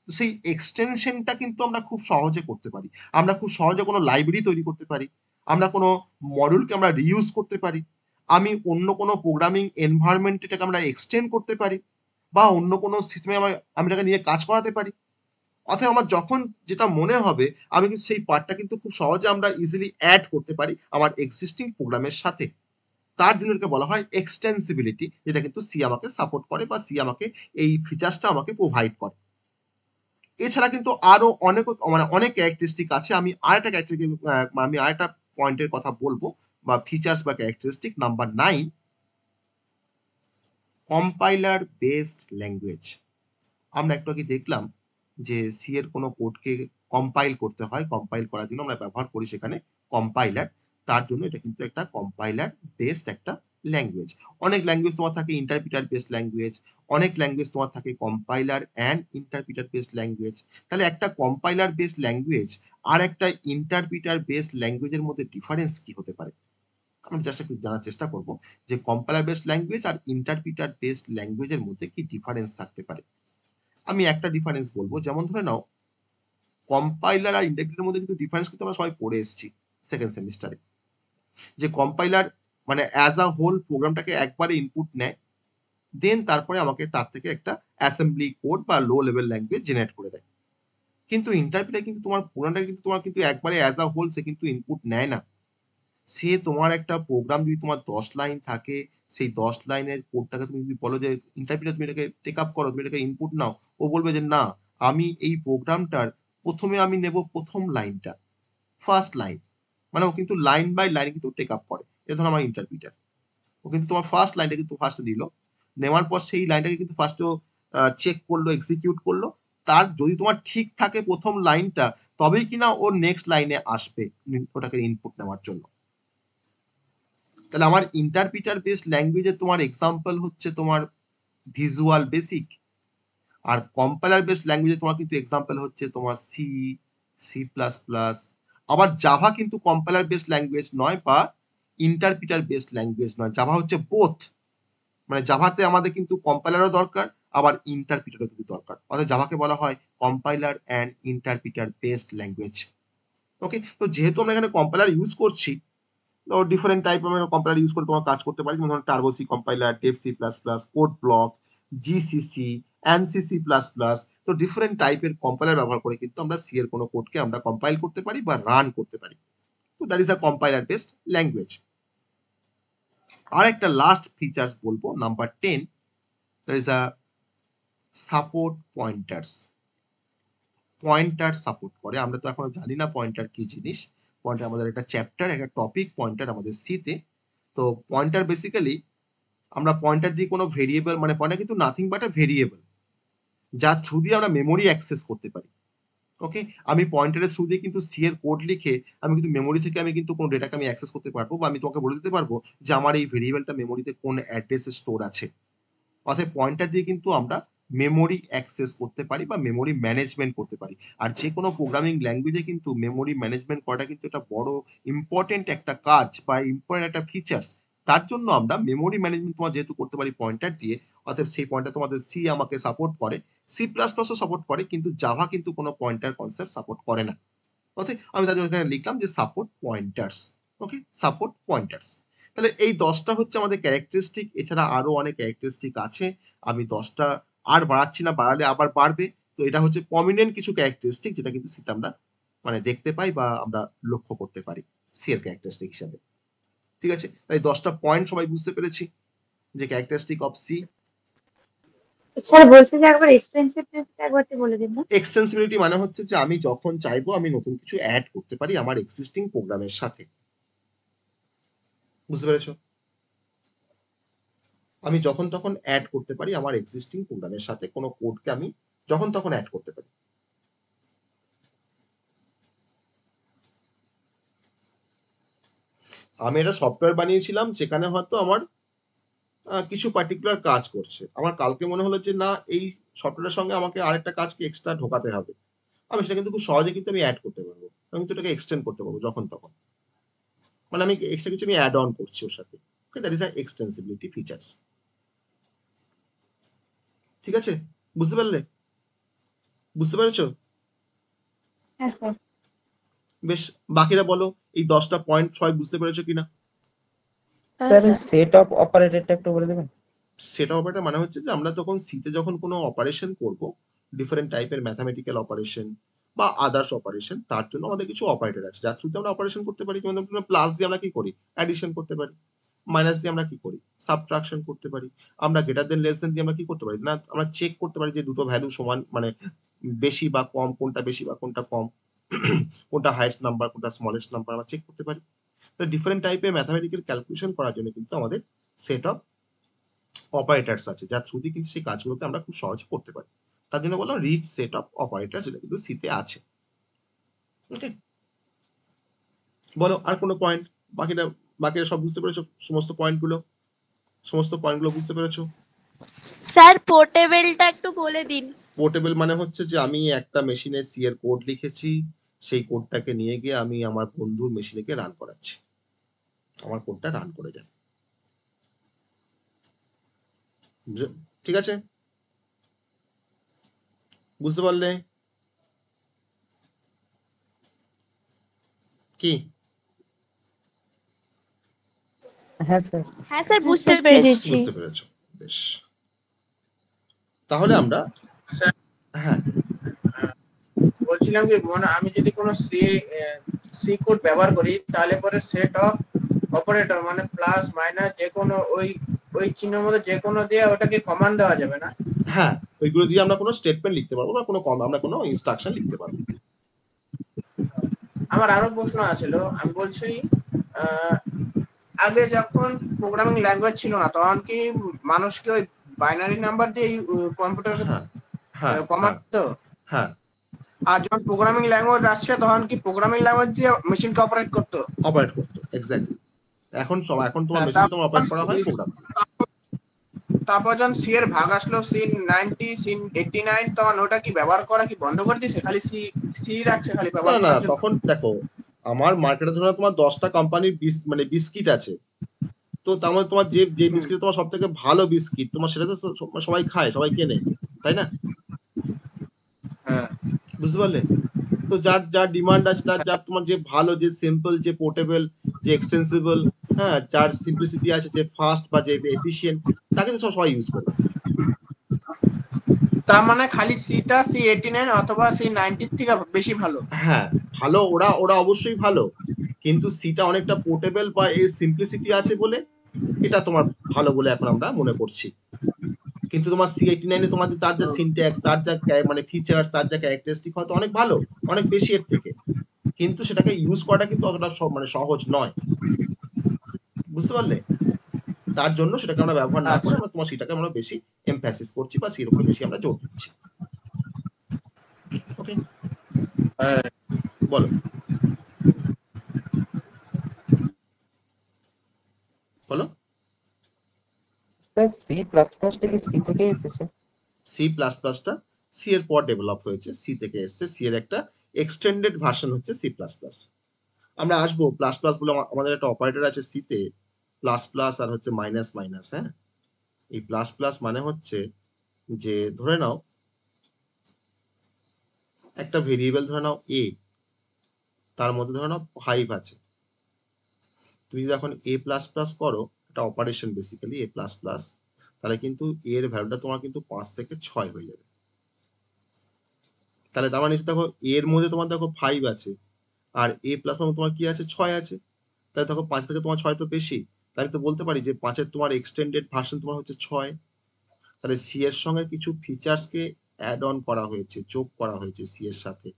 তো সেই এক্সটেনশনটা কিন্তু আমরা খুব সহজে করতে পারি। আমরা খুব সহজে কোনো লাইব্রেরি তৈরি করতে পারি, আমরা কোনো মডিউলকে আমরা রিইউজ করতে পারি, আমি অন্য কোনো প্রোগ্রামিং এনভায়রনমেন্ট এটাকে আমরা এক্সটেন্ড করতে পারি, বা অন্য কোনো সিস্টেমে আমি এটাকে নিয়ে কাজ করাতে পারি। অথবা আমার যখন যেটা মনে হবে আমি কিন্তু সেই পার্টটা কিন্তু খুব সহজে আমরা ইজিলি অ্যাড করতে পারি আমার এক্সিস্টিং প্রোগ্রামের সাথে। তার জন্য এটাকে বলা হয় এক্সটেন্সিবিলিটি, যেটা কিন্তু সি আমাকে সাপোর্ট করে বা সি আমাকে এই ফিচার্সটা আমাকে প্রোভাইড করে। এছাড়া কিন্তু আরো অনেক ক্যারেক্টারিস্টিক আছে। আমি আরেকটা পয়েন্টের কথা বলবো বা ফিচার্স বা characteristic number 9, compiler based language. আমরা একটু আগে দেখলাম যে সি এর কোনো কোডকে কম্পাইল করতে হয়, কম্পাইল করার জন্য আমরা ব্যবহার করি সেখানে কম্পাইলার। তার জন্য এটা কিন্তু একটা কম্পাইলার বেসড একটা ল্যাঙ্গুয়েজ। অনেক ল্যাঙ্গুয়েজ তোমার থাকে ইন্টারপ্রিটার বেসড ল্যাঙ্গুয়েজ, অনেক ল্যাঙ্গুয়েজ তোমার থাকে compiler and interpreter based language. তাহলে একটা কম্পাইলার বেসড ল্যাঙ্গুয়েজ আর একটা ইন্টারপ্রিটার বেসড ল্যাঙ্গুয়েজের মধ্যে ডিফারেন্স কি হতে পারে, আমি জাস্ট একটু জানার চেষ্টা করব যে কম্পাইলার বেসড ল্যাঙ্গুয়েজ আর ইন্টারপ্রিটার বেসড ল্যাঙ্গুয়েজের মধ্যে কি ডিফারেন্স থাকতে পারে। আমি একটা ডিফারেন্স বলবো, যেমন ধরে নাও কম্পাইলার আর ইন্টারপ্রিটারের মধ্যে কিন্তু ডিফারেন্স কিন্তু আমরা সবাই পড়ে এসেছি সেকেন্ড সেমিস্টারে, যে কম্পাইলার মানে অ্যাজ আ হোল প্রোগ্রামটাকে একবারে ইনপুট নেয়, দেন তারপরে আমাকে তার থেকে একটা অ্যাসেম্বলি কোড বা লো লেভেল ল্যাঙ্গুয়েজ জেনারেট করে দেয়। কিন্তু ইন্টারপ্রিটার কিন্তু তোমার প্রোগ্রামটাকে কিন্তু তোমার কিন্তু একবারে অ্যাজ আ হোল সে কিন্তু ইনপুট নেয় না। সে তোমার একটা প্রোগ্রাম যদি তোমার 10 লাইন থাকে, সেই 10 লাইনের কোডটাকে তুমি যদি বলো যে ইন্টারপ্রিটার তুমি এটাকে টেক আপ করো, তুমি এটাকে ইনপুট নাও, ও বলবে যে না, আমি এই প্রোগ্রামটার প্রথমে আমি নেব প্রথম লাইনটা, ফার্স্ট লাইন, মানে ও কিন্তু লাইন বাই লাইন কিন্তু টেক আপ করে। এটা ধরো আমার ইন্টারপ্রিটার, ও কিন্তু তোমার ফার্স্ট লাইনটা কিন্তু ফার্স্টে দিল, নেওয়ার পর সেই লাইনটাকে কিন্তু ফার্স্টে চেক করলো, এক্সিকিউট করলো, তার যদি তোমার ঠিক থাকে প্রথম লাইনটা, তবেই কিনা ও নেক্সট লাইনে আসবে ওটাকে ইনপুট নেওয়ার জন্য। তাহলে আমার ইন্টারপ্রিটার বেসড ল্যাঙ্গুয়েজের তোমার এক্সাম্পল হচ্ছে তোমার ভিজুয়াল বেসিক, আর কম্পাইলার বেসড ল্যাঙ্গুয়েজে তোমার কিন্তু এক্সাম্পল হচ্ছে তোমার সি, সি প্লাস প্লাস। আবার জাভা কিন্তু কম্পাইলার বেসড ল্যাঙ্গুয়েজ নয় বা ইন্টারপ্রিটার বেসড ল্যাঙ্গুয়েজ নয়, জাভা হচ্ছে বোথ। মানে জাভাতে আমাদের কিন্তু কম্পাইলারও দরকার, আবার ইন্টারপ্রিটারও কিন্তু দরকার, অর্থাৎ জাভাকে বলা হয় compiler and interpreter based language. Okay, তো যেহেতু আমরা এখানে কম্পাইলার ইউজ করছি, তো ডিফারেন্ট টাইপ আমরা কম্পাইলার ইউজ করে তোমার কাজ করতে পারি, যেমন ধরুন Turbo C compiler, Dev C plus plus, code block, GCC, NCC plus plus. তো ডিফারেন্ট টাইপের কম্পাইলার ব্যবহার করে কিন্তু আমরা সি এর কোনো কোডকে আমরা কম্পাইল করতে পারি বা রান করতে পারি। তো that is a compiler based language. আর একটা লাস্ট ফিচার্স বলবো number 10, that is a support pointers. Pointer support করে, আমরা তো এখনো জানি না পয়েন্টার কি জিনিস। পয়েন্টার আমাদের একটা চ্যাপ্টার, একটা টপিক পয়েন্টার আমাদের সিতে। তো পয়েন্টার বেসিক্যালি আমরা পয়েন্টার দিয়ে কোনো ভেরিয়েবল, মানে পয়েন্টার কিন্তু নাথিং বাট আ ভেরিয়েবল, যার থ্রু দিয়ে আমরা মেমোরি অ্যাক্সেস করতে পারি। ওকে, আমি পয়েন্টারের থ্রু দিয়ে কিন্তু সি এর কোড লিখে আমি কিন্তু মেমোরি থেকে আমি কিন্তু কোনো ডেটাকে আমি অ্যাক্সেস করতে পারবো, বা আমি তোমাকে বলে দিতে পারবো যে আমার এই ভেরিয়েবলটা মেমোরিতে কোন অ্যাড্রেসে স্টোর আছে। অর্থাৎ পয়েন্টার দিয়ে কিন্তু আমরা মেমোরি অ্যাক্সেস করতে পারি বা মেমোরি ম্যানেজমেন্ট করতে পারি। আর যে কোনো প্রোগ্রামিং ল্যাঙ্গুয়েজে কিন্তু মেমোরি ম্যানেজমেন্ট করাটা কিন্তু একটা বড় ইম্পর্টেন্ট একটা কাজ বা ইম্পর্টেন্ট একটা ফিচার্স, তার জন্য আমরা মেমোরি ম্যানেজমেন্ট তোমার যেহেতু করতে পারি পয়েন্টার দিয়ে, অতএব সেই পয়েন্টার তোমাদের সি আমাকে সাপোর্ট করে, C++ও সাপোর্ট করে, কিন্তু জাভা কিন্তু কোনো পয়েন্টার কনসেপ্ট সাপোর্ট করে না। ওকে, আমি তার জন্য এখানে লিখলাম যে সাপোর্ট পয়েন্টার্স। ওকে, সাপোর্ট পয়েন্টার্স। তাহলে এই 10টা হচ্ছে আমাদের ক্যারেক্টারিস্টিক। এছাড়া আরো অনেক ক্যারেক্টারিস্টিক আছে, আমি 10টা আর বাড়াচ্ছি না, বাড়ালে আবার বাড়বে। তো এটা হচ্ছে প্রমিনেন্ট কিছু ক্যারেক্টারিস্টিক যেটা কিন্তু সিতে আমরা মানে দেখতে পাই বা আমরা লক্ষ্য করতে পারি সি এর ক্যারেক্টারিস্টিক হিসাবে। ঠিক আছে, তাই 10টা পয়েন্ট সবাই বুঝতে পেরেছি যে ক্যারেক্টারিস্টিক অফ সি। স্যার বলছে যে একবার এক্সটেনসিবিলিটি একবার বলে দিন না। এক্সটেন্সিবিলিটি মানে হচ্ছে যে আমি যখন চাইবো আমি নতুন কিছু অ্যাড করতে পারি আমার এক্সিস্টিং প্রোগ্রামের সাথে। বুঝতে পেরেছো? আমি যখন তখন অ্যাড করতে পারি আমার এক্সিস্টিং প্রোগ্রামের সাথে, কোনো কোডকে আমি যখন তখন অ্যাড করতে পারি। আমি একটা সফটওয়্যার বানিয়েছিলাম যেখানে হয়তো আমার কিছু পার্টিকুলার কাজ করছে, আমার কালকে মনে হলো যে না এই সফটওয়্যারের সঙ্গে আমাকে আরেকটা কাজকে এক্সট্রা ঢোকাতে হবে, আমি সেটা কিন্তু খুব সহজে কিন্তু আমি অ্যাড করতে পারবো, আমি কিন্তু এটাকে এক্সটেন্ড করতে পারবো যখন তখন, মানে আমি এক্সট্রা কিছু আমি অ্যাড অন করছি ওর সাথে। ওকে, দ্যাট ইজ আ এক্সটেন্সিবিলিটি ফিচার্স। ঠিক আছে, বুঝতে পারলে? বুঝতে পেরেছো? হ্যাঁ স্যার। বেশ, বাকিরা বলো এই 10টা পয়েন্ট সবাই বুঝতে পেরেছো কিনা? হ্যাঁ স্যার স্যার। সেট অফ অপারেটরটা একটু বলে দেবেন? সেটা অপারেটর মানে হচ্ছে যে আমরা তখন সিতে যখন কোনো অপারেশন করব, ডিফারেন্ট টাইপের ম্যাথামেটিক্যাল অপারেশন বা আদার্স অপারেশন, তার জন্য আমাদের কিছু অপারেটর আছে যার থ্রুতে আমরা অপারেশন করতে পারি। যেমন প্লাস দিয়ে আমরা কি করি, অ্যাডিশন করতে পারি। মাইনাস দিয়ে আমরা কি করি, সাবট্রাকশন করতে পারি। আমরা গ্রেটার দেন লেস দেন দিয়ে আমরা কি করতে পারি না, আমরা চেক করতে পারি যে দুটো ভ্যালু সমান, মানে বেশি বা কম, কোনটা বেশি বা কোনটা কম, কোনটা হাইয়েস্ট নাম্বার কোনটা স্মলেস্ট নাম্বার আমরা চেক করতে পারি। তো ডিফারেন্ট টাইপের ম্যাথামেটিক্যাল ক্যালকুলেশন করার জন্য কিন্তু আমাদের সেট অফ অপারেটরস আছে যার থ্রুতে কিন্তু সেই কাজগুলোকে আমরা খুব সহজে করতে পারি। তার জন্য বললাম রিচ সেট অফ অপারেটর, যেটা কিন্তু সিতে আছে। ওকে, বলো আর কোনো পয়েন্ট? বাকিরা সব বুঝতে পেরেছো? সমস্ত পয়েন্টগুলো বুঝতে পেরেছো? স্যার পোর্টেবলটা একটু বলে দিন। পোর্টেবল মানে হচ্ছে যে আমি একটা মেশিনে সি এর কোড লিখেছি, সেই কোডটাকে নিয়ে গিয়ে আমি আমার বন্ধুর মেশিনে গিয়ে রান করাচ্ছি, আমার কোডটা রান করে যাবে। ঠিক আছে, বুঝতে পারলে কি? হ্যাঁ স্যার। হ্যাঁ স্যার বুঝতে স্যার, পেরেছি। বুঝতে পেরেছো, বেশ। তাহলে আমরা হ্যাঁ বলছিলাম কি মানে আমি যদি কোনো সি কোড ব্যবহার করি তাহলে পরে সেট অফ অপারেটর মানে প্লাস মাইনাস যে কোনো ওই চিহ্নের মধ্যে যে কোনো দিয়ে ওটাকে কমান্ড দেওয়া যাবে না? হ্যাঁ, ওইগুলো দিয়ে আমরা কোনো স্টেটমেন্ট লিখতে পারবো বা আমরা কোনো ইনস্ট্রাকশন লিখতে পারবো। আমার আরো প্রশ্ন আছিল, আমি বলছি আগে যখন প্রোগ্রামিং ল্যাঙ্গুয়েজ ছিল না তখন কি মানুষকে ওই বাইনারি নাম্বার দিয়ে কম্পিউটার হ্যাঁ কমান্ড দিত? হ্যাঁ, আর যখন প্রোগ্রামিং ল্যাঙ্গুয়েজ আসছে তখন কি প্রোগ্রামিং ল্যাঙ্গুয়েজ দিয়ে মেশিনকে অপারেট করতো? এক্স্যাক্টলি। এখন তোমার হ্যাঁ, মেশিন তোমার অপারেট করা হয় প্রোগ্রাম। তারপর যখন সি এর ভাগ আসলো C90 C89 তখন ওটা কি ব্যবহার করা কি বন্ধ করে দিয়েছে, খালি সি রাখছে খালি না ব্যবহার না, করার জন্য? তখন দেখো আমার মার্কেটে ধরো তোমার 10টা কোম্পানির মানে বিস্কিট আছে, তো তার মধ্যে তোমার যে বিস্কিট তোমার সব থেকে ভালো বিস্কিট তোমার, সেটা তো সবাই খায়, সবাই কেনে, তাই না? হ্যাঁ, বুঝতে পারলে? তো যার ডিমান্ড আছে, যার তোমার যে ভালো, যে সিম্পল, যে পোর্টেবল, যে এক্সটেন্সিবল, হ্যাঁ, যার সিম্পলিসিটি আছে, যে ফাস্ট বা যে এফিশিয়েন্ট, তাকে তো সবাই ইউজ করবে। তার মানে খালি সিটা C89 অথবা C90 থেকে বেশি ভালো? হ্যাঁ, ভালো, ওরা অবশ্যই ভালো, কিন্তু সিটা অনেকটা পোর্টেবল বা এর সিম্পলিসিটি আছে বলে এটা তোমার ভালো বলে এখন আমরা মনে করছি। কিন্তু তোমার C89 এ তোমার তার যে সিনট্যাক্স, তার যা মানে ফিচার্স, তার যা ক্যারেক্টারিস্টিক হয়তো অনেক ভালো, অনেক বেশি এর থেকে, কিন্তু সেটাকে ইউজ করাটা কিন্তু অতটা মানে সহজ নয়। বুঝতে পারলে? তার জন্য সেটাকে আমরা ব্যবহার না করে আমরা তোমার সেটাকে আমরা বেশি এমফ্যাসিস করছি বা সের উপরে বেশি আমরা জোর দিচ্ছি। ওকে, বলো বলো। স্যার C++টা কি সি থেকে এসেছে? C++টা সি এর পর ডেভেলপ হয়েছে, সি থেকে এসেছে, সি এর একটা এক্সটেন্ডেড ভার্সন হচ্ছে C++। আমরা আসবো প্লাস প্লাস বলে আমাদের একটা অপারেটর আছে সিতে, প্লাস প্লাস আর হচ্ছে মাইনাস মাইনাস। হ্যাঁ, এই প্লাস প্লাস মানে হচ্ছে যে ধরে নাও একটা ভেরিয়েবল ধরে নাও এ, তার মধ্যে ধরে নাও 5 আছে। তুমি যদি এখন এ প্লাস প্লাস করো, এটা অপারেশন বেসিক্যালি এ প্লাস প্লাস, তাহলে কিন্তু এর ভ্যালুটা তোমার কিন্তু 5 থেকে 6 হয়ে যাবে। তাহলে তার মানে দেখো এর মধ্যে তোমার দেখো 5 আছে, আর এ প্লাস তোমার কি আছে, 6 আছে। তাহলে দেখো 5 থেকে তোমার 6 তো বেশি, তাহলে তো বলতে পারি যে 5-এর তোমার এক্সটেন্ডেড ভার্সন তোমার হচ্ছে 6। তাহলে সি এর সঙ্গে কিছু ফিচার্সকে অ্যাড অন করা হয়েছে, যোগ করা হয়েছে সি এর সাথে।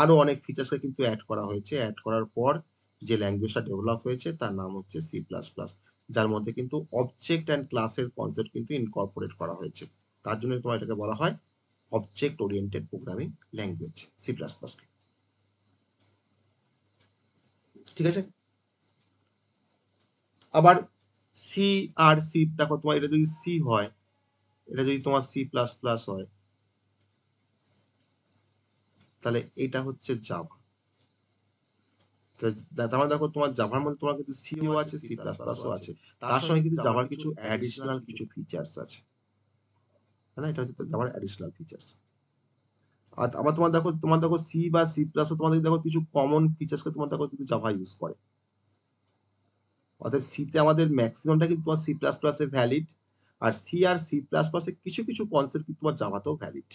আরো অনেক ফিচার্সকে কিন্তু অ্যাড করা হয়েছে। অ্যাড করার পর যে ল্যাঙ্গুয়েজটা ডেভেলপ হয়েছে তার নাম হচ্ছে সি প্লাস প্লাস, যার মধ্যে কিন্তু অবজেক্ট অ্যান্ড ক্লাসের কনসেপ্ট কিন্তু ইনকর্পোরেট করা হয়েছে। তার জন্য তোমার এটাকে বলা হয় object oriented programming language, C plus plus. ঠিক আছে। আবার সি আর সি, দেখো তোমার এটা যদি সি হয়, এটা যদি তোমার সি প্লাস প্লাস হয়, তাহলে এটা হচ্ছে জাভা। তার মানে দেখো তোমার জাভার মধ্যে তোমার কিন্তু সিও আছে, সি প্লাস প্লাসও আছে, তার সঙ্গে কিন্তু জাভার কিছু অ্যাডিশনাল কিছু ফিচার্স আছে। হ্যাঁ, এটা হচ্ছে জাভার অ্যাডিশনাল ফিচার্স। আর আবার তোমার দেখো সি বা সি প্লাস তোমাদের দেখো কিছু কমন ফিচার্সকে তোমার দেখো কিন্তু জাভা ইউজ করে। অর্থাৎ সিতে আমাদের ম্যাক্সিমামটা কিন্তু তোমার সি প্লাস প্লাসে ভ্যালিড, আর সি প্লাস প্লাসে কিছু কিছু কনসেপ্ট কিন্তু তোমার জাভাতেও ভ্যালিড।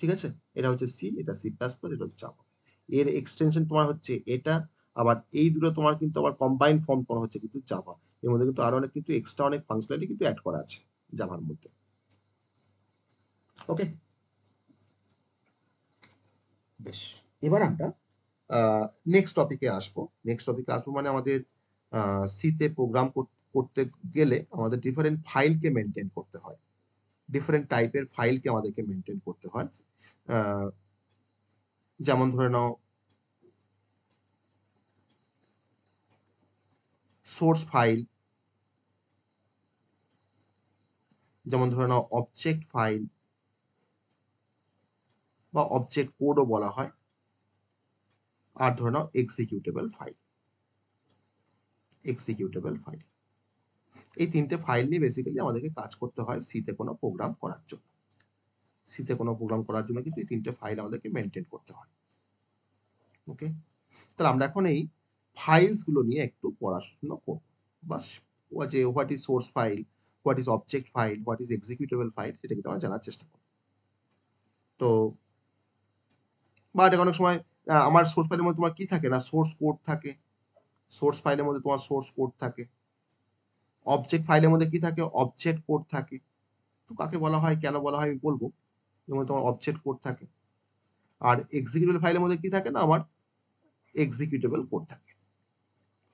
ঠিক আছে, এটা হচ্ছে সি, এটা সি প্লাস প্লাস, এটা হচ্ছে জাভা। এর এক্সটেনশন তোমার হচ্ছে এটা। আবার এই দুটো তোমার কিন্তু আবার কম্বাইন ফর্ম করা হচ্ছে কিন্তু জাভা। এর মধ্যে কিন্তু আরো অনেক কিন্তু এক্সট্রা অনেক ফাংশনালিটি কিন্তু অ্যাড করা আছে জাভার মধ্যে। ওকে, বেশ। এবার আমরা নেক্সট টপিকে আসবো। নেক্সট টপিকে আসবো মানে আমাদের সিতে প্রোগ্রাম করতে গেলে আমাদের ডিফারেন্ট ফাইলকে মেনটেন করতে হয়, ডিফারেন্ট টাইপের ফাইলকে আমাদেরকে মেনটেন করতে হয়। যেমন ধরে নাও সোর্স ফাইল, যেমন ধরে নাও অবজেক্ট ফাইল বা অবজেক্ট কোডও বলা হয়, আর ধরে নাও এক্সিকিউটেবল ফাইল। এক্সিকিউটেবল ফাইল, এই তিনটে ফাইল নিয়ে বেসিক্যালি আমাদেরকে কাজ করতে হয় সিতে কোনো প্রোগ্রাম করার জন্য। সিতে কোনো প্রোগ্রাম করার জন্য কিন্তু এই তিনটে ফাইল আমাদেরকে মেনটেন করতে হয়। ওকে, তাহলে আমরা এখন এই ফাইলস গুলো নিয়ে একটু পড়াশোনা করব। বাস, যে what is source file, what is object file, what is executable file, সেটা কিন্তু আমরা জানার চেষ্টা করব। তো বা এটা অনেক সময় আমার সোর্স ফাইলের মধ্যে তোমার কি থাকে না, সোর্স কোড থাকে। সোর্স ফাইলের মধ্যে তোমার সোর্স কোড থাকে। অবজেক্ট ফাইলের মধ্যে কি থাকে, অবজেক্ট কোড থাকে। তো কাকে বলা হয়, কেন বলা হয় আমি বলবো। এর মধ্যে তোমার অবজেক্ট কোড থাকে। আর এক্সিকিউটেবল ফাইলের মধ্যে কি থাকে না, আমার এক্সিকিউটেবল কোড থাকে।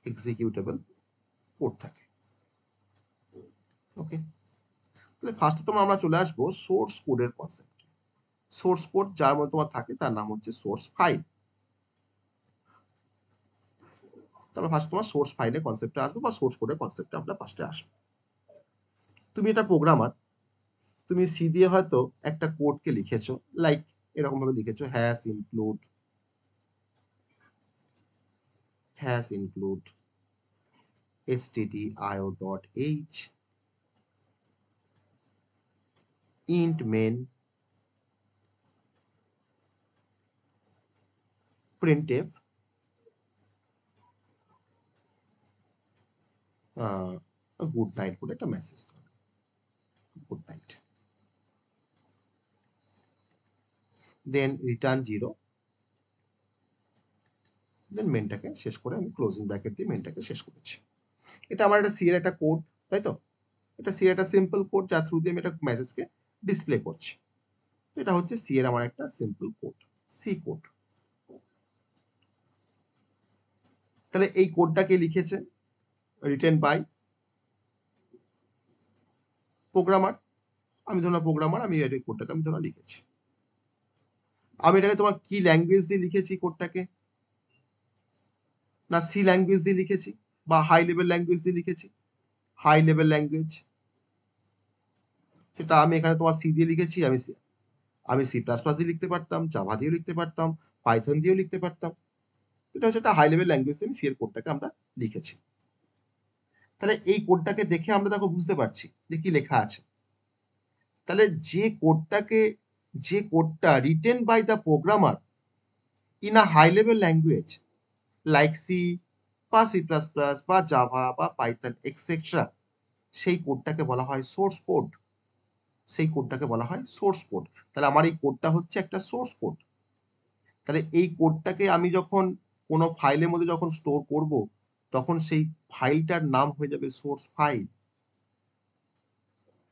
এক্সিকিউটেবল কোড থাকে। ওকে, তাহলে ফার্স্টে আমরা চলে আসবো সোর্স কোডের কনসেপ্ট। সোর্স কোড যার মধ্যে তোমার থাকে তার নাম হচ্ছে সোর্স ফাইল। তাহলে ফার্স্ট তোমার সোর্স ফাইলের কনসেপ্টে আসবো বা সোর্স কোডের কনসেপ্টে আমরা ফার্স্টে আসবো। তুমি এটা প্রোগ্রামার, তুমি সি দিয়ে হয়তো একটা কোডকে লিখেছো, লাইক এরকম ভাবে লিখেছো hash include stdio.h int main printf good night বলে একটা message, good night, then return 0, then মেনটাকে শেষ করে আমি ক্লোজিং ব্র্যাকেট দিয়ে মেনটাকে শেষ করেছি। এটা আমার একটা সি এর একটা কোড, তাই তো? এটা সি এর একটা সিম্পল কোড যার থ্রু দিয়ে আমি একটা মেসেজকে ডিসপ্লে করছি। এটা হচ্ছে সি এর আমার একটা সিম্পল কোড, সি কোড। তাহলে এই কোডটা কে লিখেছে? Written by programmer. আমি ধরুন প্রোগ্রামার, আমি এই কোডটাকে আমি ধরুন লিখেছি। আমি এটাকে তোমার কি ল্যাঙ্গুয়েজ দিয়ে লিখেছি কোডটাকে? না সি ল্যাঙ্গুয়েজ দিয়ে লিখেছি বা হাই লেভেল ল্যাঙ্গুয়েজ দিয়ে লিখেছি? হাই লেভেল ল্যাঙ্গুয়েজ, সেটা আমি এখানে তোমার সি দিয়ে লিখেছি। আমি সি প্লাস প্লাস দিয়ে লিখতে পারতাম, জাভা দিয়েও লিখতে পারতাম, পাইথন দিয়েও লিখতে পারতাম। এটা হচ্ছে একটা হাই লেভেল ল্যাঙ্গুয়েজ দিয়ে আমি সি এর কোডটাকে আমরা লিখেছি। তাহলে এই কোডটাকে দেখে আমরা দেখো বুঝতে পারছি যে কি লেখা আছে। তাহলে যে কোডটা written by the programmer in a high level language like C বা সি প্লাস প্লাস বা জাভা বা পাইথন এক্সেট্রা, সেই কোডটাকে বলা হয় সোর্স কোড। সেই কোডটাকে বলা হয় সোর্স কোড। তাহলে আমার এই কোডটা হচ্ছে একটা সোর্স কোড। তাহলে এই কোডটাকে আমি যখন কোনো ফাইলের মধ্যে যখন স্টোর করব, তখন সেই ফাইলটার নাম হয়ে যাবে সোর্স ফাইল।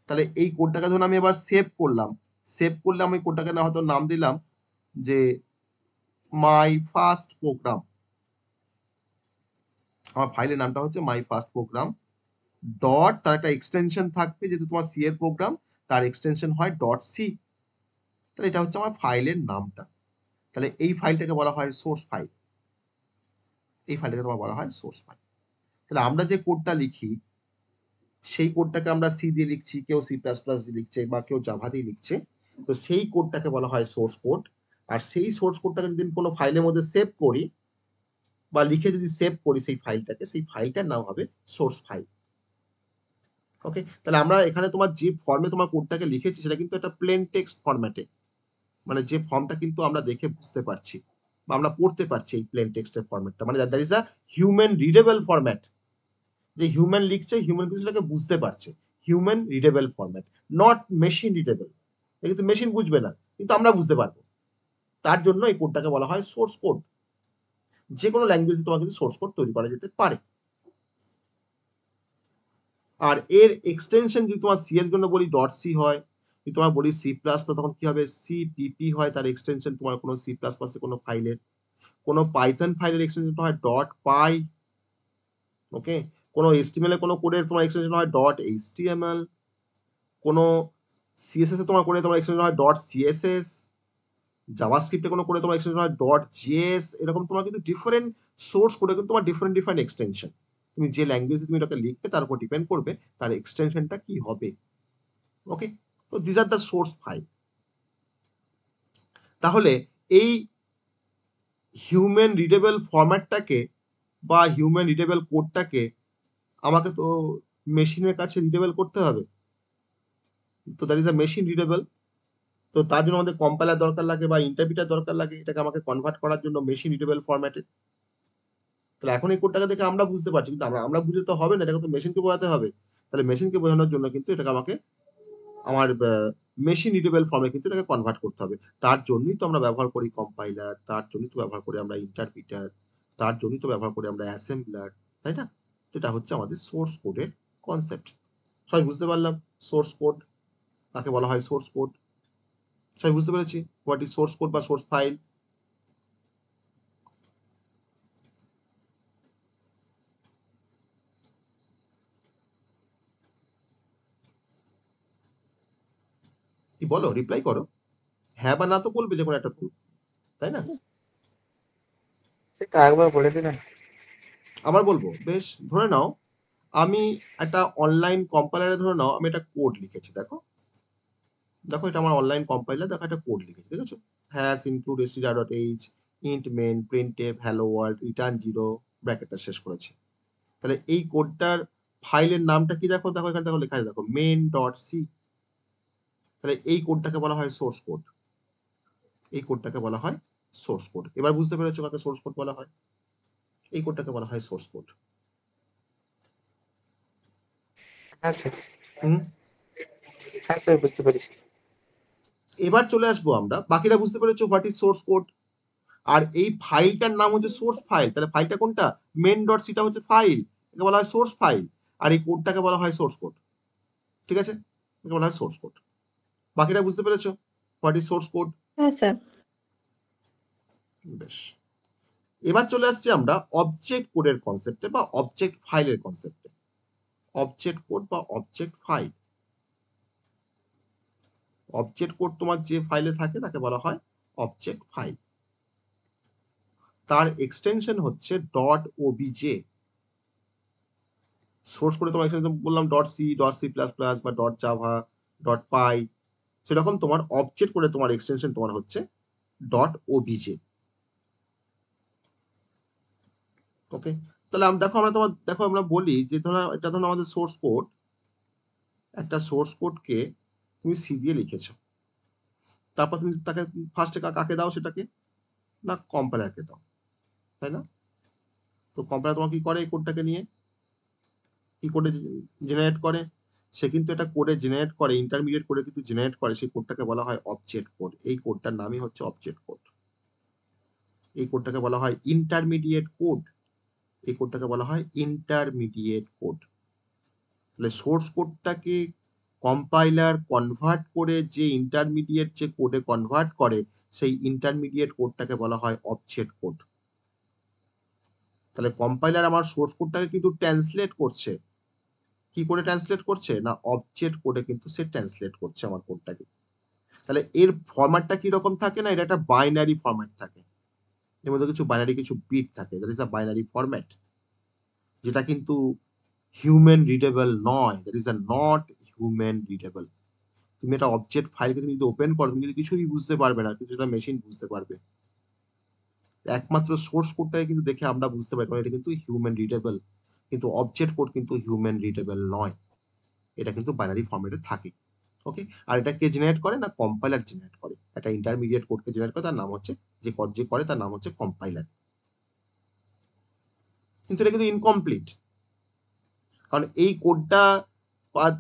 তাহলে এই কোডটাকে ধরুন আমি এবার সেভ করলাম, সেভ করলে আমি কোডটাকে না হয়তো নাম দিলাম যে মাই ফার্স্ট প্রোগ্রাম। আমার ফাইলের নামটা হচ্ছে মাই ফার্স্ট প্রোগ্রাম ডট, তার একটা এক্সটেনশন থাকবে, যেহেতু তোমার সি এর প্রোগ্রাম তার এক্সটেনশন হয় ডট সি। তাহলে এটা হচ্ছে আমার ফাইলের নামটা। তাহলে এই ফাইলটাকে বলা হয় সোর্স ফাইল। এই ফাইলটাকে তোমার বলা হয় সোর্স ফাইল। তাহলে আমরা যে কোডটা লিখি সেই কোডটাকে আমরা সি দিয়ে লিখছি, কেউ সি প্লাস প্লাস দিয়ে লিখছে বা কেউ জাভা দিয়ে লিখছে, তো সেই কোডটাকে বলা হয় সোর্স কোড। আর সেই সোর্স কোডটাকে যদি কোনো ফাইলের মধ্যে সেভ করি বা লিখে যদি সেভ করি সেই ফাইলটাকে, সেই ফাইলটার নাম হবে সোর্স ফাইল। ওকে, তাহলে আমরা এখানে তোমার যে ফর্মে তোমার কোডটাকে লিখেছি সেটা কিন্তু একটা প্লেন টেক্সট ফরম্যাটে, মানে যে ফর্মটা কিন্তু আমরা দেখে বুঝতে পারছি বা আমরা পড়তে পারছি এই প্লেন টেক্সটের ফরম্যাটটা, মানে that is a human readable format. যে হিউম্যান লিখছে, হিউম্যান কিন্তু সেটাকে বুঝতে পারছে, human readable format, not machine readable. কিন্তু মেশিন বুঝবে না, কিন্তু আমরা বুঝতে পারবো। তার জন্য এই কোডটাকে বলা হয় সোর্স কোড। যে কোনো ল্যাঙ্গুয়েজে তোমার কিন্তু সোর্স কোড তৈরি করা যেতে পারে। আর এর এক্সটেনশন যদি তোমার সি এর জন্য বলি ডট সি হয়, যদি তোমার বলি সি প্লাস প্লাস তখন কি হবে সিপিপি হয়, তার এক্সটেনশন তোমার কোনো সি প্লাস প্লাসের কোনো ফাইলের, কোনো পাইথন ফাইলের এক্সটেনশন হয় ডট পাই। ওকে, কোনো এইচটিএমএল এর কোনো কোডের তোমার এক্সটেনশন হয় ডট এইচটিএমএল, কোনো সিএসএস এ তোমার কোডে তোমার এক্সটেনশন হয় ডট সিএসএস, জাভাস্ক্রিপ্টে কোনো কোডে তোমার এক্সটেনশন হয় ডট জেএস। এরকম তোমার কিন্তু ডিফারেন্ট সোর্স কোডে কিন্তু তোমার ডিফারেন্ট ডিফারেন্ট এক্সটেনশন। তুমি যে ল্যাঙ্গুয়েজে তুমি এটাকে লিখবে তার উপর ডিপেন্ড করবে তার এক্সটেনশনটা কি হবে। ওকে, তো this are the source file. তাহলে এই হিউম্যান রিডেবল ফরম্যাটটাকে বা হিউম্যান রিডেবল কোডটাকে আমাকে তো মেশিনের কাছে রিডেবল করতে হবে, তো that is a machine readable. তো তার জন্য আমাদের কম্পাইলার দরকার লাগে বা ইন্টারপ্রিটার দরকার লাগে, এটাকে আমাকে কনভার্ট করার জন্য মেশিন রিডেবল ফরম্যাটে। তাহলে এখন এই কোডটাকে দেখে আমরা বুঝতে পারছি, কিন্তু আমরা বুঝতে তো হবে না, এটাকে তো মেশিনকে বোঝাতে হবে। তাহলে মেশিনকে বোঝানোর জন্য কিন্তু এটাকে আমাকে আমার মেশিন রিডেবল ফর্মে কিন্তু এটাকে কনভার্ট করতে হবে। তার জন্যই তো আমরা ব্যবহার করি কম্পাইলার, তার জন্যই তো ব্যবহার করি আমরা ইন্টারপ্রিটার, তার জন্যই তো ব্যবহার করি আমরা অ্যাসেম্বলার, তাই না? এটা হচ্ছে আমাদের সোর্স কোডের কনসেপ্ট। সবাই বুঝতে পারলাম সোর্স কোড কাকে বলা হয়, সোর্স কোড সবাই বুঝতে পেরেছি হোয়াট ইজ সোর্স কোড বা সোর্স ফাইল। কি বলো, রিপ্লাই করো, হ্যাঁ বা না তো বলবে যে কোনো একটা, তাই না? সেটা একবার বলে দিবেন। আবার বলবো, বেশ, ধরে নাও আমি একটা অনলাইন কম্পাইলারে, ধরে নাও আমি একটা কোড লিখেছি, দেখো দেখো এটা আমার অনলাইন কম্পাইলার, দেখো একটা কোড লিখেছি, দেখেছো? Hash include str.h int main printf hello world return 0 ব্র্যাকেটটা শেষ করেছে। তাহলে এই কোডটার ফাইলের নামটা কি দেখো, দেখো এখানে দেখো লেখা আছে, দেখো main.c। তাহলে এই কোডটাকে বলা হয় সোর্স কোড, এই কোডটাকে বলা হয় সোর্স কোড। এবার বুঝতে পেরেছো কাকে সোর্স কোড বলা হয়? এই কোডটাকে বলা হয় সোর্স কোড। হ্যাঁ স্যার, হুম, হ্যাঁ স্যার বুঝতে পেরেছি। এবার চলে আসবো আমরা, বাকিটা বুঝতে পেরেছো হোয়াট ইজ সোর্স কোড। আর এই ফাইলটার নাম হচ্ছে সোর্স ফাইল, তাহলে ফাইলটা কোনটা, main.c-টা হচ্ছে ফাইল, একে বলা হয় সোর্স ফাইল। আর এই কোডটাকে বলা হয় সোর্স কোড, ঠিক আছে? একে বলা হয় সোর্স কোড। বাকিটা বুঝতে পেরেছো হোয়াট ইজ সোর্স কোড? হ্যাঁ স্যার। বেশ, এবার চলে আসছি আমরা অবজেক্ট কোডের কনসেপ্টে বা অবজেক্ট ফাইলের কনসেপ্টে। অবজেক্ট কোড বা অবজেক্ট ফাইল, অবজেক্ট কোড তোমার যে ফাইলে থাকে তাকে বলা হয় অবজেক্ট ফাইল। তার এক্সটেনশন হচ্ছে ডট ওবিজে। সোর্স কোডে তোমার এক্সটেনশন বললাম dot C, dot C plus plus বা ডট জাভা, ডট পাই, সেরকম তোমার অবজেক্ট কোডে তোমার এক্সটেনশন তোমার হচ্ছে ডট ওবিজে। ওকে, তাহলে আমরা বলি যে এটা ধরো আমাদের সোর্স কোড, একটা সোর্স কোডকে তুমি সি দিয়ে লিখেছো, তারপর তুমি তাকে ফার্স্টে কাকে দাও সেটাকে, না কম্পাইলারকে দাও, তাই না? তো কম্পাইলার তোমার কি করে এই কোডটাকে নিয়ে, কি কোডে জেনারেট করে, সে কিন্তু এটা কোডে জেনারেট করে, ইন্টারমিডিয়েট কোডে কিন্তু জেনারেট করে, সেই কোডটাকে বলা হয় অবজেক্ট কোড। এই কোডটার নামই হচ্ছে অবজেক্ট কোড। এই কোডটাকে বলা হয় ইন্টারমিডিয়েট কোড। এই কোডটাকে বলা হয় ইন্টারমিডিয়েট কোড। তাহলে সোর্স কোডটাকে কম্পাইলার কনভার্ট করে যে ইন্টারমিডিয়েট যে কোডে কনভার্ট করে, সেই ইন্টারমিডিয়েট কোডটাকে বলা হয় অবজেক্ট কোড। তাহলে কম্পাইলার আমার সোর্স কোডটাকে কিন্তু ট্রান্সলেট করছে, কি করে ট্রান্সলেট করছে, না অবজেক্ট কোডে কিন্তু সে ট্রান্সলেট করছে আমার কোডটাকে। তাহলে এর ফরম্যাটটা কি রকম থাকে, না এটা একটা বাইনারি ফরম্যাট থাকে, এর মধ্যে কিছু বাইনারি কিছু বিট থাকে, that is a binary format, যেটা কিন্তু হিউম্যান রিডেবল নয়, that is a not human readable. তুমি একটা অবজেক্ট ফাইলকে তুমি যদি ওপেন করো, তুমি কিন্তু কিছুই বুঝতে পারবে না, কিন্তু এটা মেশিন বুঝতে পারবে। একমাত্র সোর্স কোডটাকে কিন্তু দেখে আমরা বুঝতে পারি কারণ এটা কিন্তু হিউম্যান রিডেবল, কিন্তু অবজেক্ট কোড কিন্তু হিউম্যান রিডেবল নয়, এটা কিন্তু বাইনারি ফরম্যাটে থাকে। ওকে, আর এটা কে জেনারেট করে, না কম্পাইলার জেনারেট করে। একটা ইন্টারমিডিয়েট কোডকে জেনারেট করে, তার নাম হচ্ছে যে করে তার নাম হচ্ছে কম্পাইলার। কিন্তু এটা কিন্তু ইনকমপ্লিট, কারণ এই কোডটা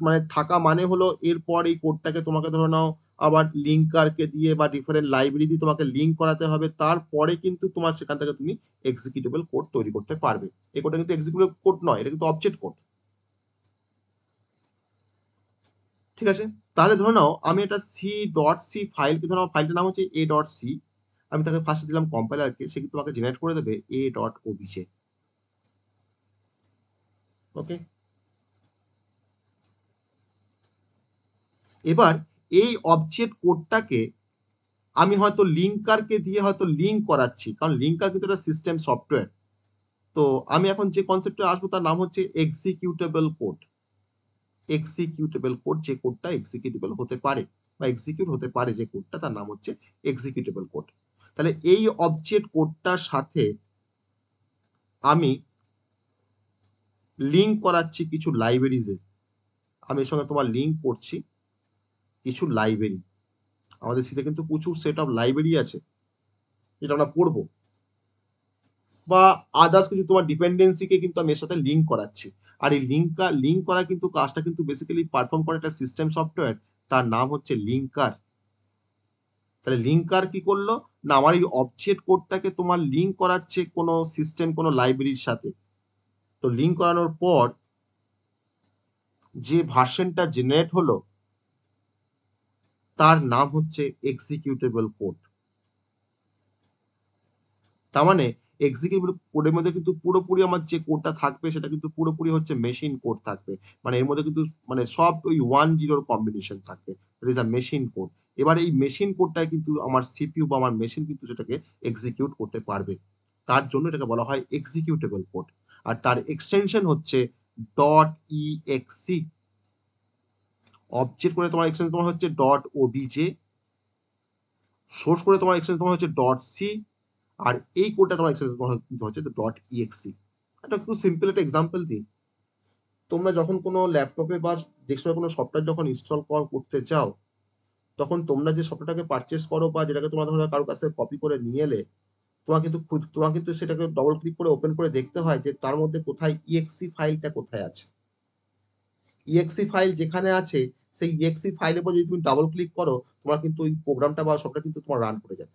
মানে থাকা মানে হলো এরপর এই কোডটাকে তোমাকে ধরে নাও আবার লিঙ্কারকে দিয়ে বা ডিফারেন্ট লাইব্রেরি দিয়ে তোমাকে লিঙ্ক করাতে হবে, তারপরে কিন্তু তোমার সেখান থেকে তুমি এক্সিকিউটেবল কোড তৈরি করতে পারবে। এই কোডটা কিন্তু এক্সিকিউটেবল কোড নয়, এটা কিন্তু অবজেক্ট কোড। ঠিক আছে, তাহলে ধরে নাও আমি একটা c.c ফাইলকে, ধরে নাও ফাইলটার নাম হচ্ছে a.c, আমি তাকে ফার্স্টে দিলাম কম্পাইলারকে, সে কিন্তু তোমাকে জেনারেট করে দেবে a.obj। ওকে, এবার এই অবজেক্ট কোডটাকে আমি হয়তো লিঙ্কারকে দিয়ে হয়তো লিঙ্ক করাচ্ছি, কারণ লিঙ্কার কিন্তু একটা সিস্টেম সফটওয়্যার। তো আমি এখন যে কনসেপ্টে আসবো তার নাম হচ্ছে এক্সিকিউটেবল কোড। এক্সিকিউটেবল কোড, যে কোডটা এক্সিকিউটেবল হতে পারে বা এক্সিকিউট হতে পারে যে কোডটা, তার নাম হচ্ছে এক্সিকিউটেবল কোড। তাহলে এই অবজেক্ট কোডটার সাথে আমি লিঙ্ক করাচ্ছি কিছু লাইব্রেরিজে, আমি এর সঙ্গে তোমার লিঙ্ক করছি কিছু লাইব্রেরি। আমাদের সিতে কিন্তু প্রচুর সেট অফ লাইব্রেরি আছে যেটা আমরা পড়বো, বা আদার্স কিছু তোমার ডিপেন্ডেন্সিকে কিন্তু আমি এর সাথে লিঙ্ক করাচ্ছি। আর এই লিঙ্ক করা কিন্তু কাজটা কিন্তু বেসিক্যালি পারফর্ম করে একটা সিস্টেম সফটওয়্যার, তার নাম হচ্ছে লিঙ্কার। তাহলে লিঙ্কার কি করলো, না আমার এই অবজেক্ট কোডটাকে তোমার লিঙ্ক করাচ্ছে কোনো সিস্টেম কোনো লাইব্রেরির সাথে। তো লিঙ্ক করানোর পর যে ভার্সনটা জেনারেট হলো তার নাম হচ্ছে এক্সিকিউটেবল কোড। তার মানে এক্সিকিউটেবল কোডের মধ্যে কিন্তু পুরোপুরি আমার যে কোডটা থাকবে সেটা কিন্তু পুরোপুরি হচ্ছে মেশিন কোড থাকবে, মানে এর মধ্যে কিন্তু মানে সব ওই 1-0 কম্বিনেশন থাকবে, that is a machine code. এবার এই মেশিন কোডটাই কিন্তু আমার সিপিইউ বা আমার মেশিন কিন্তু সেটাকে এক্সিকিউট করতে পারবে, তার জন্য এটাকে বলা হয় এক্সিকিউটেবল কোড। আর তার এক্সটেনশন হচ্ছে .exe। অবজেক্ট করে তোমার এক্সটেনশন তোমার হচ্ছে .obj, সোর্স করে তোমার এক্সটেনশন তোমার হচ্ছে .c, আর এই কোডটা তোমার এক্সটেনশন হচ্ছে .exe। এটা খুব সিম্পল একটা এক্সাম্পল দিই। তোমরা যখন কোনো ল্যাপটপে বা ডেস্কটপে কোনো সফটওয়্যার যখন ইনস্টল করতে চাও, তখন তোমরা যে সফটওয়্যারটাকে পারচেস করো বা যেটাকে তোমরা ধরো কারোর কাছে কপি করে নিয়ে এলে, তোমার কিন্তু সেটাকে ডবল ক্লিক করে ওপেন করে দেখতে হয় যে তার মধ্যে কোথায় exe ফাইলটা কোথায় আছে। exe ফাইল যেখানে আছে সেই exe ফাইলের উপর যদি তুমি ডাবল ক্লিক করো, তোমার কিন্তু ওই প্রোগ্রামটা বা সফটওয়্যার কিন্তু তোমার রান করে যাবে।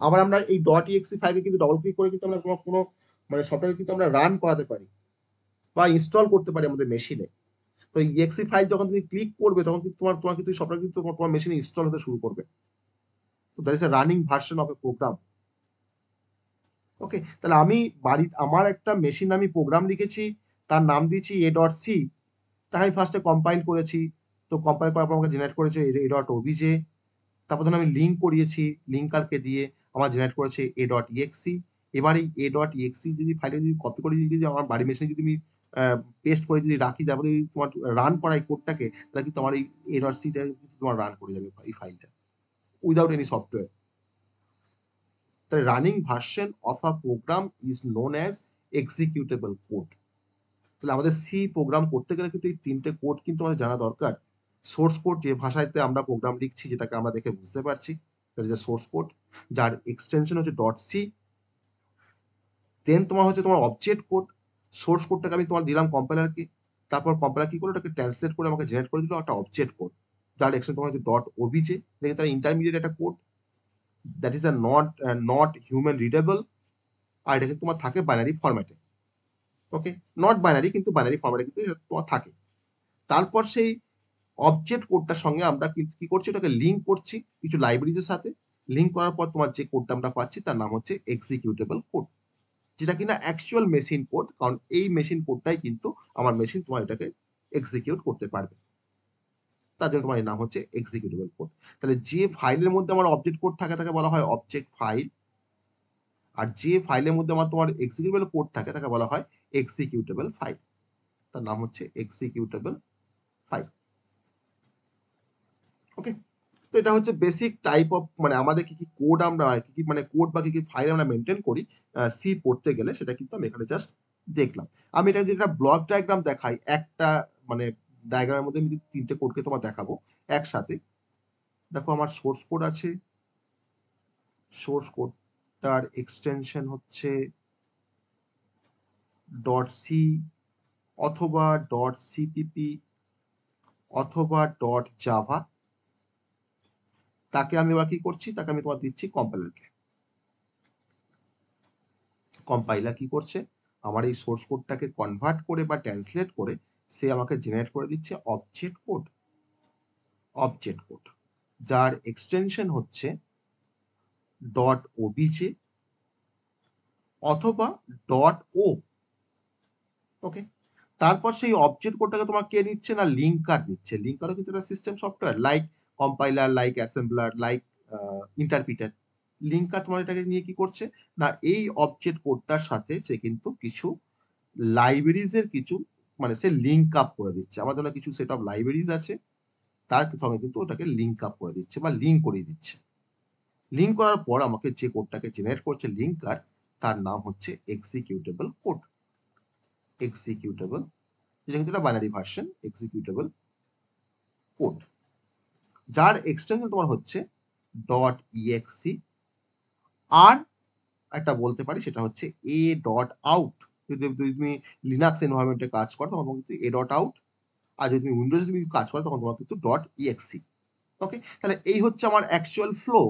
আবার আমরা এই .exe ফাইলে কিন্তু ডবল ক্লিক করে কিন্তু আমরা কোনো মানে সফটওয়্যার কিন্তু আমরা রান করাতে পারি বা ইনস্টল করতে পারি আমাদের মেশিনে। তো এই exe ফাইল যখন তুমি ক্লিক করবে তখন কিন্তু তোমার কিন্তু সফটওয়্যার কিন্তু তোমার মেশিনে ইনস্টল হতে শুরু করবে। তো that is a running version of a program. Okay, তাহলে আমি আমার একটা মেশিন আমি প্রোগ্রাম লিখেছি, তার নাম দিয়েছি a.c, তাই আমি ফার্স্টে কম্পাইল করেছি। তো কম্পাইল করার পর আমাকে জেনারেট করেছে a.obj, তারপর ধরুন আমি লিঙ্ক করিয়েছি লিঙ্কারকে দিয়ে, আমার জেনারেট করেছে a.exe। এবার এই a.exe যদি ফাইলে যদি কপি করে যদি আমার বাড়ি মেশিনে যদি আমি পেস্ট করে যদি রাখি, তারপরে যদি তোমার রান করা এই কোডটাকে, তাহলে কিন্তু আমার এই a.c টা তোমার রান করে যাবে এই ফাইলটা without any software. The running version of a program is known as executable code. তাহলে আমাদের সি প্রোগ্রাম করতে গেলে কিন্তু এই তিনটে কোড কিন্তু আমাদের জানা দরকার। সোর্স কোড, যে ভাষাতে আমরা প্রোগ্রাম লিখছি, যেটাকে আমরা দেখে বুঝতে পারছি, that is a source code, যার এক্সটেনশন হচ্ছে ডট সি। দেন তোমার হচ্ছে তোমার অবজেক্ট কোড। সোর্স কোডটাকে আমি তোমার দিলাম কম্পাইলারকে, তারপর কম্পাইলার কি করলো, ওটাকে ট্রান্সলেট করে আমাকে জেনারেট করে দিল একটা অবজেক্ট কোড, যার এক্সটেনশন তোমার হচ্ছে ডট ওবিজে। দেখে তার ইন্টারমিডিয়েট একটা code, that is a not human readable, আর এটা কিন্তু তোমার থাকে বাইনারি ফরম্যাটে। ওকে, নট বাইনারি, কিন্তু বাইনারি ফরম্যাটে কিন্তু এটা তোমার থাকে। তারপর সেই অবজেক্ট কোডটার সঙ্গে আমরা কিন্তু কি করছি, ওটাকে লিঙ্ক করছি কিছু লাইব্রেরিজের সাথে। লিঙ্ক করার পর তোমার যে কোডটা আমরা পাচ্ছি তার নাম হচ্ছে এক্সিকিউটেবল কোড, যেটা কিনা অ্যাকচুয়াল মেশিন কোড, কারণ এই মেশিন কোডটাই কিন্তু আমার মেশিন তোমার এটাকে এক্সিকিউট করতে পারবে, তার জন্য তোমার এর নাম হচ্ছে এক্সিকিউটেবল কোড। তাহলে যে ফাইলের মধ্যে আমার অবজেক্ট কোড থাকে তাকে বলা হয় অবজেক্ট ফাইল, আর যে ফাইলের মধ্যে আমার তোমার এক্সিকিউটেবল কোড থাকে তাকে বলা হয় এক্সিকিউটেবল ফাইল, তার নাম হচ্ছে এক্সিকিউটেবল ফাইল। ওকে, তো এটা হচ্ছে বেসিক টাইপ অফ, মানে আমাদের কি কি কোড আমরা কি কি মানে কোড বা কি কি ফাইল আমরা মেনটেন করি সি পড়তে গেলে, সেটা কিন্তু আমি এখানে জাস্ট দেখলাম। আমি এটা যেটা ব্লক ডায়াগ্রাম দেখাই, একটা মানে ডায়াগ্রামের মধ্যে আমি তিনটে কোডকে তোমার দেখাবো একসাথে। দেখো আমার সোর্স কোড আছে, সোর্স কোডটার এক্সটেনশন হচ্ছে ডট সি অথবা ডট সিপিপি অথবা ডট জাভা। তাকে আমি এবার কি করছি, তাকে আমি তোমার দিচ্ছি কম্পাইলারকে। কম্পাইলার কি করছে, আমার এই সোর্স কোডটাকে কনভার্ট করে বা ট্রান্সলেট করে সে আমাকে জেনারেট করে দিচ্ছে অবজেক্ট কোড, অবজেক্ট কোড, যার এক্সটেনশন হচ্ছে ডট ওবিজে অথবা ডট ও। ওকে, তারপর সেই অবজেক্ট কোডটাকে তোমার কে নিচ্ছে না, লিঙ্কার নিচ্ছে। লিঙ্কারও কিন্তু একটা system software, like compiler, like assembler, like interpreter. Linker তোমার এটাকে নিয়ে কি করছে না, এই অবজেক্ট কোডটার সাথে সে কিন্তু কিছু লাইব্রেরিজের কিছু মানে সে লিঙ্ক আপ করে দিচ্ছে। আমার জন্য কিছু সেট অফ লাইব্রেরিজ আছে, তার সঙ্গে কিন্তু ওটাকে লিঙ্ক আপ করে দিচ্ছে বা লিঙ্ক করিয়ে দিচ্ছে। লিঙ্ক করার পর আমাকে যে কোডটাকে জেনারেট করছে লিঙ্কার, তার নাম হচ্ছে এক্সিকিউটেবল কোড। এক্সিকিউটেবল, যেটা কিন্তু একটা বাইনারি ভার্সন, এক্সিকিউটেবল কোড, যার এক্সটেনশন তোমার হচ্ছে ডট ইএক্সি। আর একটা বলতে পারি সেটা হচ্ছে এ ডট আউট। যদি তুমি লিনাক্স এনভায়রনমেন্টে কাজ করো তখন কিন্তু এ ডট আউট, আর যদি তুমি উইন্ডোজে তুমি কাজ করো তখন তোমার কিন্তু ডট ইএক্সি। ওকে, তাহলে এই হচ্ছে আমার অ্যাকচুয়াল ফ্লো,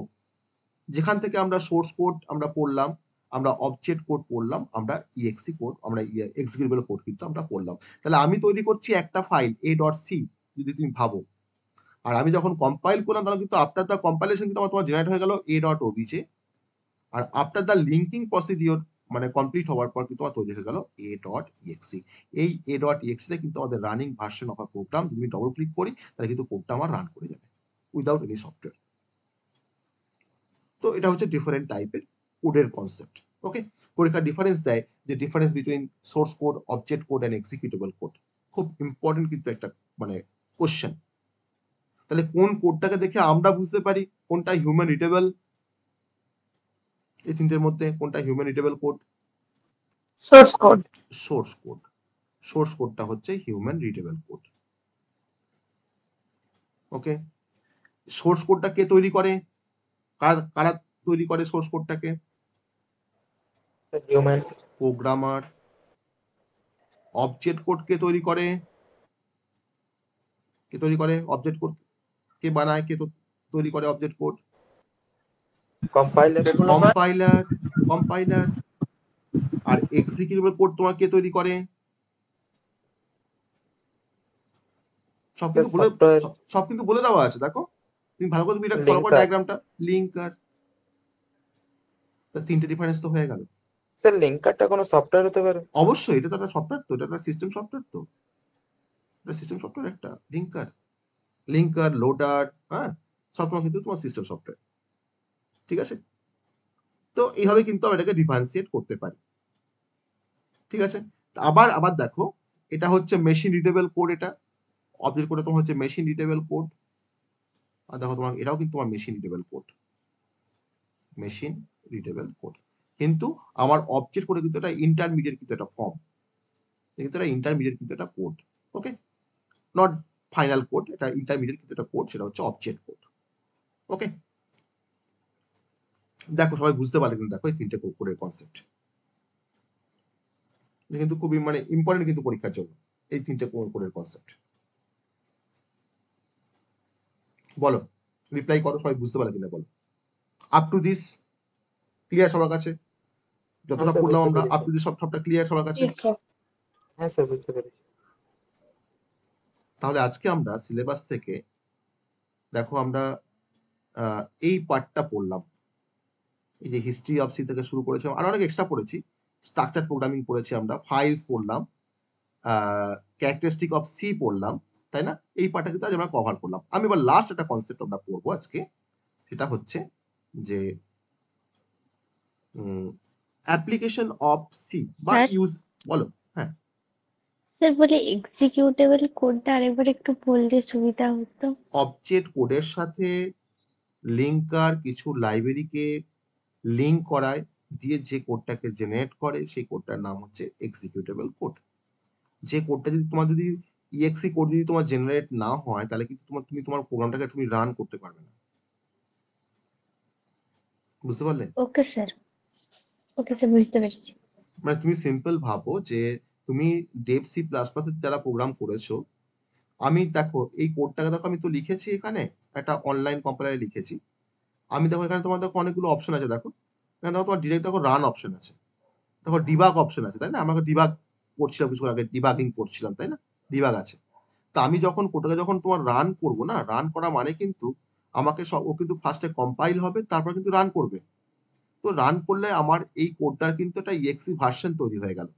যেখান থেকে আমরা সোর্স কোড আমরা পড়লাম, আমরা অবজেক্ট কোড পড়লাম, আমরা ইএক্সি কোড, আমরা এক্সিকিউটেবল কোড কিন্তু আমরা পড়লাম। তাহলে আমি তৈরি করছি একটা ফাইল এ ডট সি, যদি তুমি ভাবো, আর আমি যখন কম্পাইল করলাম তখন কিন্তু আফটার দ্য কম্পাইলেশন কিন্তু আমার তোমার জেনারেট হয়ে গেল এ ডট ওবিজে, আর আফটার দ্য লিঙ্কিং প্রসিডিওর মানে কমপ্লিট হওয়ার পর কিন্তু আমার তৈরি হয়ে গেল এ ডট ইএক্সি। এই এ ডট ইএক্সিটা কিন্তু আমাদের running version of a program. যদি আমি ডবল ক্লিক করি তাহলে কিন্তু কোডটা আমার রান করে যাবে উইদাউট এনি সফটওয়্যার। তো এটা হচ্ছে ডিফারেন্ট টাইপের কোডের কনসেপ্ট। ওকে, পরীক্ষা ডিফারেন্স দেয় যে difference between source code, object code end executable code. খুব ইম্পর্টেন্ট কিন্তু একটা মানে কোশ্চেন। তাহলে কোন কোডটাকে দেখে আমরা বুঝতে পারি কোনটা হিউম্যান রিডেবল, এই তিনটের মধ্যে কোনটা human readable code? Source code. Source code. Source কোডটা হচ্ছে human readable code. Okay, source কোডটা কে তৈরি করে, কারা তৈরি করে সোর্স কোডটাকে? হিউম্যান। প্রোগ্রামার। অবজেক্ট কোড কে তৈরি করে? কে তৈরি করে অবজেক্ট কোড? কে বানায়, কে তৈরি করে object code? Compiler. Compiler. Compiler. আর এক্সিকিউটেবল কোড তোমার কে তৈরি করে? সব কিন্তু বলে দেওয়া আছে, দেখো তুমি ভালো করে তুমি এটা ফলো করো ডায়াগ্রামটা। লিঙ্কার। তিনটে ডিফারেন্স তো হয়ে গেল। স্যার লিঙ্কারটা কোনো সফটওয়্যার হতে পারে? অবশ্যই, এটা তো একটা সফটওয়্যার, তো এটা একটা সিস্টেম সফটওয়্যার, তো এটা সিস্টেম সফটওয়্যার একটা লিঙ্কার। লিঙ্কার, লোডার, হ্যাঁ, সবসময় কিন্তু তোমার সিস্টেম সফটওয়্যার। ঠিক আছে, তো এইভাবে কিন্তু আমরা এটাকে ডিফারেন্সিয়েট করতে পারি। ঠিক আছে, আবার আবার দেখো, এটা হচ্ছে মেশিন রিডেবল কোড। এটা অবজেক্ট কোডে তোমার হচ্ছে মেশিন রিডেবল কোড। আর দেখো তোমার এটাও কিন্তু তোমার machine readable code. Machine readable code, কিন্তু আমার অবজেক্ট কোডে কিন্তু এটা ইন্টারমিডিয়েট কিন্তু একটা ফর্ম, কিন্তু এটা ইন্টারমিডিয়েট কিন্তু একটা code. Okay, not final code, এটা ইন্টারমিডিয়েট কিন্তু একটা কোড, সেটা হচ্ছে অবজেক্ট কোড। ওকে, দেখো সবাই বুঝতে পারলে কিন্তু, দেখো এই তিনটে কোডের কনসেপ্ট কিন্তু খুবই মানে ইম্পর্টেন্ট কিন্তু পরীক্ষার জন্য, এই তিনটে কোডের কনসেপ্ট। বলো, রিপ্লাই করো, সবাই বুঝতে পারলে কিনা বলো। আপ টু দিস ক্লিয়ার সবার কাছে? যতটা স্যার, পড়লাম বুঝতে আমরা পেরেছি। আপ টু দিস সবটা ক্লিয়ার সবার কাছে? ঠিক স্যার। হ্যাঁ স্যার, বুঝতে পেরেছি। তাহলে আজকে আমরা সিলেবাস থেকে দেখো আমরা এই পার্টটা পড়লাম, এই যে হিস্ট্রি অফ সি থেকে শুরু করেছিলাম, আর অনেক এক্সট্রা পড়েছি, স্ট্রাকচার প্রোগ্রামিং পড়েছি আমরা, ফাইলস পড়লাম, ক্যারেক্টারিস্টিক অফ সি পড়লাম, তাই না? এই পার্টটা কিন্তু আজ আমরা কভার করলাম। আমি এবার লাস্ট একটা কনসেপ্ট আমরা পড়বো আজকে, সেটা হচ্ছে যে অ্যাপ্লিকেশন অফ সি বা স্যার? ইউজ। বলো। হ্যাঁ, স্যার বলে এক্সিকিউটেবল কোডটা আরেকবার একটু বললে সুবিধা হতো। অবজেক্ট কোডের সাথে লিঙ্কার কিছু লাইব্রেরিকে লিঙ্ক করায় দিয়ে যে কোডটাকে জেনারেট করে, সেই কোডটার নাম হচ্ছে এক্সিকিউটেবল কোড। যে কোডটা যদি তোমার যদি ইএক্সি কোড যদি তোমার জেনারেট না হয়, তাহলে কিন্তু তুমি তোমার প্রোগ্রামটাকে তুমি রান করতে পারবে না। বুঝতে পারলে? ওকে স্যার, ওকে স্যার, বুঝতে পেরেছি। মানে তুমি সিম্পল ভাবো যে তুমি ডেভ সি প্লাস প্লাস যারা প্রোগ্রাম করেছো, আমি দেখো এই কোডটাকে দেখো আমি তো লিখেছি এখানে একটা অনলাইন কম্পাইলারে লিখেছি, আমি দেখো এখানে তোমার দেখো অনেকগুলো অপশন আছে, দেখো এখানে দেখো তোমার ডিরেক্ট দেখো রান অপশন আছে, দেখো ডিবাগ অপশন আছে, তাই না? আমাকে ডিবাগ করছিলাম কিছু আগে, ডিবাগিং করছিলাম, তাই না? ডিবাগ আছে। তা আমি যখন কোডটাকে যখন তোমার রান করবো না, রান করা মানে কিন্তু আমাকে সব ও কিন্তু ফার্স্টে কম্পাইল হবে, তারপর কিন্তু রান করবে। তো রান করলে আমার এই কোডটার কিন্তু একটা ইএক্সি ভার্সন তৈরি হয়ে গেল।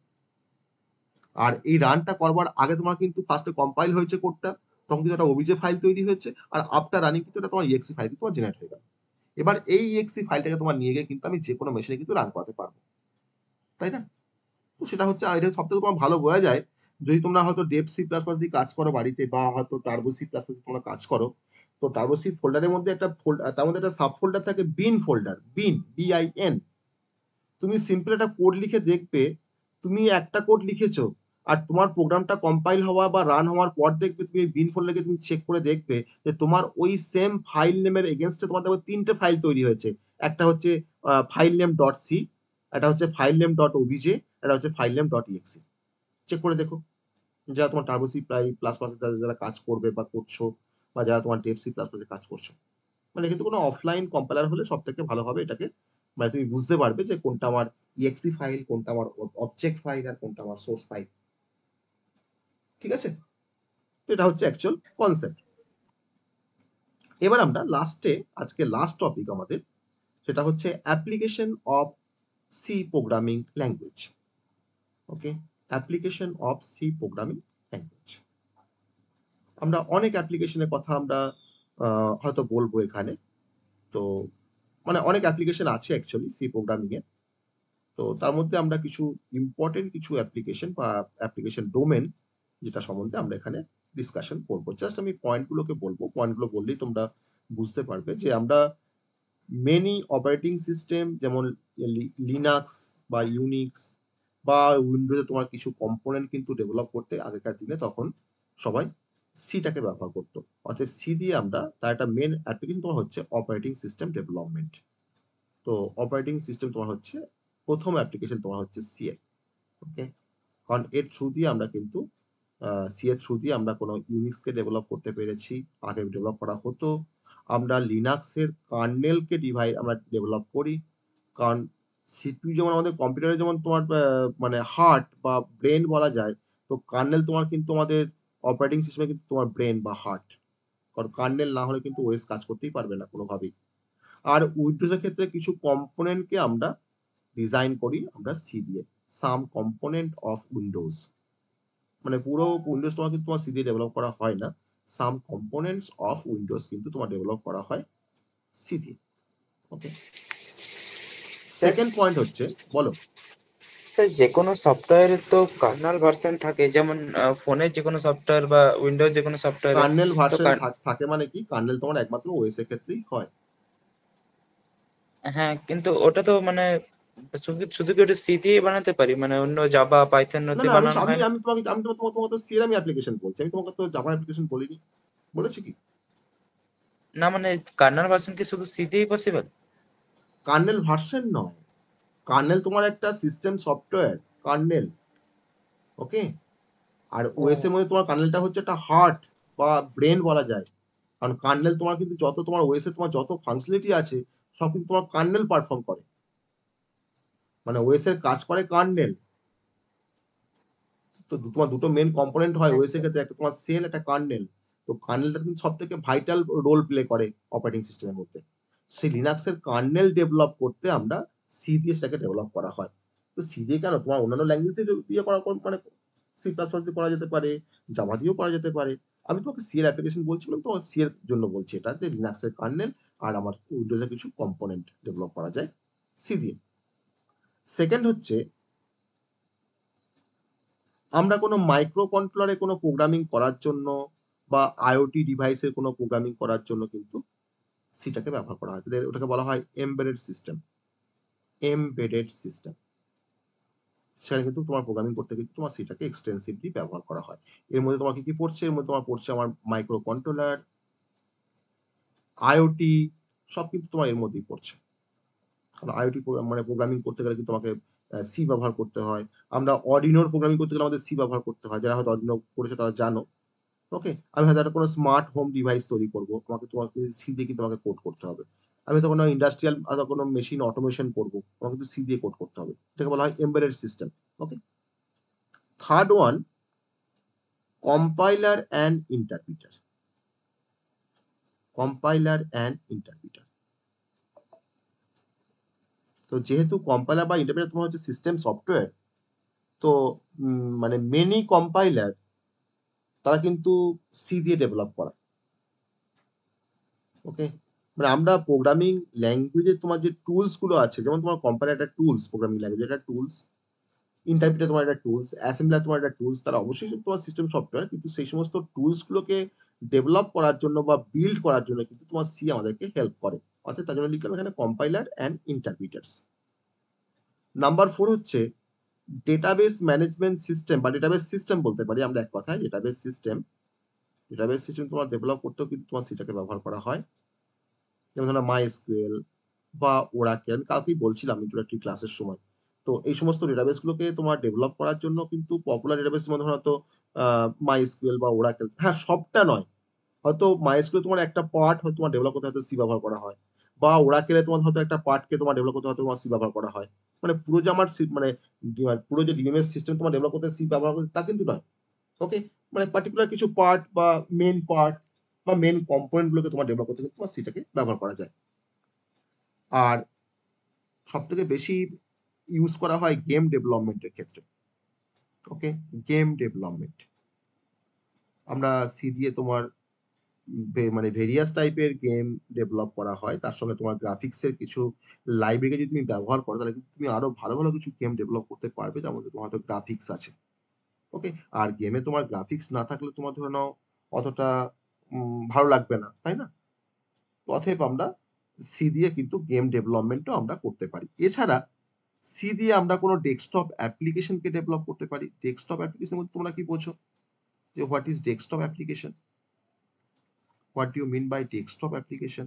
আর এই রানটা করবার আগে তোমার কিন্তু ফার্স্টে কম্পাইল হয়েছে কোডটা, তখন কিন্তু একটা ওবিজে ফাইল তৈরি হয়েছে, আর আফটার রানিং কিন্তু এটা তোমার ইএক্সি ফাইল তোমার জেনারেট হয়ে গেল। এবার এই ইএক্সি ফাইলটাকে তোমার নিয়ে গিয়ে কিন্তু আমি যে কোনো মেশিনে কিন্তু রান করাতে পারবো, তাই না? তো সেটা হচ্ছে, এটা সব থেকে তোমার ভালো বোঝা যায় যদি তোমরা হয়তো ডেভ সি প্লাস প্লাস দিয়ে কাজ করো বাড়িতে, বা হয়তো টার্বো সি প্লাস প্লাস তোমরা কাজ করো। তো টার্বো সি ফোল্ডারের মধ্যে একটা তার মধ্যে একটা সাব ফোল্ডার থাকে বিন ফোল্ডার, বিন BIN। তুমি সিম্পল একটা কোড লিখে দেখবে, তুমি একটা কোড লিখেছো, আর তোমার প্রোগ্রামটা কম্পাইল হওয়া বা রান হওয়ার পর দেখবে তুমি বিন ফোল্ডারকে তুমি চেক করে দেখবে যে তোমার ওই সেম ফাইল নেমের এগেনস্টে তোমার দেখবে তিনটে ফাইল তৈরি হয়েছে। একটা হচ্ছে ফাইল নেম ডট সি, একটা হচ্ছে ফাইল নেম ডট ওবিজে, একটা হচ্ছে file name dot EXE. Check করে দেখো, যারা তোমার টার্বো সি প্লাস প্লাস যারা কাজ করবে বা করছো, বা যারা তোমার ডেভ সি প্লাস প্লাসে কাজ করছো, মানে কিন্তু কোনো অফলাইন কম্পাইলার হলে সব থেকে ভালো হবে এটাকে, মানে তুমি বুঝতে পারবে যে কোনটা আমার ইএক্সি ফাইল, কোনটা আমার অবজেক্ট ফাইল, আর কোনটা আমার সোর্স ফাইল। ঠিক আছে? তো এটা হচ্ছে অ্যাকচুয়াল কনসেপ্ট। এবার আমরা লাস্টে, আজকে লাস্ট টপিক আমাদের, সেটা হচ্ছে application of C programming language. Okay, application of C programming language. আমরা অনেক অ্যাপ্লিকেশনের কথা আমরা হয়তো বলবো এখানে। তো মানে অনেক অ্যাপ্লিকেশন আছে অ্যাকচুয়ালি সি প্রোগ্রামিং এ। তো তার মধ্যে আমরা কিছু ইম্পর্টেন্ট কিছু অ্যাপ্লিকেশন বা অ্যাপ্লিকেশন ডোমেন যেটা সম্বন্ধে আমরা এখানে ডিসকাশন করব। জাস্ট আমি পয়েন্টগুলোকে বলবো, পয়েন্টগুলো বললেই তোমরা বুঝতে পারবে যে আমরা মেনি অপারেটিং সিস্টেম যেমন লিনাক্স বা ইউনিক্স বা উইন্ডোজে তোমার কিছু কম্পোনেন্ট কিন্তু ডেভেলপ করতে আগেকার দিনে তখন সবাই সিটাকে ব্যবহার করতো। অর্থাৎ সি দিয়ে আমরা তার একটা মেন অ্যাপ্লিকেশন তোমার হচ্ছে অপারেটিং সিস্টেম ডেভেলপমেন্ট। তো অপারেটিং সিস্টেম তোমার হচ্ছে প্রথম অ্যাপ্লিকেশন তোমার হচ্ছে সি এর। ওকে, কারণ এর থ্রু দিয়ে আমরা কিন্তু সি এর থ্রু দিয়ে আমরা কোনো ইউনিক্সকে ডেভেলপ করতে পেরেছি, আগে ডেভেলপ করা হতো। আমরা লিনাক্সের কার্নেলকে আমরা ডেভেলপ করি, কারণ সিপিইউ যেমন আমাদের কম্পিউটারে যেমন তোমার মানে হার্ট বা ব্রেন বলা যায়, তো কার্নেল তোমার কিন্তু আমাদের অপারেটিং সিস্টেমে কিন্তু তোমার ব্রেন বা হার্ট, কারণ কার্নেল না হলে কিন্তু ওএস কাজ করতেই পারবে না কোনোভাবেই। আর উইন্ডোজের ক্ষেত্রে কিছু কম্পোনেন্টকে আমরা ডিজাইন করি আমরা সি দিয়ে, সাম কম্পোনেন্ট অফ উইন্ডোজ, মানে পুরো উইন্ডোজ তোমার কিন্তু তোমার সি দিয়ে ডেভেলপ করা হয় না, সাম কম্পোনেন্টস অফ উইন্ডোজ কিন্তু তোমার ডেভেলপ করা হয় সি দিয়ে। ওকে, সেকেন্ড পয়েন্ট হচ্ছে, বলো স্যার, যে কোনো সফটওয়্যারের তো কার্নাল ভার্সন থাকে, যেমন ফোনের যে কোনো সফটওয়্যার বা উইন্ডোজ যে কোনো সফটওয়্যার। কার্নেল ভার্সন থাকে মানে কি? কার্নেল তোমার একমাত্র ওএস এর ক্ষেত্রেই হয়। হ্যাঁ, কিন্তু ওটা তো মানে শুধু শুধু কি ওটা সি দিয়ে বানাতে পারি, মানে অন্য জাভা পাইথন না দিয়ে না, আমি বানানো আমি হয় না? আমি তোমাকে তো সিআরএম অ্যাপ্লিকেশন বলছি, আমি তোমাকে তো জাভা অ্যাপ্লিকেশন বলিনি, বলেছি কি? না মানে কার্নাল ভার্সন কি শুধু সি দিয়েই পসিবল? কার্নেল ভার্সন নয়, কার্নেল তোমার একটা সিস্টেম সফটওয়্যার কার্নেল, ওকে? আর ওএস এর মধ্যে তোমার কার্নেলটা হচ্ছে একটা হার্ট বা ব্রেন বলা যায়, কারণ কার্নেল তোমার কিন্তু যত তোমার ওএস এ তোমার যত ফাংশনালিটি আছে সব কিন্তু তোমার কার্নেল পারফর্ম করে, মানে ওএস এর কাজ করে কার্নেল। তো তোমার দুটো মেন কম্পোনেন্ট হয় ওএস এর ক্ষেত্রে, একটা তোমার সেল, একটা কার্নেল। তো কার্নেলটা কিন্তু সব থেকে ভাইটাল রোল প্লে করে অপারেটিং সিস্টেমের মধ্যে। সেই লিনাক্সের কার্নেল ডেভেলপ করতে আমরা সি দিয়ে সেটাকে ডেভেলপ করা হয়। তো সি দিয়ে কেন, তোমার অন্যান্য ল্যাঙ্গুয়েজ দিয়ে করা, মানে সি প্লাস প্লাস দিয়ে করা যেতে পারে, জাভা দিয়েও করা যেতে পারে। আমি তোমাকে সি এর অ্যাপ্লিকেশন বলছিলাম, তোমার সি এর জন্য বলছি এটা, যে লিনাক্সের কার্নেল আর আমার উইন্ডোজের কিছু কম্পোনেন্ট ডেভেলপ করা যায় সি দিয়ে। সেকেন্ড হচ্ছে, আমরা কোনো মাইক্রো কন্ট্রোলারে কোনো প্রোগ্রামিং করার জন্য বা আইওটি ডিভাইসের কোনো প্রোগ্রামিং করার জন্য কিন্তু সিটাকে ব্যবহার করা হয়। ওটাকে বলা হয় এমবেডেড সিস্টেম, এমবেডেড সিস্টেম। সেখানে কিন্তু তোমার প্রোগ্রামিং করতে কিন্তু তোমার সিটাকে এক্সটেন্সিভলি ব্যবহার করা হয়। এর মধ্যে তোমার কি কি পড়ছে? এর মধ্যে তোমার পড়ছে আমার মাইক্রো কন্ট্রোলার, আইওটি, সব কিন্তু তোমার এর মধ্যেই পড়ছে। কারণ আইওটি মানে প্রোগ্রামিং করতে গেলে কিন্তু তোমাকে সি ব্যবহার করতে হয়। আমরা অর্ডিনোর প্রোগ্রামিং করতে গেলে আমাদের সি ব্যবহার করতে হয়, যারা হয়তো অর্ডিনো করেছে তারা জানো, ওকে? আমি হয়তো একটা কোনো স্মার্ট হোম ডিভাইস তৈরি করবো, তোমাকে সি দিয়ে কিন্তু আমাকে কোড করতে হবে। আমি তো কোনো ইন্ডাস্ট্রিয়াল কোনো মেশিন অটোমেশন করবো, আমাকে কিন্তু সি দিয়ে কোড করতে হবে। এটাকে বলা হয় embedded system, okay? Third one, compiler and interpreter. Compiler and interpreter. তো যেহেতু কম্পাইলার বা ইন্টারপ্রিটার তোমার হচ্ছে সিস্টেম সফটওয়্যার, তো মানে মেনি কম্পাইলার তারা কিন্তু সি দিয়ে ডেভেলপ করা, ওকে? মানে আমরা প্রোগ্রামিং ল্যাঙ্গুয়েজে তোমার যে টুলস গুলো আছে, যেমন তোমার কম্পাইলার একটা টুলস, প্রোগ্রামিং ল্যাঙ্গুয়েজ একটা টুলস, ইন্টারপ্রিটার তোমার একটা টুলস, অ্যাসেম্বলার তোমার একটা টুলস, তারা অবশ্যই তোমার সিস্টেম সফটওয়্যার, কিন্তু সেই সমস্ত টুলস গুলোকে ডেভেলপ করার জন্য বা বিল্ড করার জন্য কিন্তু তোমার সি আমাদেরকে হেল্প করে। অর্থাৎ তার জন্য লিখলাম এখানে কম্পাইলার অ্যান্ড ইন্টারপ্রিটার্স। নাম্বার 4 হচ্ছে ডেটাবেস ম্যানেজমেন্ট সিস্টেম বা ডেটাবেস সিস্টেম বলতে পারি আমরা এক কথায়, ডেটাবেস সিস্টেম। ডেটাবেস সিস্টেম তোমার ডেভেলপ করতেও কিন্তু তোমার সিটাকে ব্যবহার করা হয়, যেমন ধরো মাইএসকিউএল বা ওরাকেল, কালকেই বলছিলাম ইন্ট্রোডাক্টরি ক্লাসের সময়। তো এই সমস্ত ডেটাবেস গুলোকে তোমার ডেভেলপ করার জন্য কিন্তু পপুলার ডেটাবেস যেমন হয়তো মাইএসকিউএল বা ওরাকেল, হ্যাঁ সবটা নয়, হয়তো মাইএসকিউএল তোমার একটা পার্ট হয়তো তোমার ডেভেলপ করতে হয়তো সি ব্যবহার করা হয়, বা ওরাকেলে তোমার হয়তো একটা পার্টকে তোমার ডেভেলপ করতে হয়তো তোমার সি ব্যবহার করা হয়। মানে পুরো যে আমার মানে পুরো যে ডিএমএস সিস্টেম তোমার ডেভেলপ করতে সি ব্যবহার করতে তা কিন্তু নয়, ওকে? মানে পার্টিকুলার কিছু পার্ট বা মেন পার্ট বা মেন কম্পোনেন্ট গুলোকে তোমার ডেভেলপ করতে কিন্তু তোমার সিটাকে ব্যবহার করা যায়। আর সব থেকে বেশি ইউজ করা হয় গেম ডেভেলপমেন্টের ক্ষেত্রে, ওকে? গেম ডেভেলপমেন্ট আমরা সি দিয়ে তোমার মানে ভেরিয়াস টাইপের গেম ডেভেলপ করা হয়, তার সঙ্গে তোমার গ্রাফিক্সের কিছু লাইব্রেরি যদি তুমি ব্যবহার করো তাহলে কিন্তু তুমি আরো ভালো ভালো কিছু গেম ডেভেলপ করতে পারবে, যার মধ্যে তোমার হয়তো গ্রাফিক্স আছে, ওকে? আর গেমে তোমার গ্রাফিক্স না থাকলে তোমার ধরে নাও অতটা ভালো লাগবে না, তাই না? অতএব আমরা সি দিয়ে কিন্তু গেম ডেভেলপমেন্টও আমরা করতে পারি। এছাড়া সি দিয়ে আমরা কোনো ডেস্কটপ অ্যাপ্লিকেশনকে ডেভেলপ করতে পারি। ডেস্কটপ অ্যাপ্লিকেশন বলতে তোমরা কি বোঝো, যে what is desktop application? What do you mean by desktop application?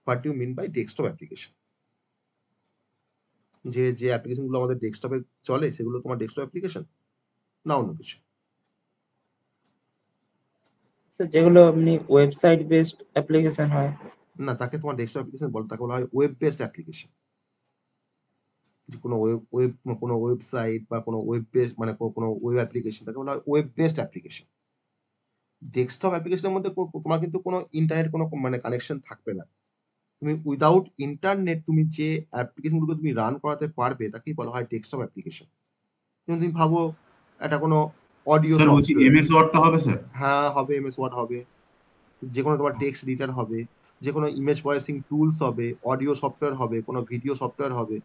What do you mean by desktop application? যে অ্যাপ্লিকেশনগুলো আমাদের ডেস্কটপে চলে সেগুলো তোমার ডেস্কটপ অ্যাপ্লিকেশন না অন্য কিছু? যেগুলো এমনি ওয়েবসাইট বেসড অ্যাপ্লিকেশন হয় না, তাকে তোমার ডেস্কটপ অ্যাপ্লিকেশন বলে, তাকে বলা হয় ওয়েব বেসড অ্যাপ্লিকেশন। কোনো ওয়েবসাইট বা কোনো ওয়েব বেসড মানে কোনো ওয়েব অ্যাপ্লিকেশন, তাকে বলা হয় ওয়েব বেসড অ্যাপ্লিকেশন। ডেস্কটপ অ্যাপ্লিকেশনের মধ্যে তোমার কিন্তু কোনো ইন্টারনেট কোনো মানে কানেকশন থাকবে না। তুমি উইদাউট ইন্টারনেট তুমি যে অ্যাপ্লিকেশনগুলো তুমি রান করাতে পারবে তাকেই বলা হয় ডেস্কটপ অ্যাপ্লিকেশন। যেমন তুমি ভাবো একটা কোনো অডিও স্যার বলছি এমএস ওয়ার্ডটা হবে স্যার? হ্যাঁ হবে, এমএস ওয়ার্ড হবে, যে কোনো তোমার টেক্সট এডিটর হবে, যে কোনো ইমেজ ভয়েসিং টুলস হবে, অডিও সফটওয়্যার হবে, কোনো ভিডিও সফটওয়্যার হবে,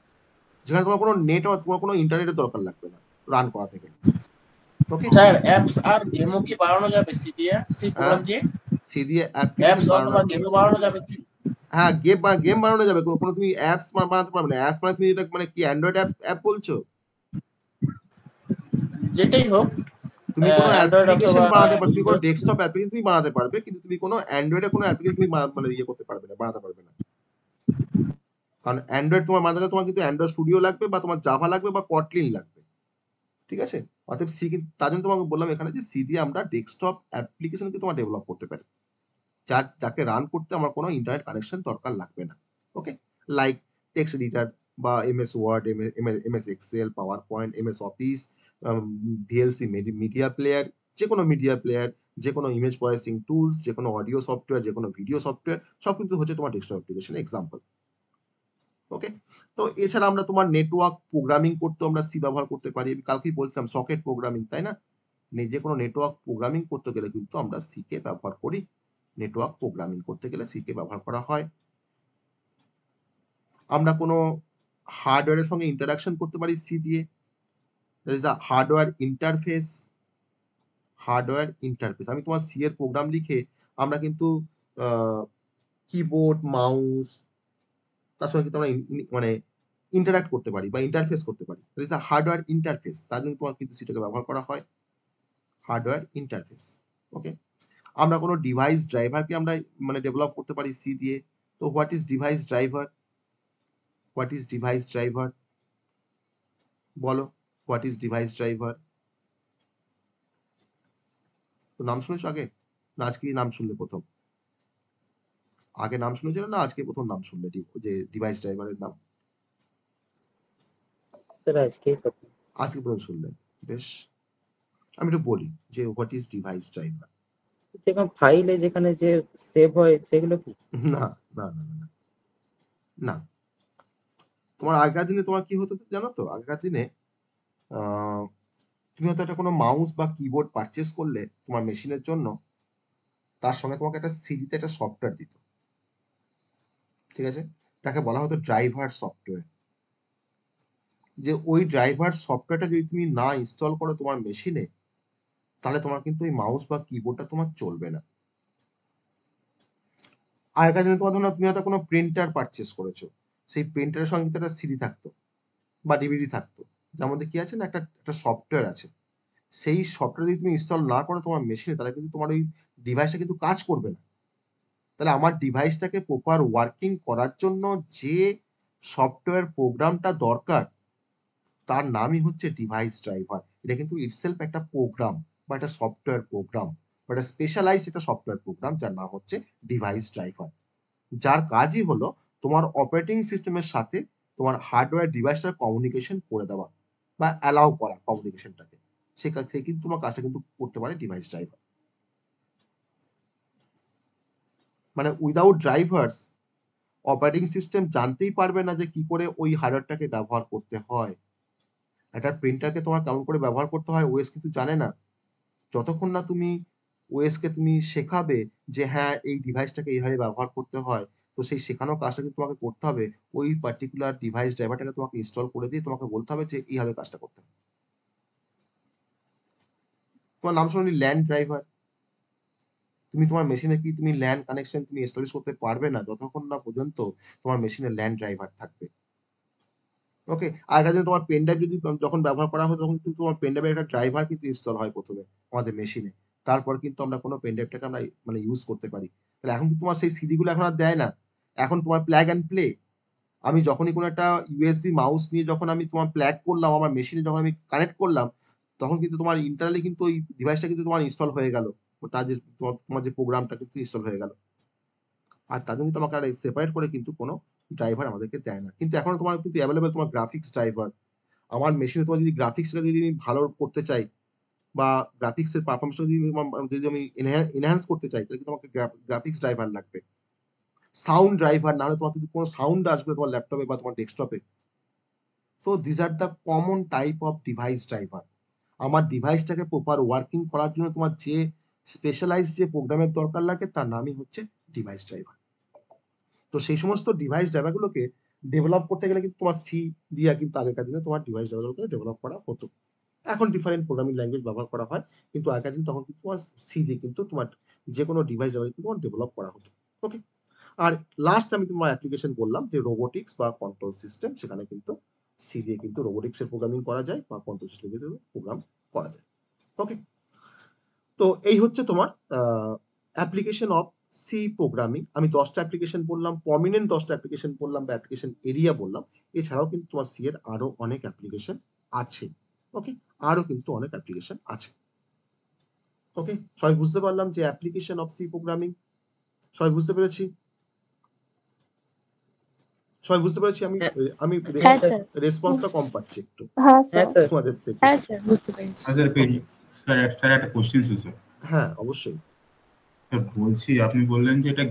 যেখানে তোমার কোনো নেটওয়ার্ক, তোমার কোনো ইন্টারনেটের দরকার লাগবে না রান করা থেকে, ওকে? স্যার অ্যাপস আর গেমও কি বানানো যাবে সি দিয়ে, সি প্রোগ্রাম দিয়ে? সি দিয়ে অ্যাপস অথবা গেমও বানানো যাবে কি? হ্যাঁ, গেম বানানো যাবে, কোনো কোনো তুমি অ্যাপস বানাতে পারবে না। অ্যাপস মানে তুমি এটা মানে কি অ্যান্ড্রয়েড অ্যাপ বলছো? যেটাই হোক, তুমি কোনো অ্যান্ড্রয়েড অ্যাপ্লিকেশন অথবা বানাতে পারবে, তুমি কোনো উইন্ডোজ। ডেস্কটপ অ্যাপ্লিকেশন তুমি বানাতে পারবে, কিন্তু তুমি কোনো অ্যান্ড্রয়েডে কোনো অ্যাপ্লিকেশন তুমি মানে ইয়ে করতে পারবে না, বানাতে পারবে না। কারণ অ্যান্ড্রয়েড তোমার বানাতে গেলে তোমার কিন্তু অ্যান্ড্রয়েড স্টুডিও লাগবে, বা তোমার জাভা লাগবে, বা কটলিন লাগবে। ঠিক আছে? অতএব সি, তার জন্য তোমাকে বললাম এখানে যে সি দিয়ে আমরা ডেস্কটপ অ্যাপ্লিকেশনকে তোমার ডেভেলপ করতে পারি, যাকে রান করতে আমার কোনো ইন্টারনেট কানেকশন দরকার লাগবে না। ওকে, লাইক টেক্সট এডিটর বা MS Word, MS Excel, PowerPoint, MS Office, VLC media player, যে কোনো মিডিয়া প্লেয়ার, যে কোনো ইমেজ প্রসেসিং টুলস, যে কোনো অডিও সফটওয়্যার, যে কোনো ভিডিও সফটওয়্যার, সব কিন্তু হচ্ছে তোমার ডেস্কটপ অ্যাপ্লিকেশন এক্সাম্পল। ওকে, তো এছাড়া আমরা তোমার নেটওয়ার্ক প্রোগ্রামিং করতে আমরা সি ব্যবহার করতে পারি। আমি কালকেই বলছিলাম সকেট প্রোগ্রামিং, তাই না? যে কোনো নেটওয়ার্ক প্রোগ্রামিং করতে গেলে কিন্তু আমরা সি কে ব্যবহার করি। নেটওয়ার্ক প্রোগ্রামিং করতে গেলে সি কে ব্যবহার করা হয়। আমরা কোনো হার্ডওয়্যারের সঙ্গে ইন্টারাকশন করতে পারি সি দিয়ে, that is a hardware interface. Hardware interface, আমি তোমার সি এর প্রোগ্রাম লিখে আমরা কিন্তু কিবোর্ড, মাউস, তার সঙ্গে কিন্তু আমরা মানে ইন্টারাক্ট করতে পারি বা ইন্টারফেস করতে পারি, that is a hardware interface. তার জন্য তোমার কিন্তু সিটাকে ব্যবহার করা হয়, হার্ডওয়্যার ইন্টারফেস। ওকে, আমরা কোনো ডিভাইস ড্রাইভারকে আমরা মানে ডেভেলপ করতে পারি সি দিয়ে। তো what is device driver? What is device driver বলো, হোয়াট ইজ ডিভাইস ড্রাইভার? তো নাম শুনেছো আগে, না আজকে নাম শুনলে প্রথম? আগে নাম শুনেছিলে না আজকে প্রথম নাম শুনলে যে ডিভাইস ড্রাইভারের নাম? স্যার আজকেই প্রথম। আজকে প্রথম শুনলে, বেশ। আমি একটু বলি যে হোয়াট ইজ ডিভাইস ড্রাইভার। যেখানে ফাইলে যেখানে যে সেভ হয় সেগুলো কি? না না না না না, তোমার আগেকার দিনে তোমার কি হতো জানো তো? আগেকার দিনে তুমি হয়তো একটা কোনো মাউস বা কিবোর্ড পারচেস করলে তোমার মেশিনের জন্য, তার সঙ্গে তোমাকে একটা সিডিতে একটা সফটওয়্যার দিত। ঠিক আছে? তাকে বলা হতো ড্রাইভার সফটওয়্যার। যে ওই ড্রাইভার সফটওয়্যারটা যদি তুমি না ইনস্টল করো তোমার মেশিনে, তাহলে তোমার কিন্তু ওই মাউস বা কিবোর্ডটা তোমার চলবে না। আগেকার দিনে তোমার ধরো তুমি হয়তো কোনো প্রিন্টার পারচেস করেছো, সেই প্রিন্টারের সঙ্গে কিন্তু একটা সিডি থাকতো বা ডিভিডি থাকতো, যার মধ্যে কি আছে না একটা সফটওয়্যার আছে। সেই সফটওয়্যার যদি তুমি ইনস্টল না করো তোমার মেশিনে, তাহলে কিন্তু তোমার ওই ডিভাইসটা কিন্তু কাজ করবে না। তাহলে আমার ডিভাইসটাকে প্রপার ওয়ার্কিং করার জন্য যে সফটওয়্যার প্রোগ্রামটা দরকার, তার নামই হচ্ছে ডিভাইস ড্রাইভার। এটা কিন্তু ইটসেলফ একটা প্রোগ্রাম বা একটা সফটওয়্যার প্রোগ্রাম, বা একটা স্পেশালাইজ একটা সফটওয়্যার প্রোগ্রাম, যার নাম হচ্ছে ডিভাইস ড্রাইভার। যার কাজই হলো তোমার অপারেটিং সিস্টেমের সাথে তোমার হার্ডওয়্যার ডিভাইসটার কমিউনিকেশন করে দেওয়া বা অ্যালাউ করা কমিউনিকেশনটাকে। সে কিন্তু তোমার কাজটা কিন্তু করতে পারে ডিভাইস ড্রাইভার। মানে উইদাউট ড্রাইভার্স অপারেটিং সিস্টেম জানতেই পারবে না যে কি করে ওই হার্ডওয়্যারটাকে ব্যবহার করতে হয়। একটা প্রিন্টারকে তোমার কেমন করে ব্যবহার করতে হয় ওএস কিন্তু জানে না। যতক্ষণ না তুমি ওএস কে তুমি শেখাবে যে হ্যাঁ এই ডিভাইসটাকে এইভাবে ব্যবহার করতে হয়, তো সেই শেখানোর কাজটা কিন্তু তোমাকে করতে হবে। ওই পার্টিকুলার ডিভাইস ড্রাইভারটাকে তোমাকে ইনস্টল করে দিয়ে তোমাকে বলতে হবে যে এইভাবে কাজটা করতে হবে। তোমার নাম শুনি ল্যান ড্রাইভার। তুমি তোমার মেশিনে কি তুমি ল্যান কানেকশন তুমি এস্টাবলিশ করতে পারবে না যতক্ষণ না পর্যন্ত তোমার মেশিনে ল্যান ড্রাইভার থাকবে। ওকে, আগের দিনে তোমার পেন ড্রাইভ যদি যখন ব্যবহার করা হয়, তখন কিন্তু তোমার পেন ড্রাইভের একটা ড্রাইভার কিন্তু ইনস্টল হয় প্রথমে আমাদের মেশিনে। তারপর কিন্তু আমরা কোনো পেন ড্রাইভটাকে আমরা মানে ইউজ করতে পারি। তাহলে এখন কিন্তু তোমার সেই সিডি গুলো এখন আর দেয় না। এখন তোমার প্লাগ অ্যান্ড প্লে। আমি যখনই কোনো একটা ইউএসবি মাউস নিয়ে যখন আমি তোমার প্লাগ করলাম আমার মেশিনে, যখন আমি কানেক্ট করলাম, তখন কিন্তু তোমার ইন্টারনালি কিন্তু ওই ডিভাইসটা কিন্তু তোমার ইনস্টল হয়ে গেল। তার যে তোমার যে প্রোগ্রামটা কিন্তু ইনস্টল হয়ে গেল। আর তার জন্য তোমাকে আর সেপারেট করে কিন্তু কোনো ড্রাইভার আমাদেরকে দেয় না। কিন্তু এখন তোমার কিন্তু অ্যাভেলেবল তোমার গ্রাফিক্স ড্রাইভার। আমার মেশিনে তোমার যদি গ্রাফিক্সটা যদি আমি ভালো করতে চাই, বা গ্রাফিক্সের পারফরম্যান্সটা যদি আমি এনহ্যান্স করতে চাই, তাহলে কিন্তু আমাকে গ্রাফিক্স ড্রাইভার লাগবে। সাউন্ড ড্রাইভার, না হলে তোমার কিন্তু কোনো সাউন্ড আসবে তোমার ল্যাপটপে বা তোমার ডেস্কটপে। তো this are the common type of device driver. আমার ডিভাইসটাকে প্রপার ওয়ার্কিং করার জন্য তোমার যে স্পেশালাইজ যে প্রোগ্রামের দরকার লাগে, তার নামই হচ্ছে ডিভাইস ড্রাইভার। তো সেই সমস্ত ডিভাইস ড্রাইভারগুলোকে ডেভেলপ করতে গেলে কিন্তু তোমার সি দিয়ে কিন্তু আগেকার দিনে তোমার ডিভাইস ড্রাইভারগুলোকে ডেভেলপ করা হতো। এখন ডিফারেন্ট প্রোগ্রামিং ল্যাঙ্গুয়েজ ব্যবহার করা হয়, কিন্তু আগেকার দিন তখন কিন্তু তোমার সি দিয়ে কিন্তু তোমার যে কোনো ডিভাইস ডেভেলপ করা হতো। ওকে, আর লাস্ট আমি তোমার অ্যাপ্লিকেশন বললাম যে রোবোটিক্স বা কন্ট্রোল সিস্টেম, সেখানে কিন্তু সি দিয়ে কিন্তু রোবোটিক্সের প্রোগ্রামিং করা যায় বা কন্ট্রোল সিস্টেমের প্রোগ্রাম করা যায়। ওকে, তো এই হচ্ছে তোমার অ্যাপ্লিকেশন অফ সি প্রোগ্রামিং। আমি 10টা অ্যাপ্লিকেশন বললাম, প্রমিনেন্ট 10টা অ্যাপ্লিকেশন বললাম বা অ্যাপ্লিকেশন এরিয়া বললাম। এছাড়াও কিন্তু তোমার সি এর আরো অনেক অ্যাপ্লিকেশন আছে। ওকে, আরো কিন্তু অনেক অ্যাপ্লিকেশন আছে। ওকে, সবাই বুঝতে পারলাম যে অ্যাপ্লিকেশন অফ সি প্রোগ্রামিং, সবাই বুঝতে পেরেছি? সবাই বুঝতে পেরেছি? আমি আমি হ্যাঁ স্যার। রেসপন্সটা কম পাচ্ছি একটু হ্যাঁ হ্যাঁ স্যার স্যার তোমাদের থেকে। হ্যাঁ স্যার বুঝতে পেরেছি। স্যার স্যার একটা কোশ্চেন স্যার। হ্যাঁ অবশ্যই। স্যার বলছি, আপনি বললেন যে এটা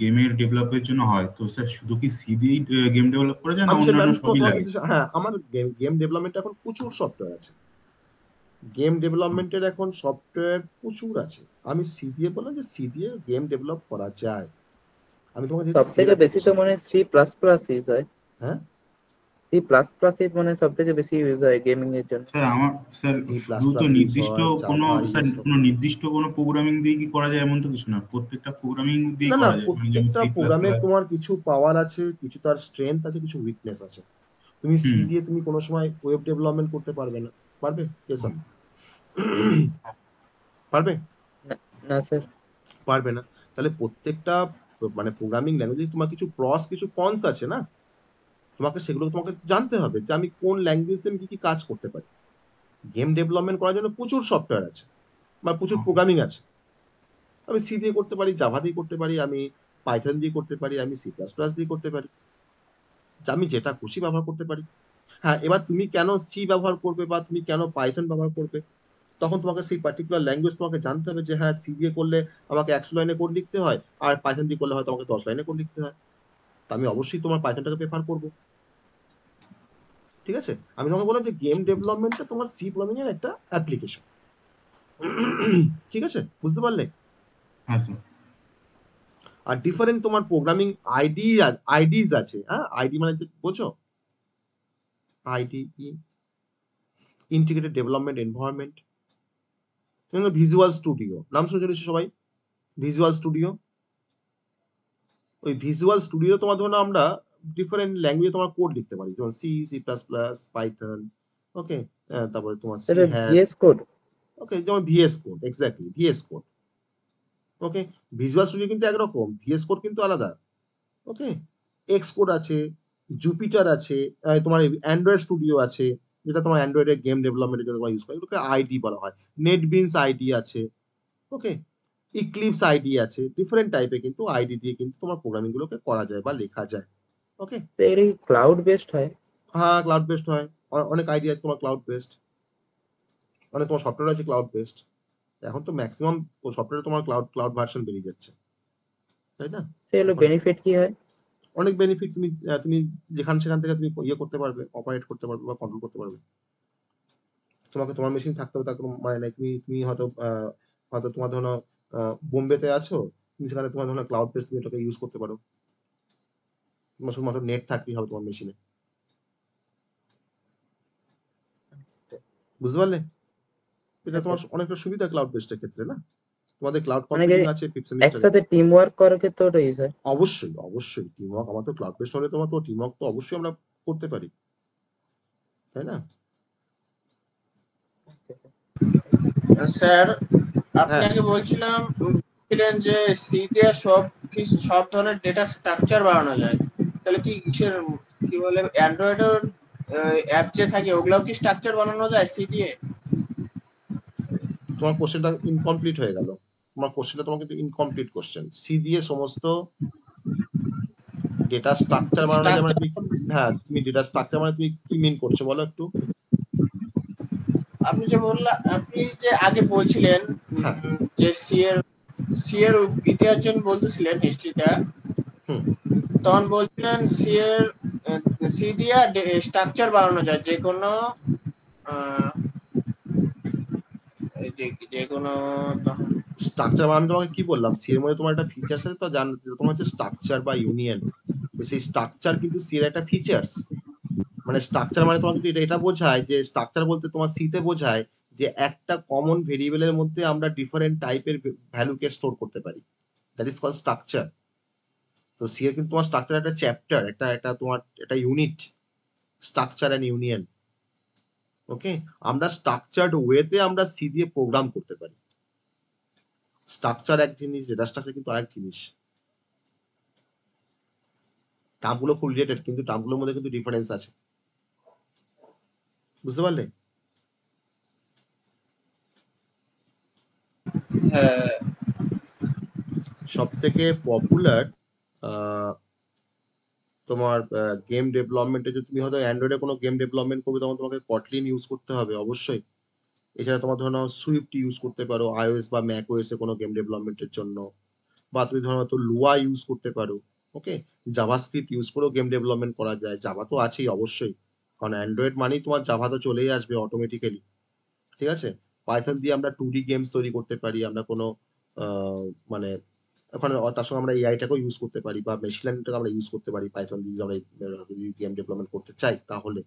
গেমের ডেভেলপের জন্য হয়, তো স্যার শুধু কি সি দিয়েই গেম ডেভেলপ করা যায় না আমি সেটা অন্যান্য আমি সবই লাগে? হ্যাঁ, আমার গেম ডেভেলপমেন্ট এখন প্রচুর সফটওয়্যার আছে। গেম ডেভেলপমেন্টের এখন সফটওয়্যার প্রচুর আছে। আমি সি দিয়ে বললাম যে সি দিয়ে গেম ডেভেলপ করা যায়। আমি তোমাকে সব থেকে বেশি তো মানে সি প্লাস প্লাস ইউজ হয়। হ্যাঁ, সি প্লাস প্লাস মানে সব থেকে বেশি ইউজ হয় গেমিং এর জন্য। স্যার শুধু তো নির্দিষ্ট কোনো নির্দিষ্ট কোনো প্রোগ্রামিং দিয়ে কি করা যায় এমন তো কিছু না, প্রত্যেকটা প্রোগ্রামিং দিয়ে না না, করা যায়। প্রত্যেকটা প্রোগ্রামে তোমার কিছু পাওয়ার আছে, কিছু তার স্ট্রেংথ আছে, কিছু উইকনেস আছে। তুমি সি দিয়ে তুমি কোনো সময় ওয়েব ডেভেলপমেন্ট করতে পারবে না। পারবে? কেসন পারবে? না স্যার পারবে না। তাহলে প্রত্যেকটা মানে প্রোগ্রামিং ল্যাঙ্গুয়েজে তোমার কিছু প্রস কিছু কনস আছে না, তোমাকে সেগুলো তোমাকে জানতে হবে যে আমি কোন ল্যাঙ্গুয়েজে আমি কি কি কাজ করতে পারি। গেম ডেভেলপমেন্ট করার জন্য প্রচুর সফটওয়্যার আছে বা প্রচুর প্রোগ্রামিং আছে। আমি সি দিয়ে করতে পারি, জাভা দিয়ে করতে পারি, আমি পাইথন দিয়ে করতে পারি, আমি সি প্লাস প্লাস দিয়ে করতে পারি, আমি যেটা খুশি ব্যবহার করতে পারি। হ্যাঁ, এবার তুমি কেন সি ব্যবহার করবে বা তুমি কেন পাইথন ব্যবহার করবে, তখন তোমাকে সেই পার্টিকুলার ল্যাঙ্গুয়েজ তোমাকে জানতে হবে যে হ্যাঁ সি দিয়ে করলে আমাকে 100 লাইনে কোড লিখতে হয়, আর পাইথন দিয়ে করলে হয়তো আমাকে 10 লাইনে কোড লিখতে হয়। তো আমি অবশ্যই তোমার পাইথনটাকে প্রেফার করবো। ঠিক আছে, আমি তোমাকে বললাম যে গেম ডেভেলপমেন্টটা তোমার সি প্রোগ্রামিং এর একটা অ্যাপ্লিকেশন। ঠিক আছে, বুঝতে পারলে? হ্যাঁ স্যার। আর ডিফারেন্ট তোমার প্রোগ্রামিং আইডিজ আছে। হ্যাঁ, আইডি মানে বোঝো? IDE integrated development environment. Visual studio নাম শুনেছো সবাই? ভিজুয়াল স্টুডিও, ওই ভিজুয়াল স্টুডিও তোমার ধরো আমরা ডিফারেন্ট ল্যাঙ্গুয়েজে তোমার কোড লিখতে পারি, যেমন C, C plus plus, Python. Okay, তারপরে তোমার C hash, VS code. Okay, যেমন VS code, exactly VS code. Okay, Visual Studio কিন্তু একরকম, ভিএস কোড কিন্তু আলাদা। ওকে, এক্স কোড আছে, জুপিটার আছে, তোমার অ্যান্ড্রয়েড স্টুডিও আছে, যেটা তোমার অ্যান্ড্রয়েডের গেম ডেভেলপমেন্টের জন্য ইউজ করে, এগুলোকে আইডি বলা হয়। নেটবিনস আইডি আছে, ওকে, ইক্লিপস আইডি আছে। ডিফারেন্ট টাইপের কিন্তু আইডি দিয়ে কিন্তু তোমার প্রোগ্রামিং গুলোকে করা যায় বা লেখা যায়। ওকে, এর ক্লাউড বেসড হয়? হ্যাঁ, ক্লাউড বেসড হয়। অনেক আইডি আছে তোমার ক্লাউড বেসড, অনেক তোমার সফটওয়্যার আছে ক্লাউড বেসড। এখন তো ম্যাক্সিমাম সফটওয়্যারে তোমার ক্লাউড ভার্সন বেরিয়ে যাচ্ছে, তাই না? সেগুলো বেনিফিট কি হয়? অনেক বেনিফিট, তুমি সেখান থেকে তুমি ইয়ে করতে পারবে, অপারেট করতে পারবে বা কন্ট্রোল করতে পারবে। তোমাকে তোমার মেশিন থাকতে হবে তার কোনো মানে নাই। তুমি হয়তো হয়তো তোমার ধরো বোম্বেতে আছো, তুমি সেখানে তোমার ধরো ক্লাউড বেস তুমি এটাকে ইউজ করতে পারো। তোমার শুধুমাত্র নেট থাকলেই হবে তোমার মেশিনে। বুঝতে পারলে? এটা তোমার অনেকটা সুবিধা ক্লাউড বেসডের ক্ষেত্রে, না? তোমাদের ক্লাউড কম্পিউটিং আছে ফিফথ সেমিস্টারে। একসাথে টিম ওয়ার্ক করার ক্ষেত্রে ওটা ইউজ হয়? অবশ্যই অবশ্যই টিম ওয়ার্ক, আমার তো ক্লাউড বেসড হলে তোমার তো টিম ওয়ার্ক তো অবশ্যই আমরা করতে পারি, তাই না? স্যার আপনাকে বলছিলাম যে সি দিয়ে সব ধরনের ডেটা স্ট্রাকচার বানানো যায়, তাহলে কি কি বলে অ্যান্ড্রয়েডের অ্যাপ যে থাকে ওগুলাও কি স্ট্রাকচার বানানো যায় সি দিয়ে? তোমার কোশ্চেনটা ইনকমপ্লিট হয়ে গেল। তোমার কোশ্চেনটা তোমার কিন্তু ইনকমপ্লিট কোশ্চেন। সি দিয়ে সমস্ত ডেটা স্ট্রাকচার বানানো যায় মানে হ্যাঁ, তুমি ডেটা স্ট্রাকচার মানে তুমি কি মিন করছো বলো একটু? আপনি যে আগে বলছিলেন যে সি এর ইতিহাস জন বলতেছিলেন হিস্ট্রিটা, তখন বলছিলেন সি দিয়ে স্ট্রাকচার বানানো যায় যে কোনো স্ট্রাকচার মানে আমি তোমাকে কি বললাম, সি এর মধ্যে তোমার একটা ফিচার্স আছে তো, তোমার হচ্ছে স্ট্রাকচার বা ইউনিয়ন। তো সেই স্ট্রাকচার কিন্তু সি এর একটা ফিচার্স। মানে স্ট্রাকচার মানে তোমার কিন্তু এটা বোঝায় যে স্ট্রাকচার বলতে তোমার সিতে বোঝায় যে একটা কমন ভেরিয়েবলের মধ্যে আমরা ডিফারেন্ট টাইপের ভ্যালুকে স্টোর করতে পারি। That is called structure. তো সি এর কিন্তু তোমার স্ট্রাকচার একটা চ্যাপ্টার, একটা তোমার একটা unit, structure and union. Okay, আমরা স্ট্রাকচার্ড ওয়েতে আমরা সি দিয়ে প্রোগ্রাম করতে পারি। স্ট্রাকচার এক জিনিস, ডেটা স্ট্রাকচার কিন্তু আরেক জিনিস। টার্মগুলো খুব রিলেটেড, কিন্তু টার্মগুলোর মধ্যে কিন্তু ডিফারেন্স আছে, বুঝতে পারলে? সব থেকে পপুলার তোমার গেম ডেভেলপমেন্টে, যদি তুমি হয়তো অ্যান্ড্রয়েডে কোনো গেম ডেভেলপমেন্ট করবে তখন তোমাকে কটলিন ইউজ করতে হবে অবশ্যই। এছাড়া তোমার ধরো সুইফট ইউজ করতে পারো আইওএস বা ম্যাক ওএস এ কোনো গেম ডেভেলপমেন্টের জন্য, বা তুমি ধরো হয়তো লুয়া ইউজ করতে পারো। ওকে, জাভাস্ক্রিপ্ট ইউজ করেও গেম ডেভেলপমেন্ট করা যায়। জাভা তো আছেই অবশ্যই, কারণ অ্যান্ড্রয়েড মানেই তোমার জাভা তো চলেই আসবে অটোমেটিক্যালি। ঠিক আছে, পাইথন দিয়ে আমরা 2D গেমস তৈরি করতে পারি, আমরা কোনো মানে ওখানে তার সঙ্গে আমরা এআইটাকেও ইউজ করতে পারি, বা মেশিন লার্নিংটাকে আমরা ইউজ করতে পারি পাইথন দিয়ে, আমরা যদি গেম ডেভেলপমেন্ট করতে চাই তাহলে।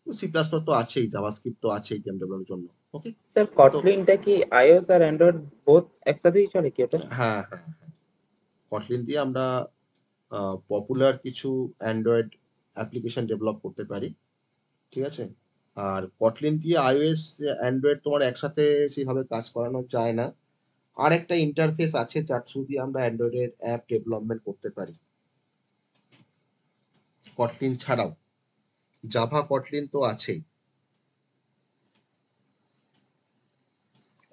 সি প্লাস প্লাস তো আছেই, জাভাস্ক্রিপ্ট তো আছেই গেম ডেভেলপমেন্টের জন্য। ওকে স্যার কটলিনটা কি আইওএস আর অ্যান্ড্রয়েড বোথ একসাথেই চলে কি ওটা? হ্যাঁ হ্যাঁ হ্যাঁ, কটলিন দিয়ে আমরা পপুলার কিছু অ্যান্ড্রয়েড অ্যাপ্লিকেশন ডেভেলপ করতে পারি। ঠিক আছে, আর কটলিন দিয়ে আইওএস অ্যান্ড্রয়েড তোমার একসাথে সেভাবে কাজ করানো যায় না। আর একটা ইন্টারফেস আছে যার থ্রু দিয়ে আমরা অ্যান্ড্রয়েডের অ্যাপ ডেভেলপমেন্ট করতে পারি কটলিন ছাড়াও। জাভা কটলিন তো আছেই,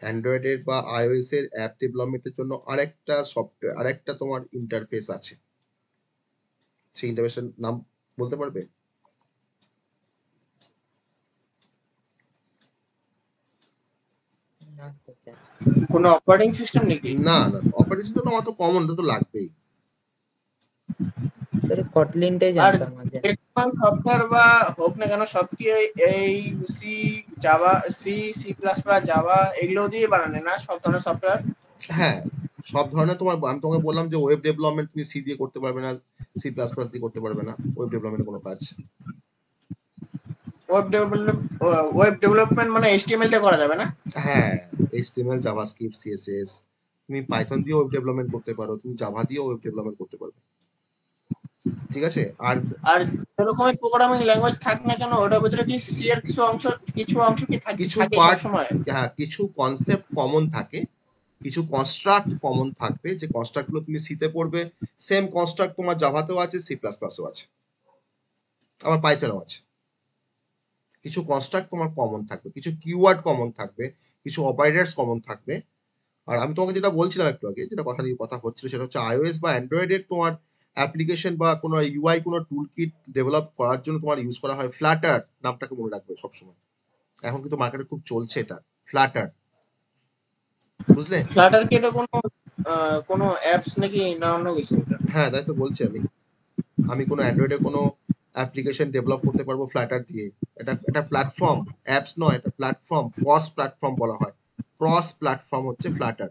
অ্যান্ড্রয়েডের বা আইওএস এর অ্যাপ ডেভেলপমেন্টের জন্য আরেকটা সফটওয়্যার, আরেকটা তোমার ইন্টারফেস আছে। সেই ইন্টারফেসের নাম বলতে পারবে? কোনো অপারেটিং সিস্টেম নাকি? না না, অপারেটিং সিস্টেম তো আমার তো কমন, তো লাগবেই। স্যার কটলিনটাই আর জানতাম না যে সফটওয়্যার বা হোক না কেন সব কি এই C, Java, C plus plus, Java এগুলো দিয়ে বানানো না সব ধরনের সফটওয়্যার? হ্যাঁ, সব ধরনের তোমার, আমি তোমাকে বললাম যে ওয়েব ডেভেলপমেন্ট তুমি সি দিয়ে করতে পারবে না, সি প্লাস প্লাস দিয়ে করতে পারবে না ওয়েব ডেভেলপমেন্টের কোনো কাজ। ওয়েব ডেভেলপমেন্ট মানে এইচটিএমএল দিয়ে করা যাবে না? হ্যাঁ, এইচটিএমএল, জাভাস্ক্রিপ্ট, সিএসএস, তুমি পাইথন দিয়ে ওয়েব ডেভেলপমেন্ট করতে পারো, তুমি জাভা দিয়েও ওয়েব ডেভেলপমেন্ট করতে পারবে। ঠিক আছে, আর আর যেরকমই প্রোগ্রামিং ল্যাঙ্গুয়েজ থাক না কেন ওটার ভিতরে কি সি এর কিছু অংশ কি থাকে? কিছু থাকে পার্ট, সবসময়? হ্যাঁ, কিছু কনসেপ্ট কমন থাকে, কিছু কনস্ট্রাক্ট কমন থাকবে, যে কনস্ট্রাক্টগুলো তুমি সিতে পড়বে সেম কনস্ট্রাক্ট তোমার জাভাতেও আছে, সি প্লাস প্লাসও আছে, আবার পাইথনেও আছে। কিছু কনস্ট্রাক্ট তোমার কমন থাকবে, কিছু কিওয়ার্ড কমন থাকবে, কিছু অপারেটরস কমন থাকবে। আর আমি তোমাকে যেটা বলছিলাম একটু আগে, যেটা কথা নিয়ে কথা হচ্ছিল, সেটা হচ্ছে আইওএস বা অ্যান্ড্রয়েডের তোমার অ্যাপ্লিকেশন বা কোনো ইউআই কোনো টুল কিট ডেভেলপ করার জন্য তোমার ইউজ করা হয় ফ্ল্যাটার। নামটাকে মনে রাখবে সবসময়, এখন কিন্তু মার্কেটে খুব চলছে এটা, ফ্ল্যাটার, বুঝলে? ফ্লাটার কি এটা কোনো অ্যাপস নাকি না অন্য কিছু? হ্যাঁ, তাই তো বলছি, আমি কোনো অ্যান্ড্রয়েডে কোনো অ্যাপ্লিকেশন ডেভেলপ করতে পারবো ফ্ল্যাটার দিয়ে। এটা প্ল্যাটফর্ম, অ্যাপস নয়, এটা প্ল্যাটফর্ম, ক্রস প্ল্যাটফর্ম বলা হয়। ক্রস প্ল্যাটফর্ম হচ্ছে ফ্ল্যাটার,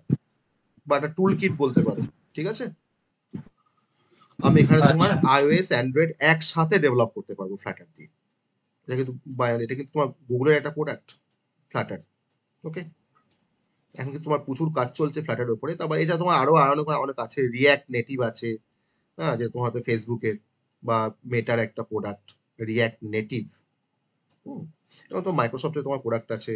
বা একটা টুল কিট বলতে পারো। ঠিক আছে, আমি এখানে তোমার আইওএস অ্যান্ড্রয়েড একসাথে ডেভেলপ করতে পারবো ফ্ল্যাটার দিয়ে। এটা কিন্তু তোমার গুগলের একটা প্রোডাক্ট ফ্ল্যাটার। ওকে, এখন কিন্তু তোমার প্রচুর কাজ চলছে ফ্ল্যাটারের উপরে। তারপর এটা তোমার আরো অনেক আছে, রিয়াক্ট নেটিভ আছে, হ্যাঁ, যে তোমার হয়তো ফেসবুকের বা মেটার একটা প্রোডাক্ট রিয়াক্ট নেটিভ। এবং তো মাইক্রোসফটের তোমার প্রোডাক্ট আছে,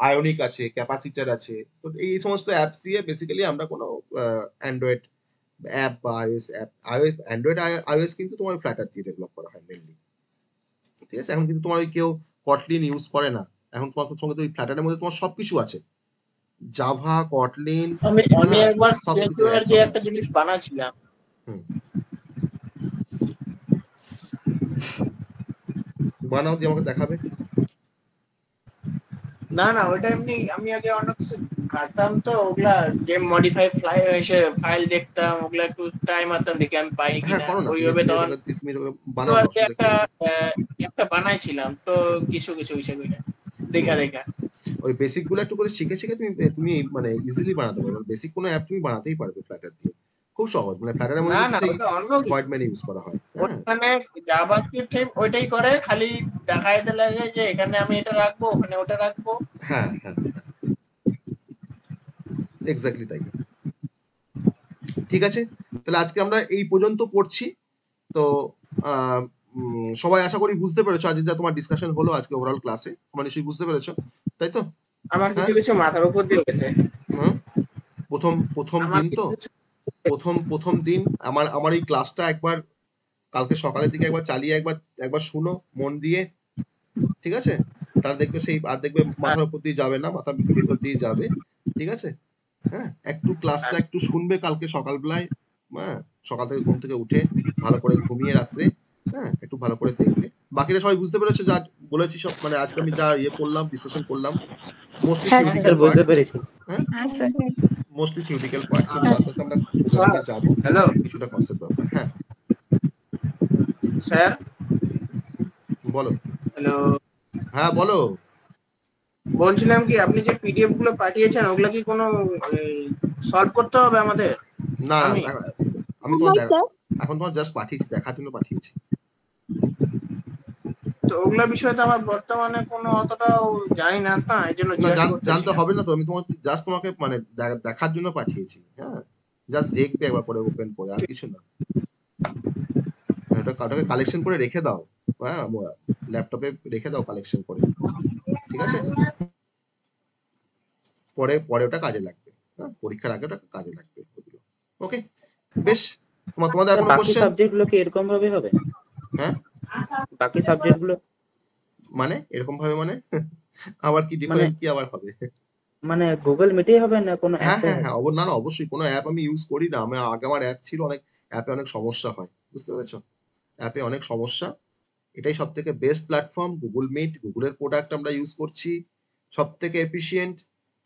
আয়োনিক আছে, ক্যাপাসিটার আছে। তো এই সমস্ত অ্যাপস দিয়ে বেসিক্যালি আমরা কোনো অ্যান্ড্রয়েড অ্যাপ বা আইওএস অ্যাপ, অ্যান্ড্রয়েড আইওএস কিন্তু তোমার ফ্ল্যাটার দিয়ে ডেভেলপ করা হয় মেনলি। ঠিক আছে, এখন কিন্তু তোমার ওই কেউ কটলিন ইউজ করে না, এখন তোমার সঙ্গে তো ওই ফ্ল্যাটারের মধ্যে তোমার সবকিছু আছে, জাভা, কটলিন। আমি একবার সিএসইউআর যে একটা জিনিস বানাচ্ছিলাম, বানাও দিয়ে আমাকে দেখাবে। না না, ওইটা এমনি আমি আগে অন্য কিছু ঘাটতাম, তো ওগুলা গেম মডিফাই ফাইল দেখতাম, ওগুলা একটু টাইম মারতাম দেখি আমি পাই কিনা ওইভাবে। তখন একটা বানাইছিলাম, তো কিছু বিষয় দেখা ওই বেসিক গুলো একটু করে শিখে তুমি মানে ইজিলি বানাতে পারবে। বেসিক কোনো অ্যাপ তুমি বানাতেই পারবে ফ্ল্যাটার দিয়ে, খুব সহজ। মানে ফ্ল্যাটারের মধ্যে ভয়েড মেনু ইউজ করা হয়, ওখানে জাভাস্ক্রিপ্ট ওইটাই করে, খালি দেখাইতে লাগে যে এখানে আমি এটা রাখবো, ওখানে ওটা রাখবো। হ্যাঁ হ্যাঁ, এক্স্যাক্টলি তাই। ঠিক আছে, তাহলে আজকে আমরা এই পর্যন্ত পড়ছি। তো সবাই আশা করি বুঝতে পেরেছো আজ যা তোমার ডিসকাশন হলো আজকে ওভারঅল ক্লাসে, তোমরা নিশ্চয়ই বুঝতে পেরেছো, তাই তো? আমার কিছু কিছু মাথার উপর দিয়ে গেছে। প্রথম দিন তো, প্রথম দিন আমার এই ক্লাসটা একবার কালকে সকালের দিকে একবার চালিয়ে একবার শুনো মন দিয়ে, ঠিক আছে? তাহলে দেখবে সেই আর দেখবে মাথার উপর দিয়ে যাবে না, মাথার ভিতর দিয়ে যাবে, ঠিক আছে? হ্যাঁ, একটু ক্লাসটা একটু শুনবে কালকে সকালবেলায়, হ্যাঁ, সকাল থেকে ঘুম থেকে উঠে ভালো করে ঘুমিয়ে রাত্রে, হ্যাঁ, একটু ভালো করে দেখবে। বাকিরা সবাই বুঝতে পেরেছো যা বলেছি সব, মানে আজকে আমি যা করলাম ডিসকাশন করলাম মোস্টলি হ্যাঁ, থিওরিটিক্যাল বুঝতে পার্ট, পেরেছি। হ্যাঁ, হ্যাঁ স্যার। মোস্টলি থিওরিটিক্যাল পার্ট, কিন্তু আস্তে আস্তে আমরা প্রোগ্রামিং এ যাবো, হ্যালো কিছুটা কনসেপ্ট দরকার। হ্যাঁ স্যার। বলো। হ্যালো, হ্যাঁ বলো। বলছিলাম কি আপনি যে পিডিএফ গুলো পাঠিয়েছেন ওগুলো কি কোনো সলভ করতে হবে আমাদের? না আমি আমি তোমার এখন তোমার জাস্ট পাঠিয়েছি, দেখার জন্য পাঠিয়েছি। তো ওগুলো বিষয়ে তো আমার বর্তমানে কোনো অতটাও জানি না, না এই জন্য না জিজ্ঞাসা করতেছি। জানতে হবে না তো, আমি তোমাকে মানে দেখার জন্য পাঠিয়েছি। হ্যাঁ, জাস্ট দেখবে একবার করে ওপেন করে, আর কিছু না। ওটাকে কালেকশন করে রেখে দাও, হ্যাঁ, ল্যাপটপে রেখে দাও কালেকশন করে, ঠিক আছে? পরে ওটা কাজে লাগবে, হ্যাঁ, পরীক্ষার আগে ওটা কাজে লাগবে ওগুলো। ওকে, বেশ। তোমাদের আর কোনো বাকি কোশ্চেন? সাবজেক্ট গুলো কি এরকম ভাবে হবে? হ্যাঁ, বাকি সাবজেক্ট গুলো মানে এরকম ভাবে মানে আবার কি ডিফারেন্ট কি আবার হবে? মানে গুগল মিটেই হবে না কোনো হ্যাঁ অ্যাপে? হ্যাঁ হ্যাঁ, না না, অবশ্যই। কোনো অ্যাপ আমি ইউজ করি না। আগে আমার অ্যাপ ছিল, অনেক অ্যাপে অনেক সমস্যা হয়, বুঝতে পেরেছো? অ্যাপে অনেক সমস্যা। এটাই সব থেকে বেস্ট প্ল্যাটফর্ম গুগল মিট। গুগলের প্রোডাক্ট আমরা ইউজ করছি, সব থেকে এফিসিয়েন্ট,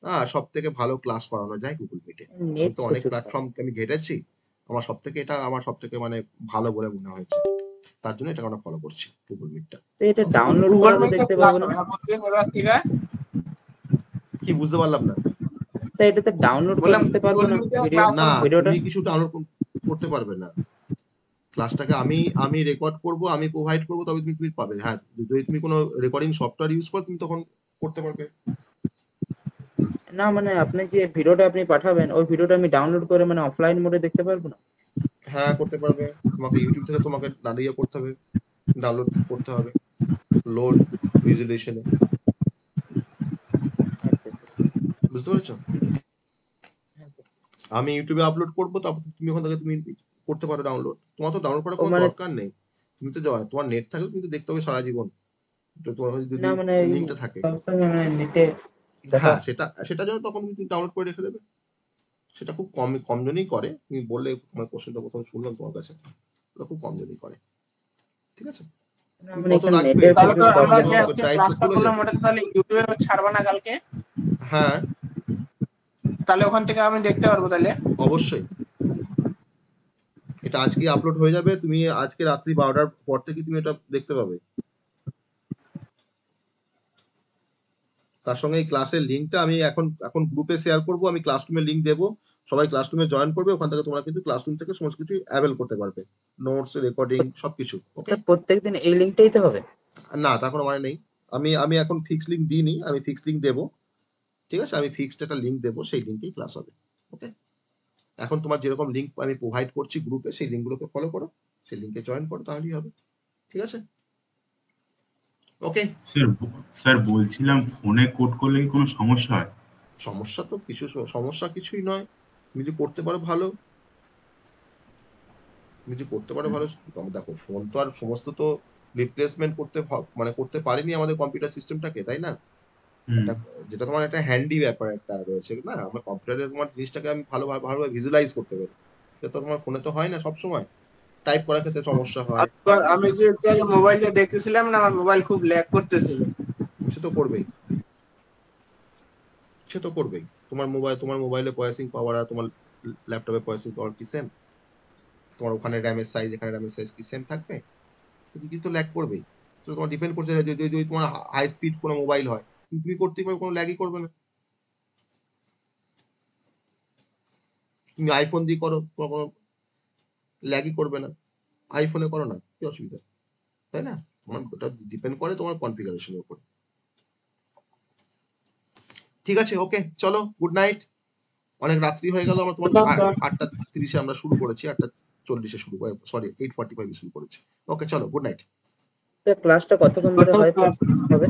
হ্যাঁ, সব থেকে ভালো ক্লাস করানো যায় গুগল মিটে। আমি নেট তো অনেক প্রচুর প্ল্যাটফর্ম আমি ঘেটেছি, এটা আমার সব থেকে মানে ভালো বলে মনে হয়েছে, তার জন্য এটাকে আমরা ফলো করছি গুগল মিটটা। তো এটা ডাউনলোড গুগল করে মিটে দেখতে ক্লাস পাবো না? হবে না প্রত্যেক এবার থেকে? কি বুঝতে পারলাম না? স্যার এটাতে ডাউনলোড করে বললাম দিতে পারবো গুগল না মিটে ভিডিও ক্লাস না, ভিডিওটা? তুমি কিছু ডাউনলোড করতে পারবে না। ক্লাসটাকে আমি রেকর্ড করব, আমি প্রোভাইড করব, তবে তুমি পাবে। হ্যাঁ, যদি তুমি কোনো রেকর্ডিং সফটওয়্যার ইউজ করো তুমি তখন করতে পারবে। না মানে আপনি যে ভিডিওটা আপনি পাঠাবেন ওই ভিডিওটা আমি ডাউনলোড করে মানে অফলাইন মোডে দেখতে পারবো না? হ্যাঁ, করতে পারবে। তোমাকে ইউটিউব থেকে তোমাকে দাঁড়িয়ে করতে হবে, ডাউনলোড করতে হবে, লোড ভিজুয়ালাইজেশনে, আচ্ছা বুঝতে পেরেছো? আমি ইউটিউবে আপলোড করব, তারপর তুমি ওখান থেকে তুমি করতে পারো ডাউনলোড। তোমার তো ডাউনলোড করার ও কোনো মানে দরকার নেই। তুমি তো তোমার নেট থাকলে তুমি তো দেখতে হবে সারা জীবন, তোমার কাছে যদি না মানে লিঙ্কটা থাকে। স্যামসাং মানে নেটে হ্যাঁ, সেটার জন্য তখন তুমি ডাউনলোড করে রেখে দেবে। সেটা খুব কম জনই করে। তুমি বললে তোমার কোশ্চেনটা প্রথম শুনলাম তোমার কাছে, ওটা খুব কম জনই করে, ঠিক আছে? না তুমি মানে কত এখানে রাখবে? নেটের তাহলে তো প্রচুর আমরা প্রবলেম যে হচ্ছে। আজকে ড্রাইভ তো ক্লাসটা খুলে করলাম যাবে। ওটা তাহলে ইউটিউবে ছাড়বা না কালকে? হ্যাঁ, তাহলে ওখান থেকে আমি দেখতে পারবো তাহলে? অবশ্যই। এটা আজকে আপলোড হয়ে যাবে, তুমি আজকে রাত্রি 12টার পর থেকে তুমি এটা দেখতে পাবে। তার সঙ্গে এই ক্লাসের লিঙ্কটা আমি এখন গ্রুপে শেয়ার করব। আমি ক্লাসরুমের লিঙ্ক দেবো, সবাই ক্লাসরুমে জয়েন করবে। ওখান থেকে তোমরা কিন্তু ক্লাসরুম থেকে সমস্ত কিছু অ্যাভেল করতে পারবে, নোটস, রেকর্ডিং, সবকিছু। ওকে, প্রত্যেকদিন এই লিঙ্কটাই তো হবে? না তা কোনো মানে নেই। আমি এখন ফিক্স লিঙ্ক দিইনি, আমি ফিক্স লিঙ্ক দেবো, ঠিক আছে? আমি ফিক্সড একটা লিঙ্ক দেবো, সেই লিঙ্কেই ক্লাস হবে। ওকে, এখন তোমার যেরকম লিঙ্ক আমি প্রোভাইড করছি গ্রুপে, সেই লিঙ্কগুলোকে ফলো করো, সেই লিঙ্কে জয়েন করো, তাহলেই হবে, ঠিক আছে? ওকে। স্যার বলছিলাম ফোনে কোড করলে কি কোনো সমস্যা হয়? সমস্যা কিছুই নয়। তুমি যদি করতে পারো ভালো, দেখো ফোন তো আর সমস্ত তো রিপ্লেসমেন্ট করতে পারেনি আমাদের কম্পিউটার সিস্টেমটাকে, তাই না? যেটা তোমার একটা হ্যান্ডি ব্যাপার একটা রয়েছে না, আমার কম্পিউটারে তোমার জিনিসটাকে আমি ভালোভাবে ভিজুয়ালাইজ করতে পারি, সেটা তো তোমার ফোনে তো হয় না, সবসময় টাইপ করার ক্ষেত্রে সমস্যা হয়। আমি যে একটু আগে মোবাইলে দেখতেছিলাম না, আমার মোবাইল খুব ল্যাগ করতেছিল। সে তো করবেই। তোমার মোবাইলে প্রসেসিং পাওয়ার আর তোমার ল্যাপটপে প্রসেসিং পাওয়ার কি সেম? তোমার ওখানে র্যামের সাইজ, এখানে র্যামের সাইজ কি সেম থাকবে? কিন্তু ল্যাগ করবেই। তো তোমার ডিপেন্ড করছে, যদি তোমার হাই স্পিড কোনো মোবাইল হয় তুমি করতেই পারবে, কোনো ল্যাগই করবে না। তুমি আইফোন দিয়ে করো, তোমার কোনো ল্যাগই করবে না। আইফোনে করো না, কি অসুবিধা, তাই না? তোমার ওটা ডিপেন্ড করে তোমার কনফিগারেশনের উপর। ঠিক আছে, ওকে, চলো, গুড নাইট। অনেক রাত্রি হয়ে গেল, আমরা তোমার না, স্যার। 8:30 আমরা শুরু করেছি, 8:40 শুরু করে, সরি 8:45 শুরু করেছি। ওকে চলো, গুড নাইট। স্যার ক্লাসটা কতক্ষণ ধরে হবে?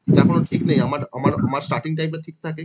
এখনো ঠিক নেই, আমার স্টার্টিং টাইমটা ঠিক থাকে।